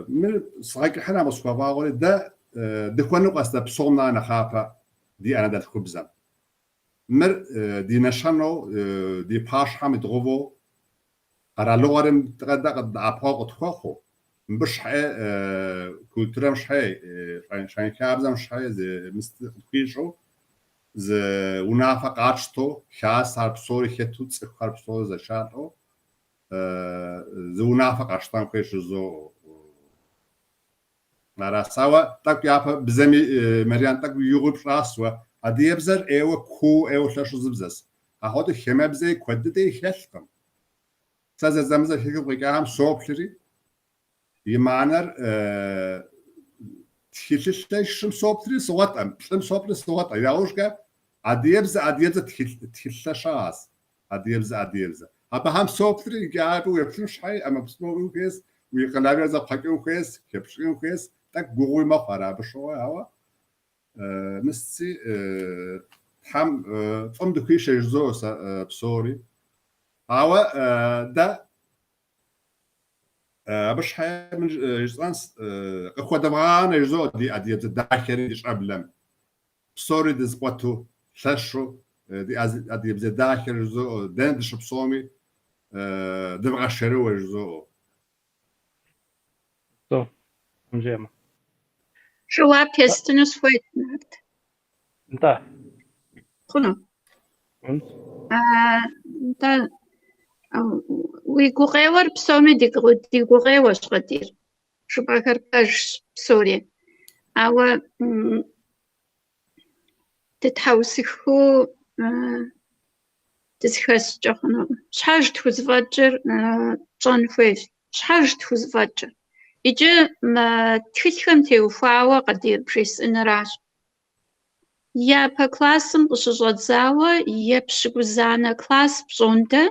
من صحيح حنا مصفى باغولي ده دكوانو قصد بسونا نخافة دي أنا ده الخبزة مر دي نشانو دي باش حامد غوفو قرا لغرم تغدا قد أبغى تخوخو مش حي كولتورا مش حي شاين كابزا مش حي زي مستقيشو زي ونافق عشتو خاص هرب صوري خطو تسخ هرب صوري زي شاتو زي ونافق عشتان كيش زو نرا سوا تك يابا بزمي مريان تك يغوب راسوا هدي يبزر ايوه كو ايوه شاشو زبزس هادو خيمه بزي كودتي خلقم ساز زمزه هيك بقى هم صوبلري يمانر تخيلش صوبلري صوت ام صوبلري صوت يا وشكا اديبز تخيلشاس اديبز ابا هم صوبلري جابو يفش حي اما بسمو كيس ويقلابي ز بحكي كيس كبشين كيس تك غوي ما خرا بشو هوا مسي هم فم دكيش يزو بسوري هوا ده باش حي من جزانس اخو دبغان يزو دي ادي تداخري ديش ابلم بسوري دي زبطو شاشو دي ادي بزداخر يزو دندش بصومي دبغا شرو يزو So, جيما جواب يستنس فويت نكت انت خلو كنت انت ويقوغيور بسومي ديقوغيور شغدير شو باكركاش بسوريا أو تتحوسخو تسخس جخنو شحاج تخزفاجر جان فويش شحاج تخزفاجر إجا ما تخيلهم تيوفاوا قدير بريس إنراش يا بكلاسم بشجات زاوا يا بشجوزانا كلاس بجوندا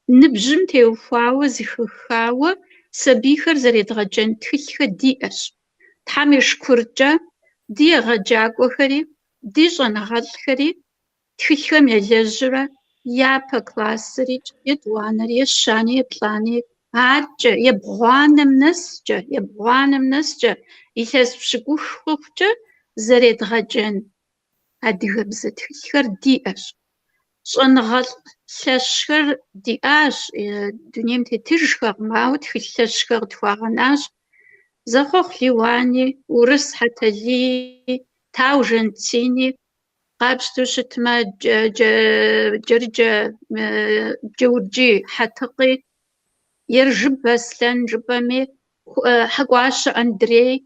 نبجم تيوفاوا زخخاوا سبيخر زريد غجن تخيلها ديئش تحميش كورجا دي غجاق وخري دي جنغال خري تخيلهم يلجرا يا بكلاسريج يدوانر يشاني يبلاني هارجا يبغانم نسجا يحس بشجوش خوخجا زريد غجن هادي غبزة تخيلها ديئش شنغال شاشر دياش دنيم تترشخر ماو تخيلشخر تواغناش زخوخ ليواني ورس حتى لي تاوجنتيني قابشتو شتما جرجا جورجي حتقي يرجب بسلن جبامي حقواش أندري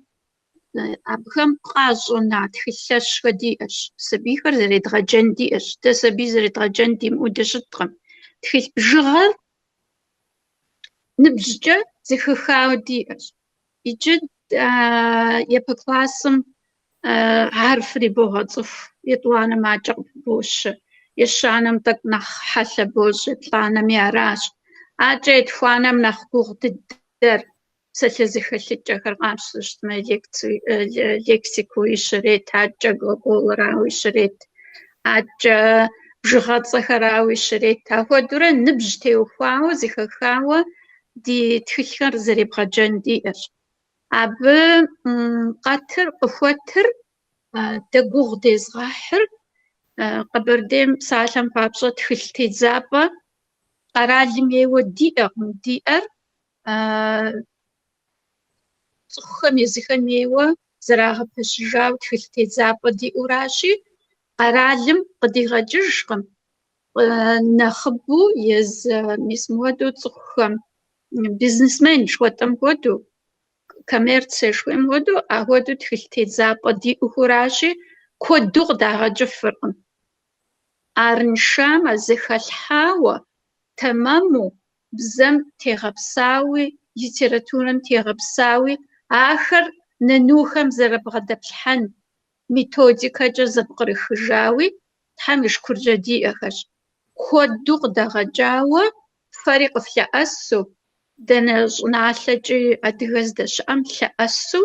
أبخم قازونا تخيلش دياش سبيخر زريد غجن دياش تسبي زريد غجن دي مودش الطقم تخيل بجغل نبججة زخخاو دياش يجد يبقلاسم عارف ري بوها صف يطوانا ما جاب بوش يشانم تقنخ حسا بوش يطلانا ميراش عجيت فانا منخ قوغ الدر سلزخ الجهر قامش ما ليكسيكو يشريت عجا قولراو يشريت عجا بجغات صخراو يشريت هو دورا نبجتي وفاو زخخاو دي تخيخر زريب غجن ديش أب قاتر قفوتر تقوغ دي زغاحر قبرديم سالم بابشو تخيلتي زابا قرالي ميو ديئر صخم يزخن ميو زراغ بشجاو تخيلتي زابا دي أوراشي قرالم قدي غجرشقم نخبو يز ميسمودو صخم بيزنسمان شواتم قدو كميرتسي شويم قدو أهودو تخيلتي زابا دي أوراشي كودوغ داغا جفرقم أرنشام زخالحاوة تمامو بزم تيغبساوي يتيراتورم تيغبساوي آخر ننوخم زرب غدبلحن ميتوديكا جزب قريخجاوي تحمش كرجا دي أخش كودوغ داغا جاوة فريق في أسو دنج نعلجي أدغز دش أم لأسو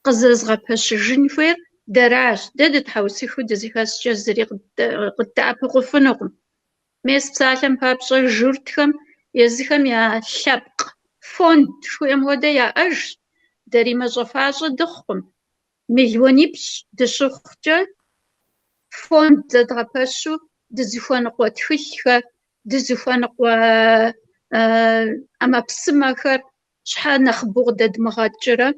قزز غبش جنفير دراج دد تحوسيخو دزيخاس جزري قد أبغفنهم ميس بسالم بابشة جورتهم يزيخم يا شبق فوند شو يمودا يا أج داري مجفاجة دخم مليوني بش دشوخجة فوند دغبشو دزيخوان قوة تخيخة دزيخوان قوة أما بسمخر شحال نخبوغ دد مغاجرة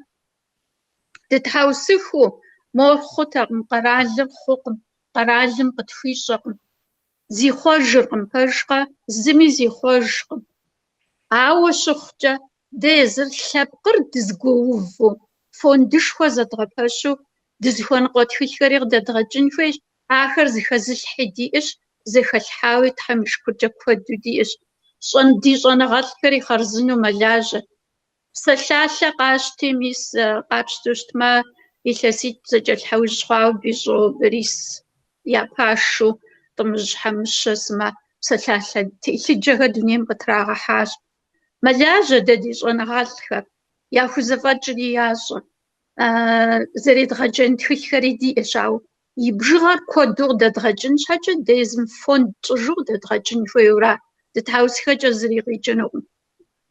دتحوسيخو مور خوتاقم قرالم خوقم قرالم قتفيشقم زي خوجرقم بشقة زمي زي خوجرقم عاو شخجة ديزر شابقر دزقوفو فوندش خوزة غباشو دزخوان قوتخي خريق دادغجن فيش آخر زي خزش حديش زي خلحاوي تحمش كرجا كودو ديش شان دي جانا غال خري خرزنو ملاجة سلاشة قاشتي ميس قاشتوشت ما إلاسيت زجل حوج خواو بيجو بريس يا باشو طمج حمش اسمه سلاشة تيجيها دنيا بتراغ حاج ملاجة داديش أنا غالخر يا خزفاجري ياجو زريد غجن تخيخري دي إشاو يبجغر كودور دادغجن شاجة ديزم فوند تجور دادغجن فيورا دتحاوس خجا زري غيجنوم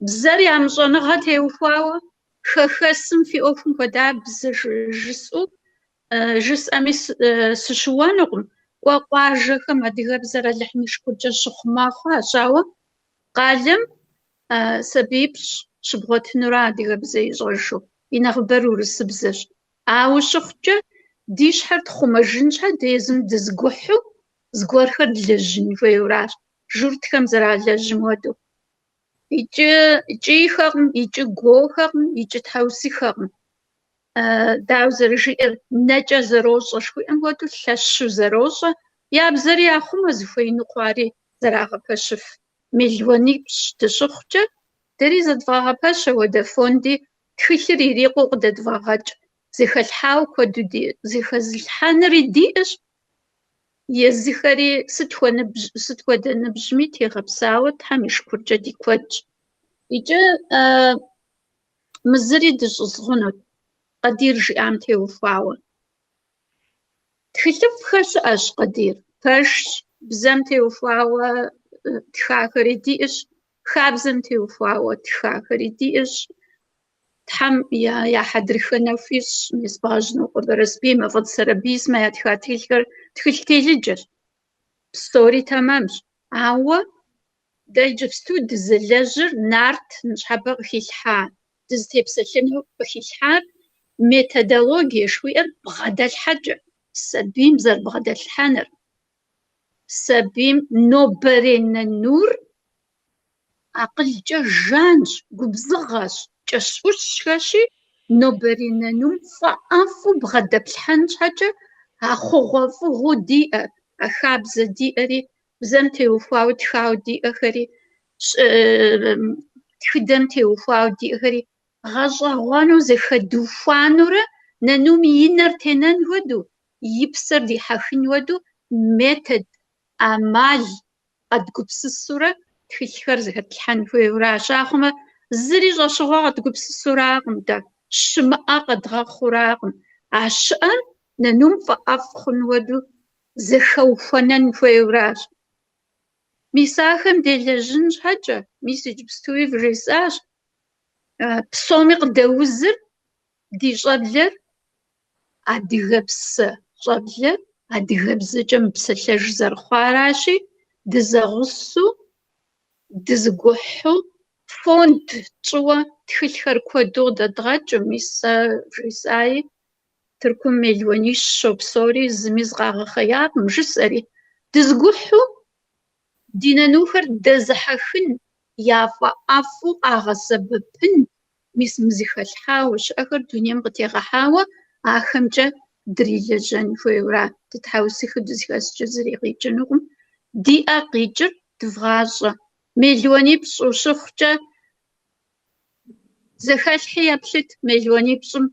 بزاري عمجانا غاد هيوفاوا خخسم في أوفن كدا بزر جسو جس أميس سشوانغم وقواجخم أديغا بزر اللحميش كجا شخماخوا شاوا قالم سبيبش شبغت نورا أديغا بزي جرشو ينغبرو رسبزش عاو شخجا ديش حرد خمجنشا ديزم دزقوحو زقوارخر لجن فيوراش جورت كم زرع لجن ودو يجي خرم يجي قو خرم يجي تحوسي خرم داو زرجير نجا زروجة شوي أنقودو لشو زروجة يا بزري أخو مزفوي نقواري زراغة بشف مليوني بش تشخجة داري زدفاغة بشا ودا فوندي تخيخري ريقو قد دفاغج زيخ الحاو كودو دي زيخ الحانري ديش يزيخري ستوى نبجمي تيغبساوت حميش كورجا دي كوج إجا مزري دج صغنوت قدير جي عمتي وفاوة تخلف خش أش قدير فش بزمتي وفاوة تخاخري ديش خابزمتي وفاوة تخاخري ديش تحم يا حدرخنا فيش مصباجنو قدرس بيما فض سربيس ما يتخاتيلكر تخلتي لجر ستوري تمامش عوا دايجبستو دزلجر نارت نشحبا غيلحان دزتي بسلنو بخيلحان ميتودولوجيا شوية بغدا الحاجة سبيم زر بغدا الحانر سبيم نوبرين النور عقل جا جانج قبزغاش جاسوش كاشي نوبرين نوم فأنفو بغدا الحانج حاجة أخو غفو غديئة أخابز ديئري بزمتي وفاو تخاو ديئخري تخدمتي وفاو ديئخري غاجا غوانو زي خدو فانورة نانوم ينر تنان ودو يبصر دي حاخن ودو ميتد أمال قد قبس السورة تخيخر زي هتلحن فيه وراشا خما زري غاشغا قد قبس السورة دا شماء قد غاخو راقم عشان نانوم فأفخن ودو زي خوفنان فيه وراش ميساخم دي لجنج حاجة ميسي جبستوي في ريساش بصومي قدوزر دي جابلر عدي غبس جابلر عدي غبس جنب سلج زرخواراشي دزغسو دزقوحو فوند تشوا تخلخر كودو دادغاجو ميسا فريساي تركم مليوني شو بصوري زميز غاغ خيار مجسري دزقوحو دينا نوفر دزحخن يافا أفو أغسببن ميس مزيخ الحاوش أخر دنيا مغتيغ حاوة آخمجة دريجة جن فيورا تتحاوسي خدوزيخ أسجزري غيجنوغم دي أغيجر تفغاجة مليوني بصو شخجة زخاش حيا بشت مليوني بصم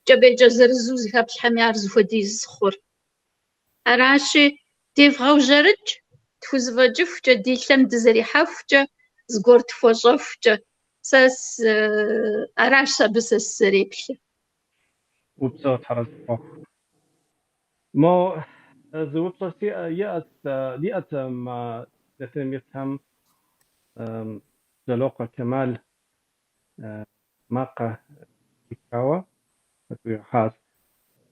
جابي جزرزو زيخا بشحميار زفوديز خور أراشي تفغاو جرج تفوزفا جفجة دي لم دزري حفجة زغورت فوجفجة ساس أراشا بس السريبش وبصوت حرز مو زوبصة يأت ما لثم يفهم زلوقة كمال ماقة كاوا خاص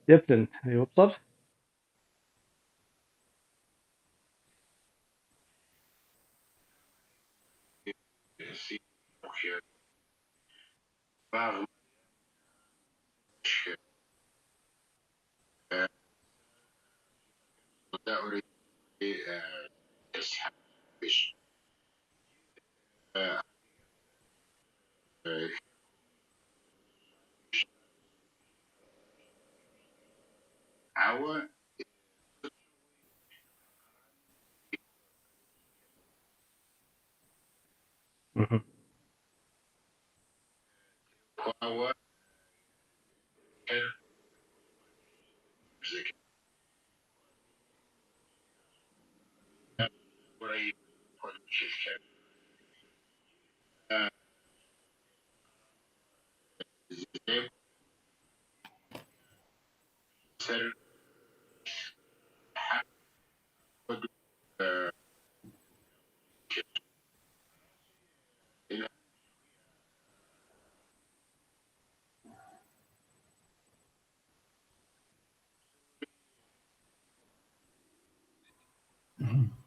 يبتن يوبصر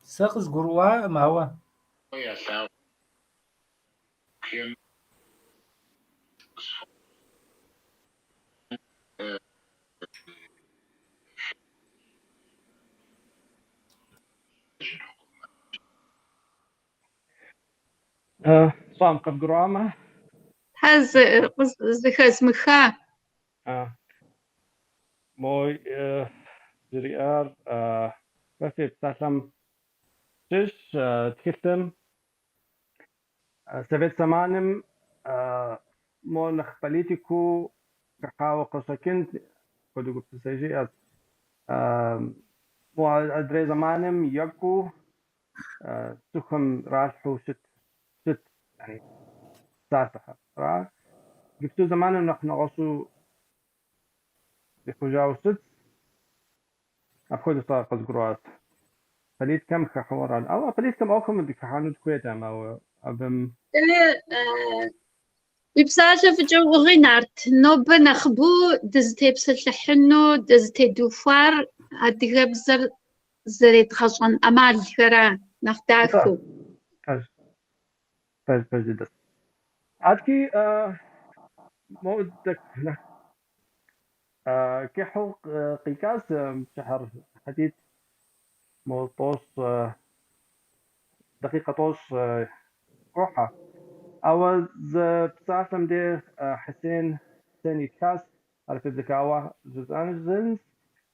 سقز قروا ما هو صام قد قرامة هز زخز مخا موي جريار بس تسلم شش تكتم سبت سمانم مو نخبليتكو كحاو قصكنت كدو قلت سيجي مو أدري زمانم يكو سخم راشحو ست يعني ساعتها را قلتو زمانم نغصو بخجاو ست أخذ صار قد قروات فليت كم كحوران أو فليت كم أوكم بكحانو كويتا ما هو أبم ببساطة في جو غينارت نوب نخبو دزتي بسلحنو دزتي دوفار أدي بزر زريت خشن أمال خرا نختاخو فاز جدا عادكي مودك كحو قيكاس شهر حديث موطوس دقيقة طوس روحة أول بساعة دي حسين يتكاس عرفت الذكاوة جزءان زنز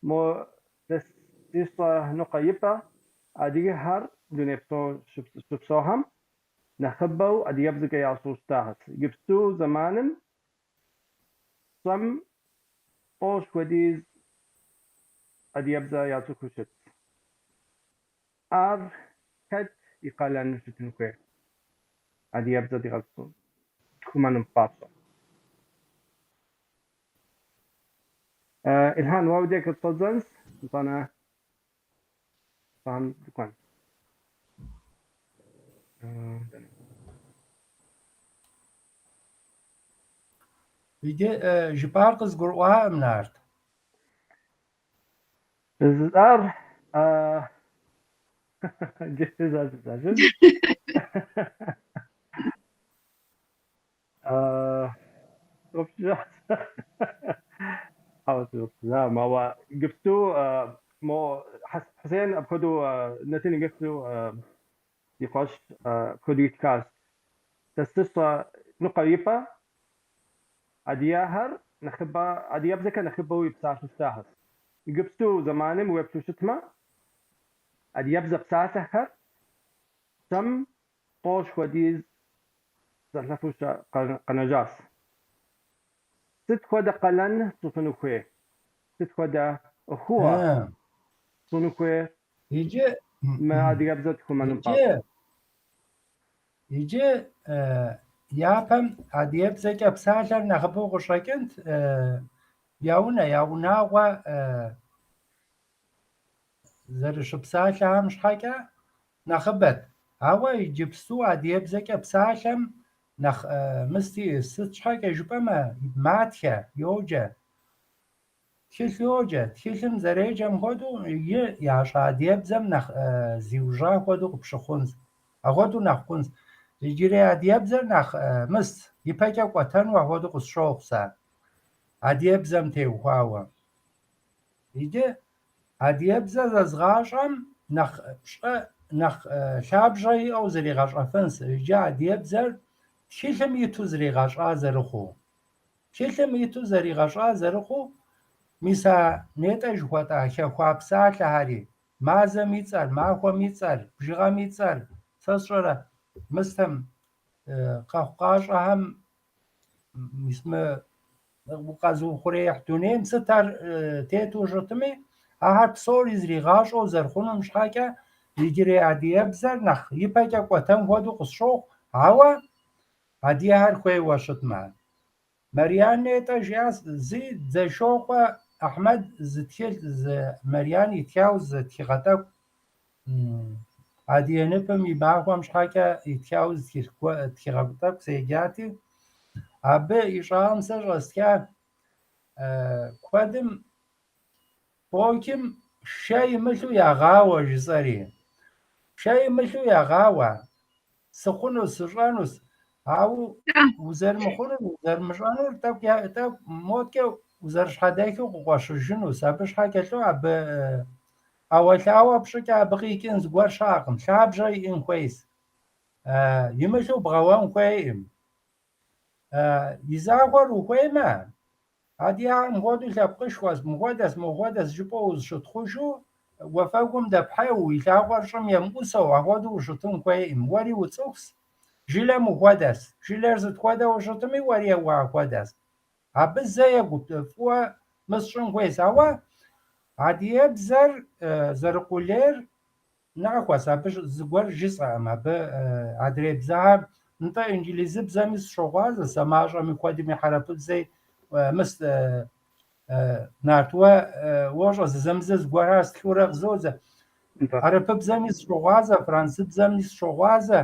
مو تسيصة نقيبة أدي هر دونيبتو شبسوهم نخبو أدي يبزك ياسوس تاهت جبتو زمانم صم طوش وديز أدي يبزا ياسو كوشت أر كت يقالن شتنكوي أدي يبزا دي غلطون كمان مباطة إلهان واو ديك الصدنس أنا فهم دكان يجي جبارقز قروا منارت زار جهز لا ما هو قفتو مو حسين أبخدو نتيني قفتو يقاش أبخدو يتكاس تستسا نقايبة أدياهر نخبا أديابزكا نخبا ويبساس مستاهر قفتو زمانم ويبسو شتما أديابزا بساسهر سم طوش وديز زلفوش قنجاس ست خدا قلن صنوكوي ست خدا أخوة صنوكوي يجي ما أديابزا تكون منو يجي يابم أديابزكا بسالر نخبو غشكنت ياونا و зэрыщыпсалъэхэм щхьэкӏэ нэхъыбэт. Ауэ иджыпсту адыгэбзэкӏэ псалъэм нэхъ мысти сыт щхьэкӏэ жыпӏэмэ, матхэ, йоджэ. Тхылъ йоджэ. Тхылъым зэреджэм хуэдэу ящӏэ адыгэбзэм нэхъ зиужьа хуэдэу къыпщыхъунщ. Ахуэдэу нэхъ хъунщ. Иджырей адыгэбзэр нэхъ мыс ипэкӏэ кӏуэтэну ахуэдэу къысщохъу сэ. Адыгэбзэм теухуауэ. Иджы адыгэбзэ зэзгъащӏэм нэхъ лъабжьэ иӏэу зригъэщӏэфынщ. Иджы адыгэбзэр тхылъым иту зригъэщӏа зэрыхъуу. Тхылъым иту зэригъэщӏа зэрыхъуу, мис а нетӏэ жыхуэтӏа лъэхуа псалъэхэри, мазэм и цӏэр, махуэм и цӏэр, бжыгъэм и цӏэр, сэ сщӏэрэ мыстым къэхъукъащӏэхэм мис мы укъэзыухъуреихь дунейм сыт ар тету щытми, ахэр псори зригъащӏэу зэрыхъунум щхьэкӏэ иджырей адыгэбзэр нэхъ ипэкӏэ кӏуэтэм хуэдэу къысщохъу, ауэ адыгэхэр хуейуэ щытмэ. Мариян нетӏэ жиӏащ, зи дзэшохъуэ Ахьмэд Мариян итхауэ зытхигъэтӏэкӏу адыгэ ныпым и махуэм щхьэкӏэ итхауэ зытхигъэтӏэкӏу седжати, абы ищӏауэм сэ щӏэстхьа куэдым Боким шэ имылъу ягъауэ жысӏэри. Шэ имылъу ягъауэ. Сыхъунущ, сыщӏэнущ, ауэ узэрымыхъунур, узэрымыщӏэнур тӏэкӏу модкӏэ узэрыщхьэдэхыу къыкъуэщыжынущ. Абы щхьэкӏэ лъо абы ӏэуэлъауэ пщӏыкӏэ абы къикӏын зыгуэр щыӏэкъым. Лъабжьэ иӏэн хуейщ. Имылъу бгъэуэн хуейӏым. И захуэр ухуеймэ, адыгэхэм хуэдэу лъэпкъышхуэщ, мыхуэдэс жыпӏэу узыщытхъужу уафэгум дэпхьеу, уи лъакъуэр щӏым емыӏусэу ахуэдэу ущытын хуейӏым. Уэри уцӏыхущ, жылэм ухуэдэс. Жылэр зытхуэдэу ущытми, уэри уахуэдэс. Абы зэ фӏыуэ мыс щӏын хуейщ. Ауэ адыгэбзэр зэрыкъулейр нэхуэщ, абы зыгуэр жысӏэкъым. Абы адрей бзэхэр нтӏэ инджылызыбзэми сыщогъуазэ, сэ мащӏэми куэдми хьэрэпыбзэи мыс нартыуэ уощӏэ зызэмызэ зыгуэрхэр стхыурэ къызодзэ. Хьэрэпыбзэми сыщогъуазэ, францыбзэми сыщогъуазэ,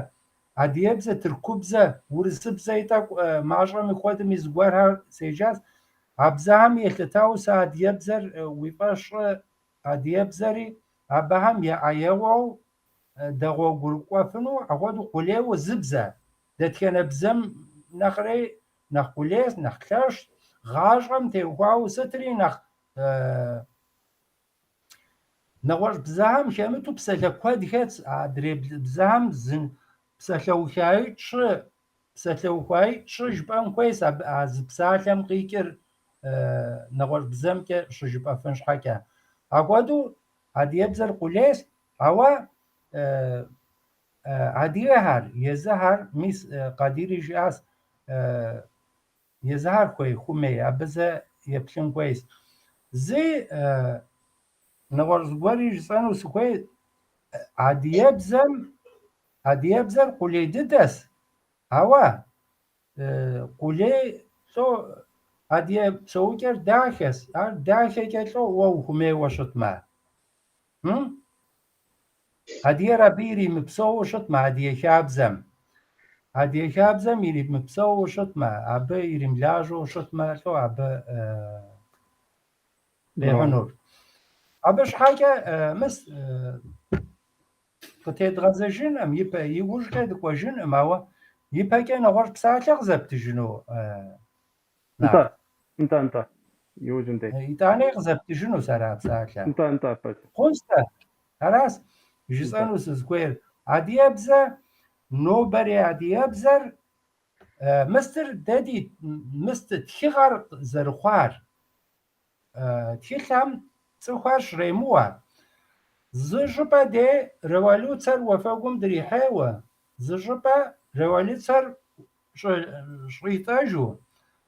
адыгэбзэ, тыркубзэ, урысыбзэи тӏэкӏу мащӏэми куэдми зыгуэрхэр седжащ. А бзэхэм елъытауэ сэ адыгэбзэр уи фӏэщӏэ адыгэбзэри абыхэм еӏэеуэу дэгъуэгурыкӏуэфыну ахуэдэу къулейуэ зы бзэ. Дэтхэнэ бзэм нэхърей нэхъ къулейщ, нэхъ лъэщ, гъащӏэм теухуауэ сытри нэхъ нэгъуэщӏ бзэхэм хемыту псалъэ куэд хэтщ. Адрей бзэхэм псалъэухуаи щӏы жыпӏэн хуейщ, а зы псалъэм къикӏыр нэгъуэщӏ бзэмкӏэ щыжыпӏэфын щхьэкӏэ. Апхуэдэу адыгэбзэр къулейщ, ауэ адыгэхэр езыхэр мис къадири жиӏащ, езыхэр хуей хъумей, абы зэ еплъын хуейщ. Зи нэгъуэщӏ зыгуэри жысӏэну сыхуей, адыгэбзэр къулей дыдэщ, ауэ къулей лӏо адыгэ псэукӏэр дахэщ. Ар дахэкӏэ лӏо уэ ухуэмейуэ щытмэ. Адыгэр абы иримыпсэууэ щытмэ, адыгэ хабзэм иримыпсэууэ щытмэ, абы иримылажьэу щытмэ, лӏо абы бехъунур. Абы щхьэкӏэ мыс къытедгъэзэжынӏым, иужькӏэ дыкӏуэжынӏым, ауэ ипэкӏэ нэгъуэщӏ псалъэ къызэптыжыну. Нтӏэ. Иужьым дей. ИтӀанэи къызэптыжыну сара псалъэ. Нтӏэ. Хъунщ-тӀэ. Аращ жысӏэну сызыхуейр. Адыгэбзэ, нобэрей адыгэбзэр мыстыр дэди, тхыгъэр зэрыхъуар. Тхылъхэм цӏыхухэр щремыуэ. Зы щӏыпӏэ дей революциер уафэгум дрихьеуэ. Зы щӏыпӏэ революциер щӏитӏэжу,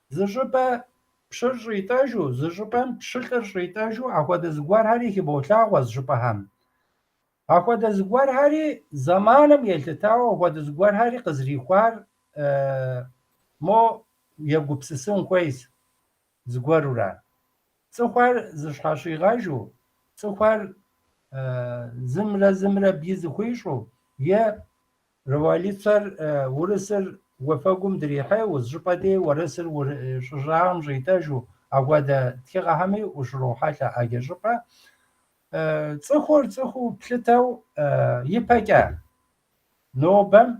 зы щӏыпӏэ пщыр щӏитӏэжу, зы щӏыпӏэм пщылӏыр щӏитӏэжу, ахуэдэ зыгуэрхэри хыболъагъуэ зы щӏыпӏэхэм. Ахуэдэ зыгуэрхэри зэманым елъытауэ ахуэдэ зыгуэрхэри къызрихуар мо егупсысын хуейщ зыгуэрурэ. Цӏыхухэр зыщхьэщӏигъэжу, цӏыхухэр زمرة بيز خويشو يا رواليتر ورسر وفاقم دريحي وزجبادي ورسر وشجعان جيتاجو أقوادا تيغا همي وشروحاتا أجيجبا تسخو بلتاو يباكا نوبم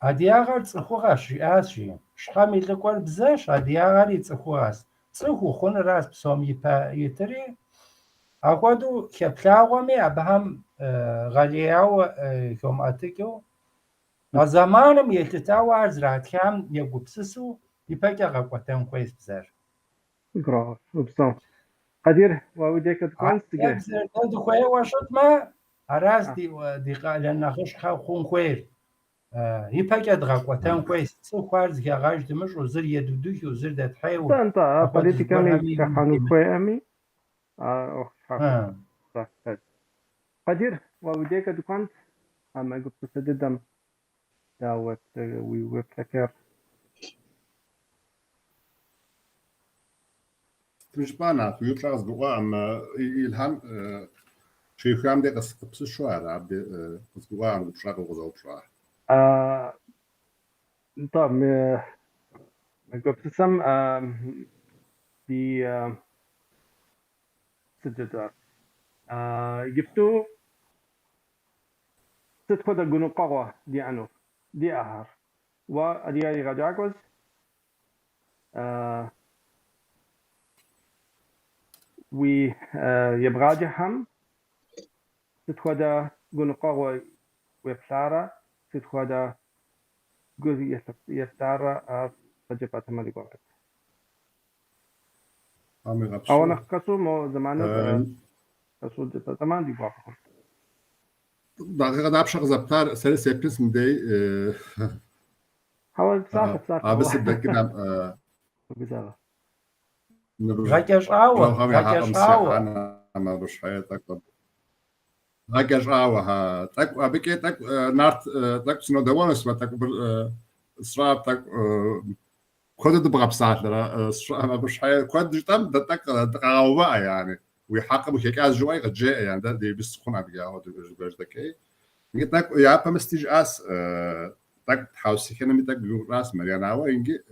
أدياغر تسخوغاش رئاسي شخامي لكوار بزاش أدياغر يتسخوغاس تسخو خون راس بسوم يتري أقوادو كبلاغومي أبهم غالياو كوم أتكو زمانم يلتتاو عزرات كام يقبسسو يباكا غاقواتان كويس بزار Graf, uppstånd. قدير ووديك تكون تجي. دو خويا واشوت ما أراس دي لأن خش خون خوير يباكا غاقواتان كويس تسو خوارز كاغاج دمش وزر يدودوكي وزر دات حيو أنت بوليتيكاني كحانو خوي أمي. قدير ووديك تكون أما قلت تسددم دعوة ويفكر. مش بانا يطلع أصدقاء أما إلهام شيء خام ده قصة شوارع عبد أصدقاء عم بشرح وغزاو بشرح. طب ما قلت سم دي سجدار جبتو تدخل الجنو قوة دي عنو دي أهر وأدي رجاكوز ويبراجع هم تدخل جنو قوة ويبسارة تدخل جزء يستارة فجبت ما يقولك أو أنا قصو مو زمانه قصو زمان دي بابهم دقيقة دابشق زبطار سلسة بسم دي هو بصاحة بس بكنا بزاغة غاكاش عاوة أنا ما بش حياتك غاكاش عاوة تك أبيكي تك نارت تك سنو دوانس ما تك سراب تك كود تبغى بساعة ترى ما بش حياة كود جتام تك تقاوبة يعني ويحقق هيك از جواي قد جاء يعني ده دي بس خون أبيك أو تبغى كي نجي تك يا بمستيج أس تك حاوسي كنا متك راس مريانا وينجي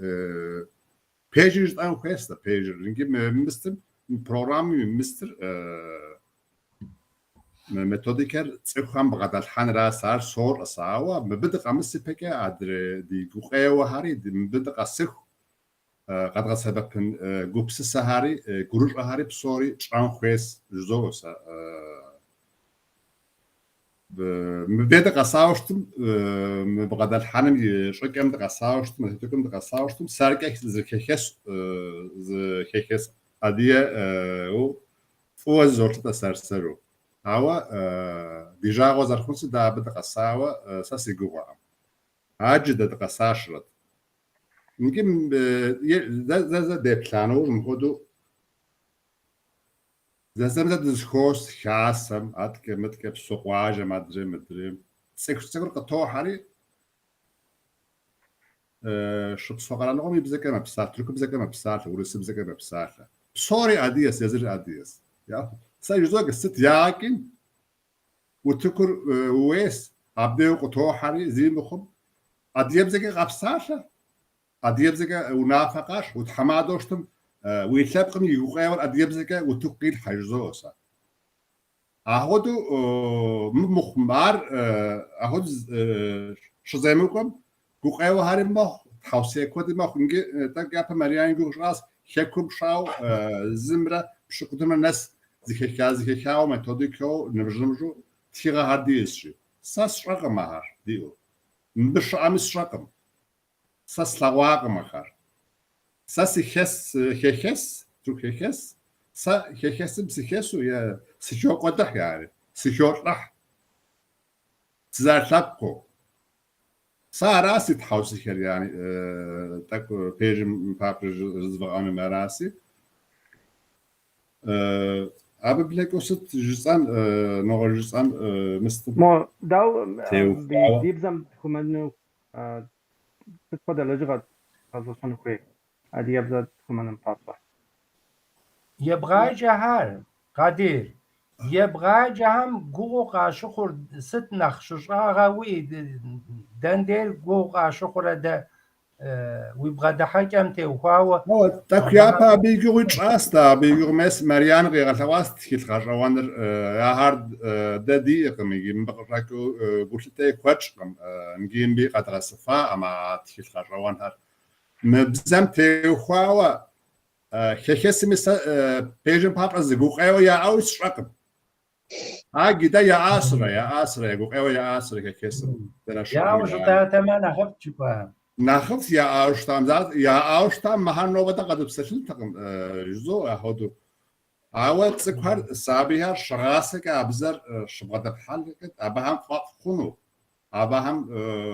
بيجرز أنا كويسة بيجر نجي مستر برنامج مستر ميثوديكر تسخن بقدر الحن راسار صور أساوا مبدأ قامس بكى أدري دي جوخة وهاري دي مبدأ قصخ قد قصبة جوبس سهاري جروش هاري بصوري شان خويس جزوسا مبدأ قصاوشتم بقدر الحن يشكم قصاوشتم متكم قصاوشتم سارك زكيكس زكيكس أديه و فوزورت تسرسرو هوا ديجا غزر خمس دا بدأ قصاوة ساسي جوا عجدة قصاشرت يمكن ده بلانو مخدو زمزم دزخوس خاصم أتك متك بسقواج مدري سكر قطوع حري شو بسقرا نقوم يبزك ما بسات تركب بزك ما بسات ورس بزك ما بسات سوري أديس يزر أديس يا سيجزوك الست ياكن وتكر ويس عبده قطوع حري زي مخم أديب زك غبساشة أديب زك ونافقاش وتحمادوشتم ويتلبقم يقاور أديب زك وتقيل حجزوسا أهودو مخمار أهود شزيمكم قاور هارم مخ حوسي كود مخ نجي تجاب مريان جوش راس حكم شاو زمرة بشكل الناس زكاو ميثوديكو نبجمجو تيغا هارديسشي ساس رقم هار ديو مش عامس رقم ساس لواق مخار ساس خيخس تو خيخس سا خيخس بسيخسو يا سيشو قدح يعني سيشو رح تزار تلقو سا راسي تحوسي كر يعني تاكو بيجم بابرج زبغاني مراسي أبى بلاك وسط جزءان نوع جزءان مستم ما داو بيبزم كمانو تتفضل لجغة خصوصا خوي هذه يبزد كمان مطابقة يبغى جهال قدير ебгъаджэхэм гугъу къащыхъур сыт нэхъ щыщӏагъэуи дэндейр гугъу къащыхъурэ дэ уи бгъэдыхьэкӏэм теухуауэ Так япа бигуи чӏаста бигур Мариан къигъэлъэгъуащ тхылъгъэщӏэгъуэныр ахэр дэдиӏэкъым иджы мыбыкъыщӏэкӏыу гулъытэ куэдщӏкъым нгимби къэдгъэсыфаӏэм а тхылъгъэщӏэгъуэнхэр. Мы бзэм теухуауэ хехесми сэ пежьым папщӏэ зы гукъеуэ яӏэуи сщӏэкъым. Дэ яӏасрэ гукъеуэ яӏасрэ хехесым. яуэ щытатэмэ нэхъыфӏ жыпӏэ. Нэхъыфӏ яӏауэ щытам мыхьэр нобэдэ къэдупсэлъынтэкъым жызоӏэ ахуэдэу. Ауэ цӏыкӏухэр сабийхэр щыгъасэкӏэ а бзэр щыбгъэдэпхьэлӏэкӏэ абыхэм фӏэфӏ хъуну, абыхэм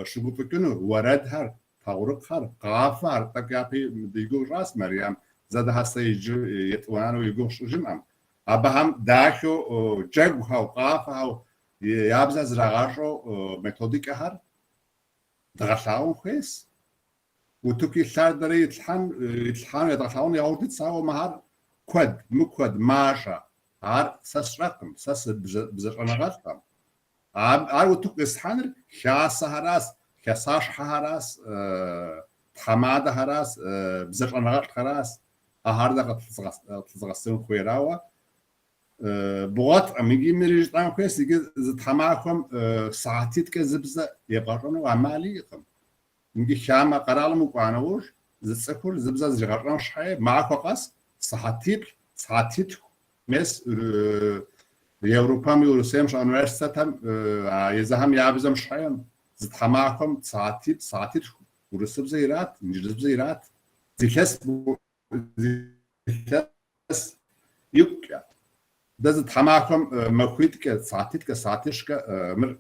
щыгуфӏыкӏыну уэрэдхэр, таурыхъхэр, къафэхэр тӏэкӏу япи ди гугъу щӏащ Мариям зэдыхьэсэ иджы етӏуанэу и гугъу щӏыжынӏэм. Абыхэм дахэу джэгухэу, къафэхэу я бзэр зрагъэщӏэу методикэхэр дгъэлъагъун хуейщ. Утыку илъар дэрэ итлъхьэну едгъэлъагъуну яурдыц, ауэ мыхьэр куэд, мыкуэд, мащӏэ. Ар сэ сщӏэкъым, сэ бзэщӏэныгъэлӏкъым. Ар утыку къисхьэныр хасэхэращ, хасащхьэхэращ, тхьэмадэхэращ, бзэщӏэныгъэлӏхэращ. Ахэр дэ къытезыгъэсын хуейрауэ бгъуэткъым. Иджы ирижытӏэн хуейщ, иджы зы тхьэмахуэм сагъатитӏкӏэ зы бзэ ебгъэщӏэну ӏэмали иӏэкъым. Иджы хамэ къэралым укӏуа нэужь зы цӏыхур зы бзэ зригъэщӏэн щхьэи махуэ къэс сагъатитӏ мес Европэм, Урысейм щӏэ университетхэм езыхэм я бзэм щхьэм зы тхьэмахуэм сагъатитӏ урысыбзэ ират, инджылызыбзэ ират. Зилъэс икӏукӏэ. Дэ зы тхьэмахуэм махуитӏкӏэ, сагъатитӏкӏэ мыр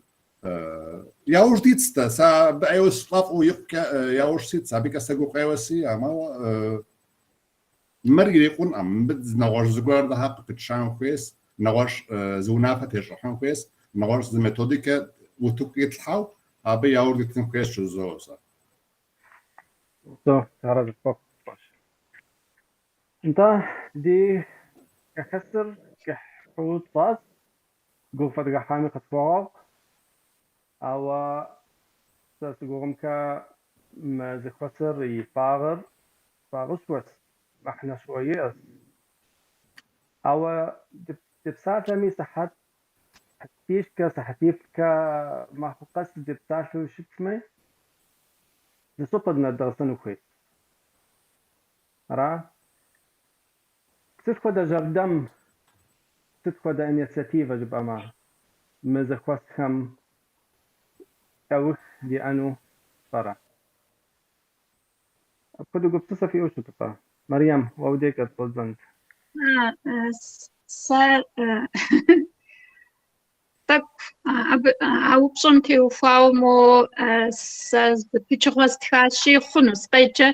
яужь дитӏ-тӏэ, сэ бӏейуэ сфӏэфӏу икъукӏэ яужь ситӏ, абыкӏэ сэ гукъеуэ сиӏэм, ауэ мыр ирикъунӏым, мыбы нэгъуэщӏ зыгуэр нэхъ къыпытшэн хуейщ, нэгъуэщӏ зы унафэ тещӏыхьын хуейщ, нэгъуэщӏ зы методикэ утыку итлъхьэу абы яужь дитын хуейщ жызоӏэ сэ. هذا انت دي كخسر كحوت باس قوفة قحامي قطفوغ او ساسقوغم كا ما زخسر يفاغر فاغسوس احنا شوية او دبسات لمي صحت حتيشكا صحتيفكا ما فقس دبسات وشتمي لسوبدنا درسنا كويس را تدخل جردم تدخل إنيشيتيفا جبا ما زخوستهم أوه لأنو صار كده قبتصة في وش تطا مريم ووديك أتوزنت صار так аупщӏэм теухуауэ мо сэ пичыгъуэ стхащи хъуну скъеджэ.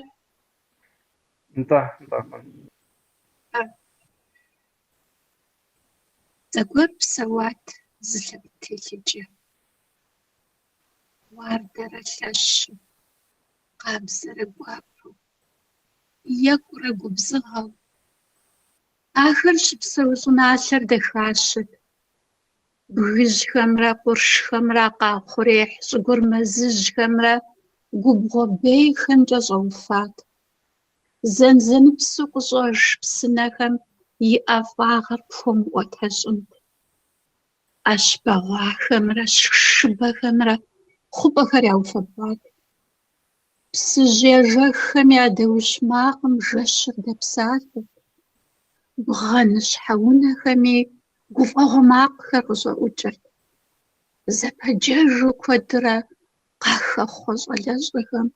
انت Зэгуэр псэуат зы лъэпкъ телъыджэ. Уардэрэ лъэщу, къабзэрэ гуапэу, екӏурэ губзыгъэу. Ахэр щыпсэу щӏыналъэр дахащэт. Бгыжьхэмрэ къуршхэмрэ къахъурехь щӏыгур мэзыжьхэмрэ губгъуэ бейхэмкӏэ щӏэуфат. Зэнзэныпсу къыщӏэж псынэхэм и ӏэфӏагъыр пхуэмыӏуэтэщӏынт. ӏэщбэгъуахэмрэ шыбэхэмрэ хъупӏэхэр яуфэбгъат. Псыжьежэххэм я дэужь макъым жэщыр дэпсалъэрт. Бгъэныщхьэ унэхэми гуфӏэгъуэ макъхэр къыщӏэӏукӏырт. Зэпэджэжу куэдырэ къахэхъуэ щӏалэщӏэхэм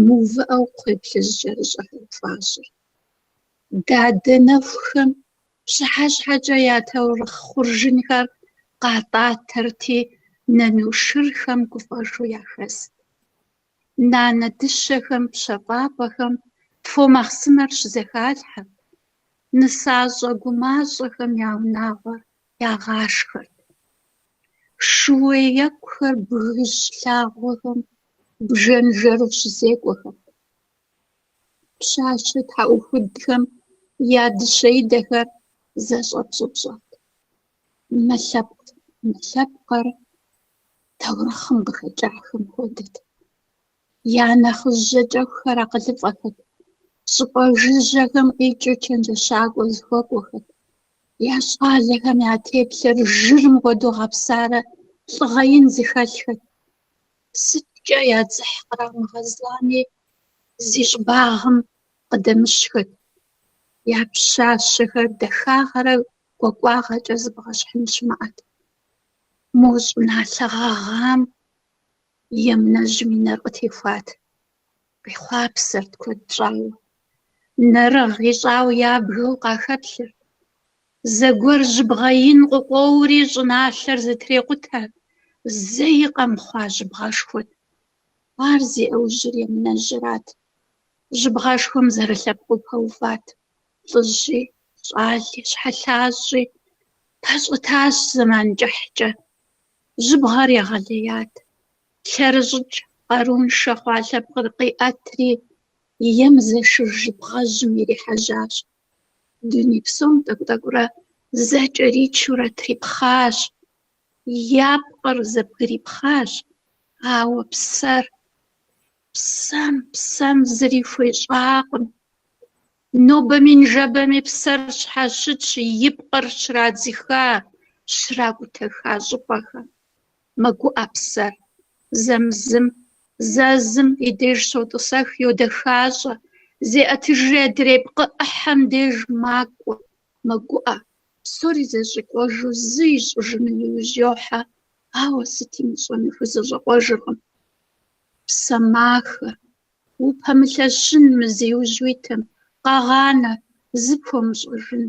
мыувыӏэу кхъуейплъыжь жэрыщӏэхэр хуащӏырт. Дадэ-нэхухэм пщыхьэщхьэкӏэ я таурыхъ хъуржынхэр къатӏатэрти, наношырхэм гуфӏэжу яхэст. Нанэ дыщэхэм, пщэфӏапӏэхэм тфо махъсымэр щызэхалъхьэрт. Нысащӏэ гумащӏэхэм я унагъуэр ягъашхэрт. Шууей екӏухэр бгыжь лъагъуэхэм бжэнжэру щызекӏуэхэрт. Пщащэ тхьэӏухудхэм я дыщеидэхэр зэщӏэпщӏыпщӏэрт. мэлъэпкъыр таурыхъым къыхэкӏахэм хуэдэт. Я нэхъыжьэкӏэххэр акъылыфӏэхэт, щӏыпӏэ жыжьэхэм къикӏыу чэнджэщакӏуэ зыхуэкӏуэхэт. Я щӏалэхэм я теплъэр жырым хуэдэу гъэпсарэ лӏыгъэ ин зыхэлъхэт. Сыткӏэ я дзыхь кърамыгъэзлами, зи щӏыбагъым къыдэмыщхэт. Я пщащэхэр дахагъэрэ кӏуэкӏуагъэкӏэ зыбгъэщхьын щымыӏэт. Мо щӏыналъэ гъэгъам емынэжьым и нэр къытехуат. Къихъуапсэрт куэд щӏауэ. Нэрыгъ ищӏауэ ябгэу къахэплъырт. Зэгуэр жьыбгъэ ин къыкъуоури щӏыналъэр зытрекъутэ. Зэи къэмыхъуа жьыбгъэшхуэт. Ар зи ӏэужьыр емынэжьырат. Жьыбгъэшхуэм зэрылъэпкъыу пэуват. Лӏыжьи, щӏали, щхьэлъащӏи. Пэщӏэтащ зэман кӏыхькӏэ. Жьыбгъэр егъэлеят. Лъэрыщӏыкӏ, къаруншэ хъуа лъэпкъыр къиӏэтри, ем зэшыр жьыбгъэжьым ирихьэжьащ. Дуней псом тӏэкӏу-тӏэкӏурэ зэкӏэричурэ трипхъащ. Япкъыр зэбгырипхъащ. Ауэ псэм зыри хуещӏакъым. Нобэми ныжэбэми псэр щхьэщытщ, и пкъыр щрадзиха, щракӏутэха щӏыпӏэхэм. Мэгуӏэ псэр. Зэмызым, зэзым и деж щотӏысэх, йодэхащӏэ. Зеӏэтыжри адрей пкъы ӏыхьэм деж макӏуэ. Мэгуӏэ. Псори зэщӏикӏуэжу зы ищӏыжыну иужь йохьэ, ауэ сыт имыщӏэну хузэщӏэкъуэжыркъым. Псэ махэ. Упэмылъэщын мы зиужь уитым. Къэгъанэ, зыпхуэмыщӏэжын.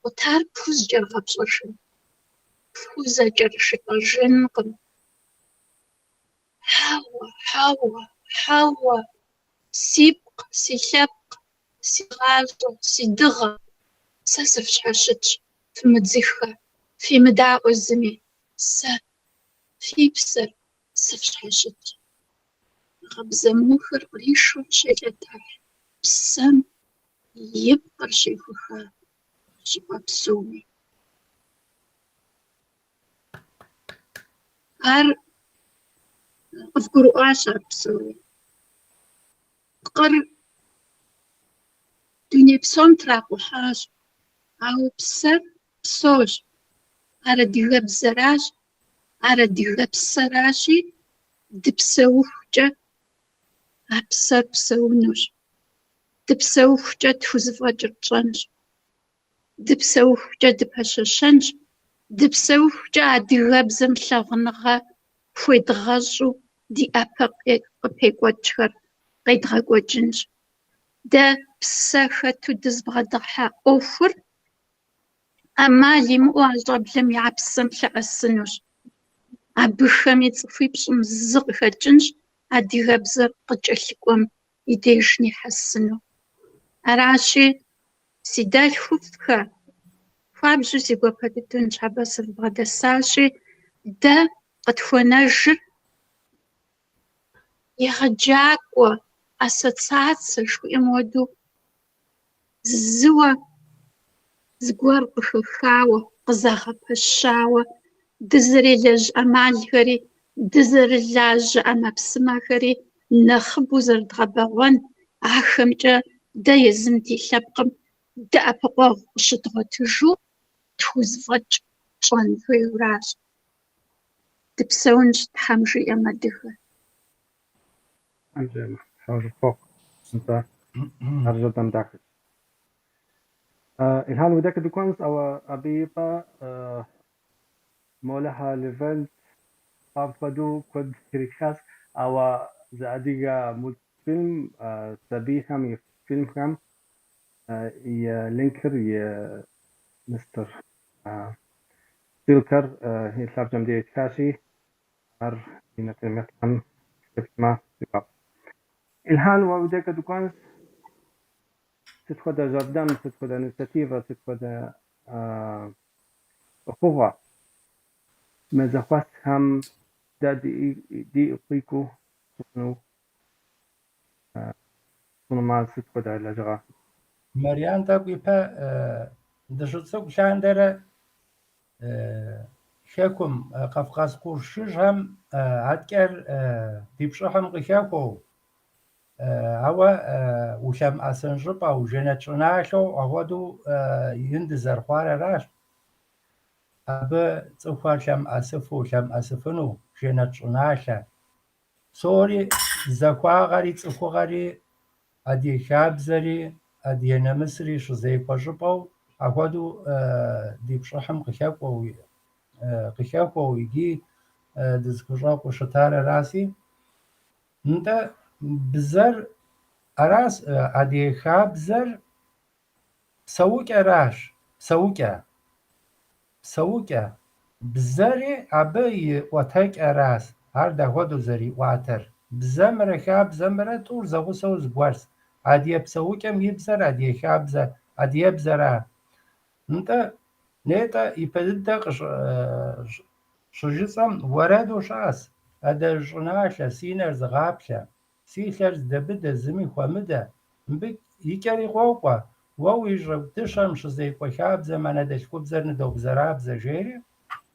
Къутар пхузкӏэрыгъэпщӏэжын. Пхузэкӏэрышытӏэжынкъым. Хьэуэ. Си пкъ, си лъэпкъ, си гъащӏэ, си дыгъэ. Сэ сыфщхьэщытщ. Фымыдзыхэ. Фимыдаӏуэ зыми. Сэ, фи псэр, сыфщхьэщытщ. Гъэбзэмухэр къришэу щелъэтахь. Псэм и пкъыр щехуха щӏыпӏэ псоми. Ар къывгурыӏуащ ар псори. Пкъыр дуней псом тракъухьащ, ауэ псэр псощ. Ар адыгэбзэращ, ар адыгэпсэращи, дыпсэухукӏэ а псэр псэунущ. Дыпсэухукӏэ тхузэфӏэкӏыр тщӏэнщ. Дыпсэухукӏэ дыпэщэщэнщ. Дыпсэухукӏэ адыгэбзэм лъагъуныгъэ хуедгъэщӏу ди ӏэпэ къыпекӏуэкӏхэр къедгъэкӏуэкӏынщ. Дэ псэ хэту дызбгъэдыхьа ӏуэхур ӏэмал имыӏэу а щӏэблэм я псэм лъэӏэсынущ. Абыхэми цӏыхуи пщӏым зы къыхэкӏынщ, адыгэбзэр къыкӏэлъыкӏуэм и деж нихьэсыну. Аращи, си дэлъху фхэ. Хуабжьу си гуапэ дыдэу ныщхьэбэ сывбгъэдэсащи, дэ къытхуэнэжыр егъэджакӏуэ, ассоциацэ жыхуиӏэм хуэдэу зыуэ зыгуэр къыхэхауэ, къызэгъэпэщауэ, дызэрелэжь ӏэмалхэри, дызэрылажьэ ӏэмэпсымэхэри нэхъыбэу зэрыдгъэбэгъуэн, ахэмкӏэ дэ езым ди лъэпкъым дэӏэпыкъуэгъу къыщыдгъуэтыжу тхузэфӏэкӏ тщӏэн хуейуэращ. Дыпсэунщ, Тхьэм жиӏэм адыгэ. حاجة فوق انت ارجو دم داخل الحال وداك دوكونس او ابيبا مولها ليفل ابدو كود كريكاس او زاديغا مول فيلم تبيهم فيلم كام يا لينكر يا مستر تيلكر هي ترجم دي كاشي ار ينتمي عن ما الحال وداك دوكونس تتخذ جردن تتخذ انيشيتيفا تتخذ قوة ماذا خواست هم دي اقيكو شنو ما تتخذ على جرا Marian تاقوي با دشوتسوك شاندرة خيكم قفقاز قرشيجهم عدكر ديبشوهم قياكو هوا وشام أسنجبا وجنة شناشو أغدو يندزر خوار راش أبا تفار شام أسفو شام أسفنو جنة شناشا سوري زخوا غري تفو غري أدي خابزري أدي نمسري شزي قجبو أغدو ديبشوهم قياكو يجي دزكوجاكو شتار راسي انت بزر أراس أدي خابزر سووك راش سووك بزري أبي واتك أراس هر دهودو زري واتر بزمر خاب زمر تور زغو سوز بورس أدي بسووك يبزر أدي خابزر أدي بزرا انت نيتا يبدد شجسم وردو شاس أدا جناشا سينر زغابشا سيلر دبدا زمي خوامدا مبك يكاري غوقوا وو يجرب تشم شزي كوخاب زمانه دشكوب زرن دو بزراب زجيري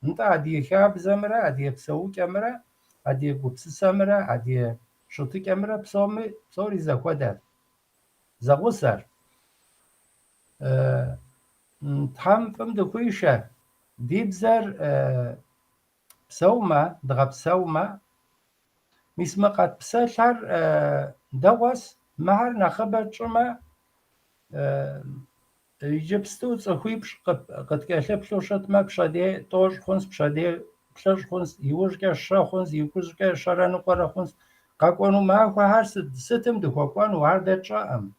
انت عدي خاب زمرا عدي بسوو كامرا عدي قبس سمرا عدي شوتي كامرا بسومي بسوري زخودر زغوسر تحم فم دكويشة ديبزر بسوما دغب سوما مسمقات بسالر دوس مهر نخبر شما يجبستو تخويبش قد كاشب شوشت ما بشادي توش خونس بشادي بشاش خونس يوشكا شا خونس يوشكا شارانو قرا خونس قاقوانو ما خو هر ستم دو قاقوانو هر ده شاام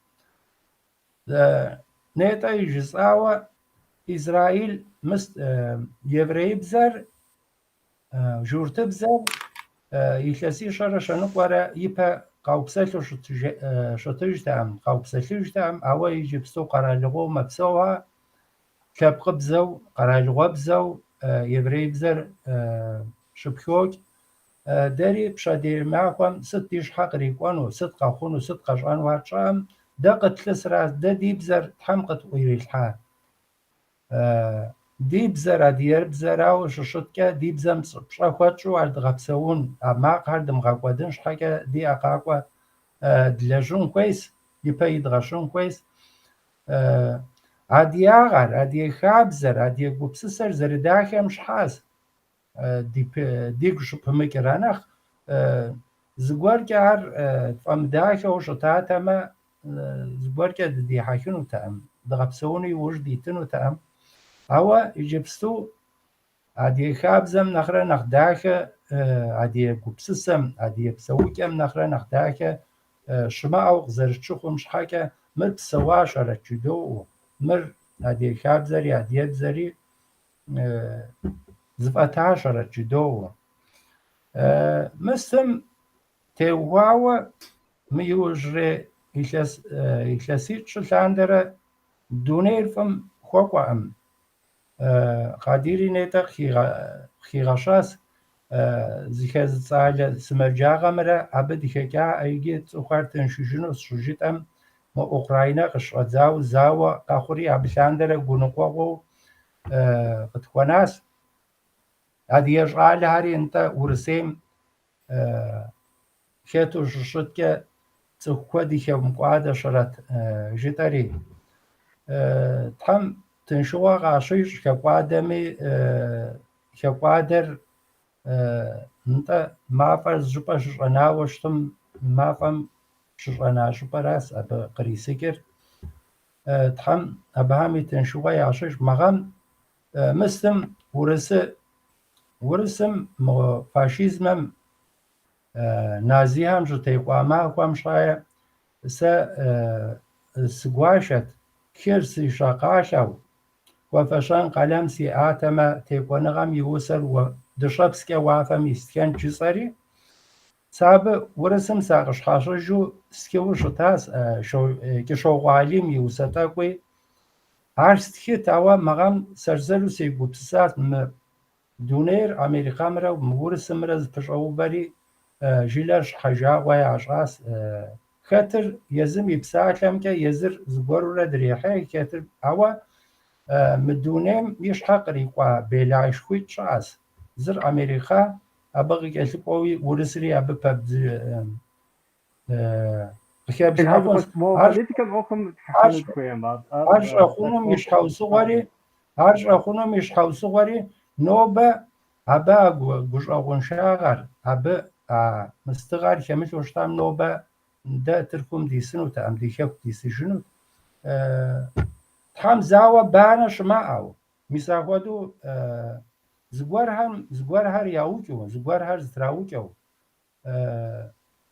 نيتا يجزاوا إسرائيل مست يبري بزر جورت بزر يخسي شرشانو قرا يبا قاوبسلو شتجتام قاوبسلجتام أو يجبستو قرالغو مبسوها كابق بزو قرالغو بزو يبري بزر شبكوك داري بشادير معكم ستيش حق ريقوانو صدقا خونو صدقا جانو هاتشام دا قتلس راس دا دي بزر تحمقت ويري الحال دي بزر ديار بزراو ششتكا دي بزم بشاخواتشو عرض غبسون أماق هردم غاقوادنش حاجة دي أقاقوا دلاجون كويس يبا يدغشون كويس عدي آغر عدي خابزر عدي قبسسر زرداخي مش حاس دي قشو بمكرانخ زگوار که هر فامداخي وشتاتا ما زگوار که دي حاكينو تام دغبسوني وش ديتنو تام أو يجبستو عدي خابزم نخرا نخداخة عدي قبسسم عدي بسوكم نخرا نخداخة شما أو زرتشوخو مش حاكا مر بسواش على تشدو مر عدي خابزري عدي بزري زفاتاش على تشدو مسم تيواوا ميوجري إخلاسيت شلتاندرة دونير فم خوكوا أم قاديري نيتا خيغاشاس زيخاز صالة سمرجاغا مرا عبد خيكا ايجيت وخارتن شجنو سجيت ام ما اوكراينا قشرة زاوا قاخوري عبشاندرة قنقوغو قتخواناس هذه يجعل هاري انت ورسيم خيتو ششتك تخوادي خيو مقعادة شرط جيتاري تحم تنشوا غاشيش كقادمي كقادر انت ما فرز جبا شرنا وشتم ما فهم شرنا جبا راس اب قريسكر تحم ابهامي تنشوا يعشيش مغام مسلم ورسم فاشيزم نازي هم جتي قاما قام شاية سقواشت كرسي شاقاشو وفشان قلم سي آتما تيقونغم يوصل ودشبسكي وافم يستكن جسري ساب ورسم ساقش حاشجو سكيو شتاس كشو غاليم يوسطاقوي عرستكي تاوا مغام سرزلو سيقو بساس دونير أمريكا مرا ومورسم مرا زفشعو بري جيلش حاجة ويعشاس خاطر يزم يبساعلم كا يزر زبور ولا دريحي خاطر أوا مدونم يشحق ريقوا بلاش خويت شاس زر أمريكا أبغي كسبوي ورسري أبى بخير هذا بس بس مو هرج political أوكم هرج تحسن شوية بعض هرج أخونهم يشحو صغري هرج أخونهم يشحو صغري نوبة أبا جوج أخون شاغر أبا مستغار كمش وشتام نوبة ده تركم ديسنو تام ديشك ديسيشنو تام زاوا بانش معه مساوادو زغوار هر ياوجو زغوار هر زتراوجو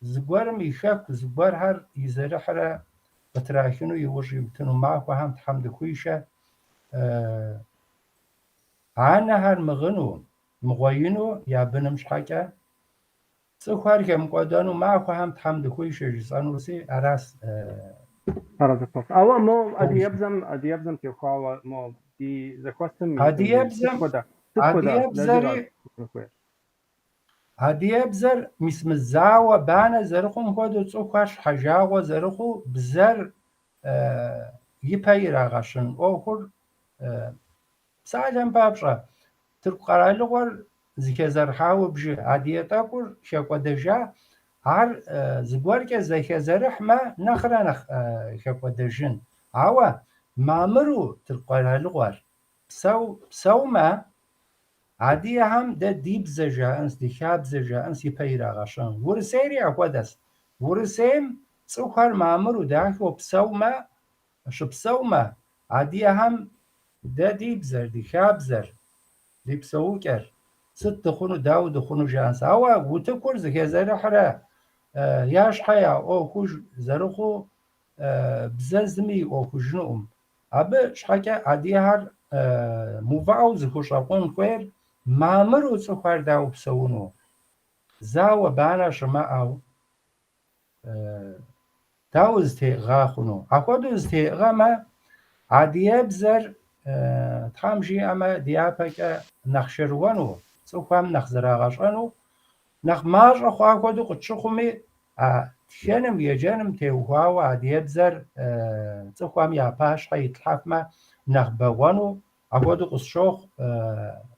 زغوار ميشك زغوار هر يزرحره بتراكنو يوجي بتنو معه هم تحمد كويشه عنا هر مغنو مغوينو يا بنمش حاجه سخوار كم قدانو معه هم تحمد كويشه جسانو سي أراس Paradokos. أو مو أدي يبزم تيخوا مو دي زكوستم هدي يبزم زري هدي يبزر مسم الزاوة بانا زرخم خودو تسوكاش حجاوة زرخو بزر يبايرا غشن أوخر ساعدهم بابشا تركو قرالوغر زكي زرحاو بجي هدي يتاكور شاكوا دجا هر زغوار که زكي زرح ما نخرا شاكوا دجن عوا مامرو تركو قرالوغر بسو ما عادي هم ده ديب زجا انس دي شاب زجا انس يبيرا غشان ورسيري اقودس ورسيم سوكر مامرو داكو بسوما شو بسوما عادي هم ده ديب زر دي شاب زر دي بسوكر ست خونو داود خونو جانس اوا وتكور زكي زر حرا ياش حيا او خوش زرخو بززمي او خوشنوم ابي شحكا عادي هر موفاو زخوش اقون كوير مامرو سوكر داو بسونو زاو بانا شما او تاوز تي غاخونو اخودوز تي غاما عاديه بزر تخامجي اما ديابك نخشروانو سوكام نخزراغاشانو نخماج اخو اخودو قدشخومي تشنم يجنم تيوهاو عاديه بزر سوكام ياباش حيتحفما نخبوانو اخودو قصشوخ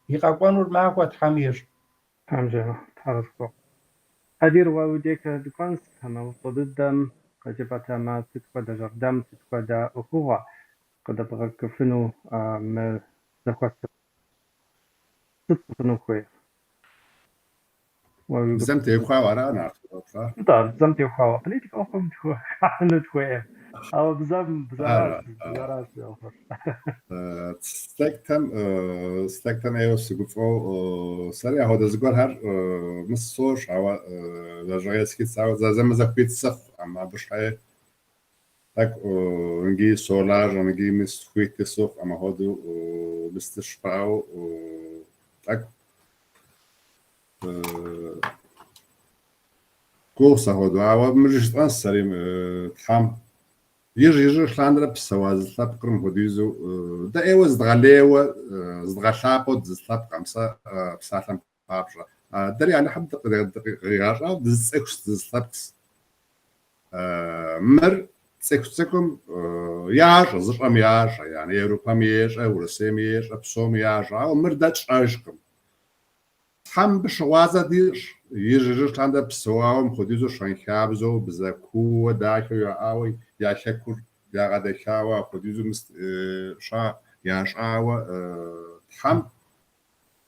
يقاقوانو الماكو تحمير حمجة تعرفوا أدير ووديك دكانس كما وصددم قجبت ما تتقى دا جردم تتقى دا أخوة قد بغى كفنو ما زخوات تتقنو خوي بزمت يخوا ورا نعرف طار زمتي وخوا بليتك أخوة خوي حلو خوي أو بزراس أخر ستكتم ايو سقفو سريع هو دزقور هر مصوش عوا لجغيسكي تساو زم زكويت صف اما بشحي تاك نجي سولاج ونجي مسكويت صف اما هودو بستشفاو تاك كورسا هودو عوا مرجش تنسريم تحام يجي خلاندرا بسواز ثاب قرم هوديزو دا ايوا زدغاليوا زدغاشاقو زدغاب قمسا بساتم بابجا دري على حد غيار دزسكس دزلابس مر سكسكم ياش زرم ياش يعني اوروبا ميش ورسيم ياش ابسوم ياش او مر داتش عاشقم هم بشوازا ديش يجي خلاندرا بسواهم هوديزو شانكابزو بزاكو داكو يا اوي يا شكر يا غدا شاوا خديزو مست شا يا شاوا هم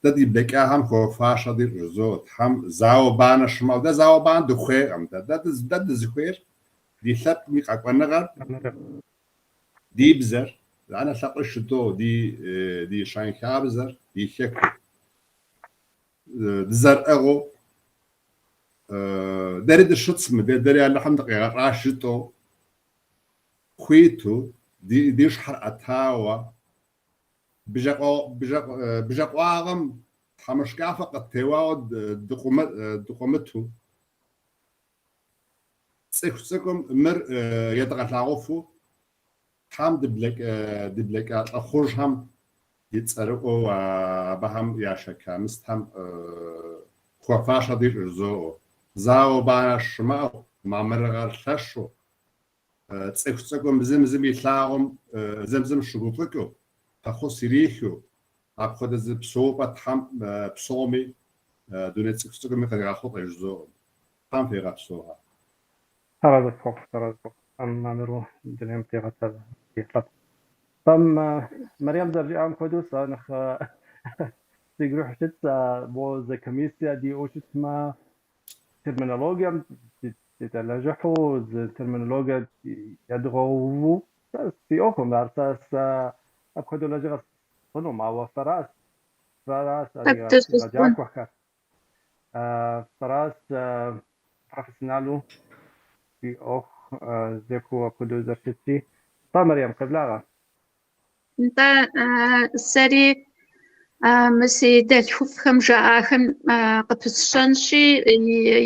ددي بكا هم كو فاشا دي رزوت هم زاو بان شما ده زاو بان دخوي ام ده زخوير دي ثب مي قنغر دي بزر انا شقش تو دي شاين كابزر دي شكر دزر اغو دريد الشطس دري على حمد راشتو خويتو دي شحر اتاوا بجاقو اغم حمش كافة قد تواود دقومتو تسكم مر يدغت لاغوفو حام دبلك اخوش هم يتسرقو بهم ياشكا مستهم خوفاشا دي رزو زاو بانا شماو ما مرغر خشو تسكم بزمزم يطلعهم زمزم شغوفكو تخص ريحه أخذ الزبسوبة تحم بصومي دونيت سكسوك مثل غاخط يجزو تحم في غابسوها ترى أما نروح دنيم في غتر طم مريم زرجي أم كودوس نخ تجرح شت بوز كميسيا دي أوشت ما ترمينولوجيا تتلجحوا الترمينولوجيا يدغوا في أخم دارساس أبكدو لجغس صنو ما فراس رجاك وحكا فراس بروفيسيونالو في أخ زيكو أبكدو زرشتي طا مريم قبلاغا انت سري مسي دالحوف خم جاءخن قبسشنشي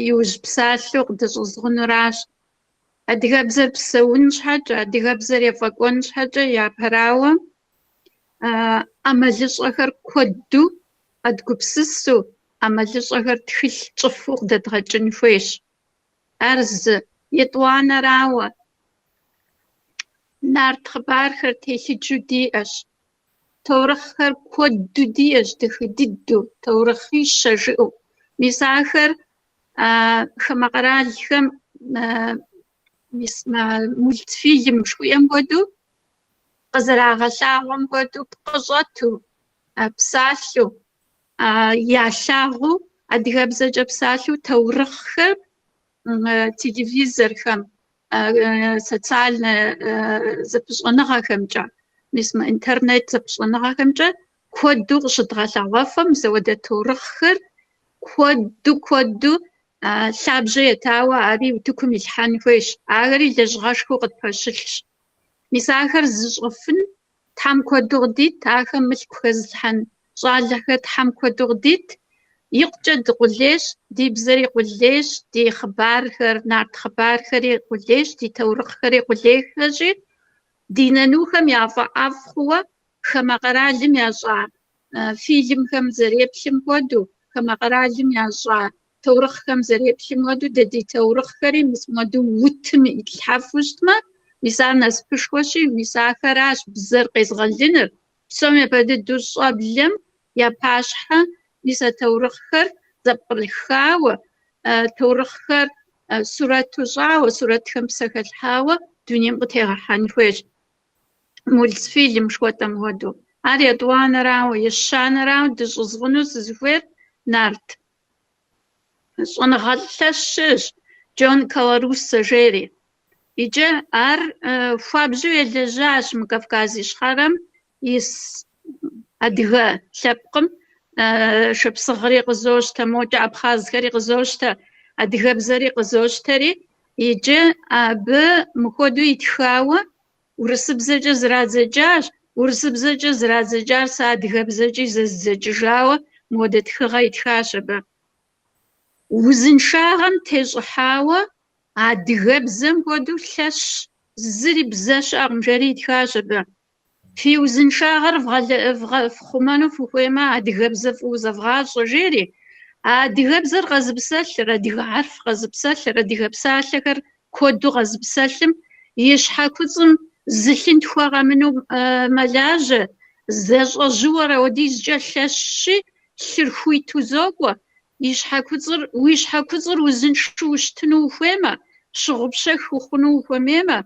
يوج بسالو قدس غنراش أديها بزر بسونش حاجة أديها بزر يفقونش حاجة يا براوة أماليش أخر كودو أدقو بسسو أماليش أخر تخيل تشفوق دادغجن فيش أرز يطوانا راوة نار تخبار خر تيشي جودي أش تورخر كودو دي أش دخددو تورخي شجئو ميساخر خمقرال خم ملتفيلم شوية مودو قزرع غشاغم مودو بقجاتو بسالو ياشاغو أدغبزج بسالو تورخر تلفزير خم سوциال زبشغنغا خمجا نسمى انترنت زبشغنغا خمجا كودو غشدغشاغفم زودة تورخر كودو شابجي تاوى أبي وتكم الحان فيش أغري لجغاشكو قد باشلش مساخر زجغفن تحم كودو غديت تاخم ملك خزحن صالحة تحم كودو غديت يقجد قليش دي بزري قليش دي خبار خر نارت خبار خري قليش دي تورق خري قليش خجي دي نانوخم يعفا أفخوة خما قرالم يعصع فيلم خم زريب شم كودو خما قرالم يعصع تورخ كم زريب شمودو ددي تورخ خري مسمودو وتم يتحفوشتما مسار ناس بشوشي مسار خراش بزر قيزغلينر بسومي بددو صابلم يا باشحة مسا تورخ خر زبقل خاوة تورخ خر سورة تجاوة سورة خمسة الحاوة دنيا بطيغة حانفوش مولس فيلم شوة مهدو عاري دوان راو يشان راو دجو زغنو زفير نارت أنا غلطش جون كواروس جيري إجا فابجو يلجاش مكافكازي شخرم يس أدغا شبقم شب صغري قزوش تموجع بخاز غري قزوش تا أدغا بزري قزوش تري إجا مخودو يتخاوة ورسب زجا زرازجاش ورسب زجا زرازجار سادغا بزجي زجاوة مودت خغا يتخاشبه وزن شاغم تجحاوة عدغبزم ودو لش زري بزاش أغم جريد خاشبه في وزن شاغر فخمانو فخويما عدغبزف وزفغاش جيري عدغبزر غزبسالر عدغ عرف غزبسالر عدغ بسالر كودو غزبسالم يشحاكوزم زلين تخوغا منو ملاج زاج جورا وديز جا لشي شرخوي توزوغوا ويشحكوزر وزن شو وشتنو فيما شغب شخ وخنو فيما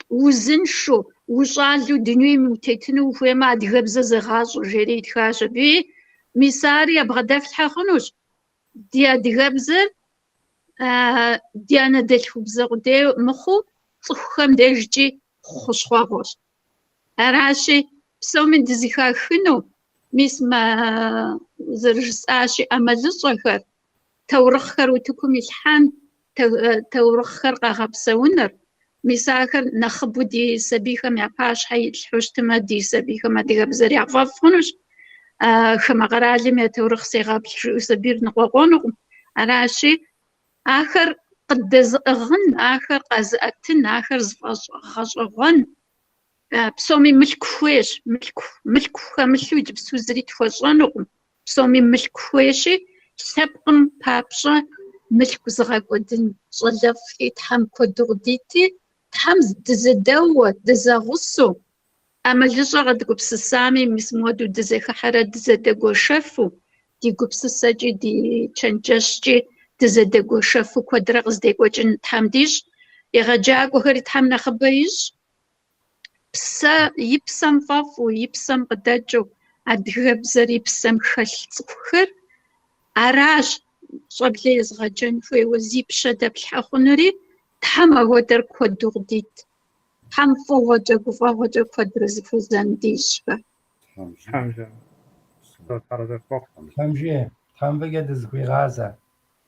وزن شو وشالو دنيا موتيتنو فيما دغبزة زغاز وجريد خاش بي ميساري أبغى دفتح خنوش ديا دغبزر ديانا دلخبزر دي مخو صخم دجي خشخواغوش أراشي بسو من دزيخا خنو ميس ما زرجس آشي أمازوس وخر تورخر وتكم الحان تورخر قاقبسونر ميساخر نخبو دي سبيخة معباش حي الحوشتما دي سبيخة ما دي غبزر يعفافونوش خما غرالي ما تورخ سيغاب سبير نقوغونو أراشي آخر قد غن آخر قازأتن آخر غن بسومي ملكويش ملكوخا ملكويج بسوزري تفوزانو بسومي ملكويشي سبقم بابشا ملكو زغاقودن صلف تحم كودو غديتي تحم دزداوة دزاغسو أما جزء دقبسسامي مسمودو دزخحرة دزدقوشفو دي قبسسجي دي تشنجشجي دزدقوشفو كودرغز ديقوجن تحمديش يغجاق وخري تحمنا خبايش بسا يبسم فافو يبسم قداجو أدغبزر يبسم خلص خر عراش صبلي يزغجن فوي وزيب شدا بالحخنري تحما ودر كودوغ ديت حم فوجك وفوجك قدرز فزنديش فا حمجة صوت حرزة فوق حمجي حمبقى دزخوي غازة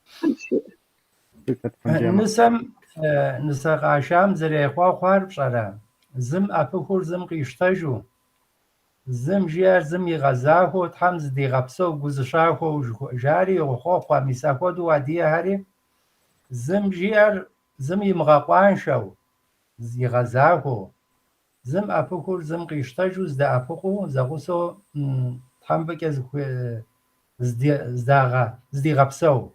حمشي فكرة حمجة ما نسا قاشام زريخوا خوار بشارة زم أفكور زم قيشتاجو زم جيار زم يغزاهو تحمز دي غبسو گوزشاهو جاري وخوخوا ميساكو دو وادية هاري زم جيار زم يمغاقوان شو يغزاهو زم أفكور زم قيشتاجو زدا أفكو زغوسو تحمبك زدي غبسو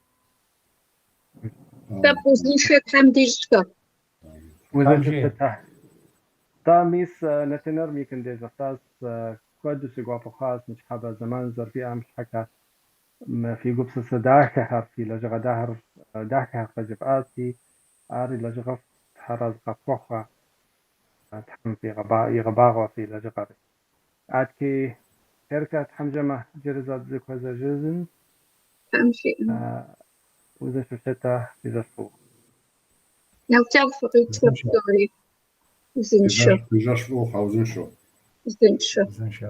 تبوزيشك حمديش فا وإذا حمجي. تفتح تاميس نتنر ميكن دي زفتاز كودو سيقوا فخاز مش حابة زمان زر في أمش حكا في قبس صداك هرفي لجغ دهر داك هرفجف آسي آري لجغف حرز غفوخا تحم في يغباغوا في لجغري آتكي هركة حمجمة جرزات زيكو زجزن حمشي وإذا شفتها إذا شفوه لو تعرفوا تفكري زنشو جاش فوق أو زنشو زنشو زنشو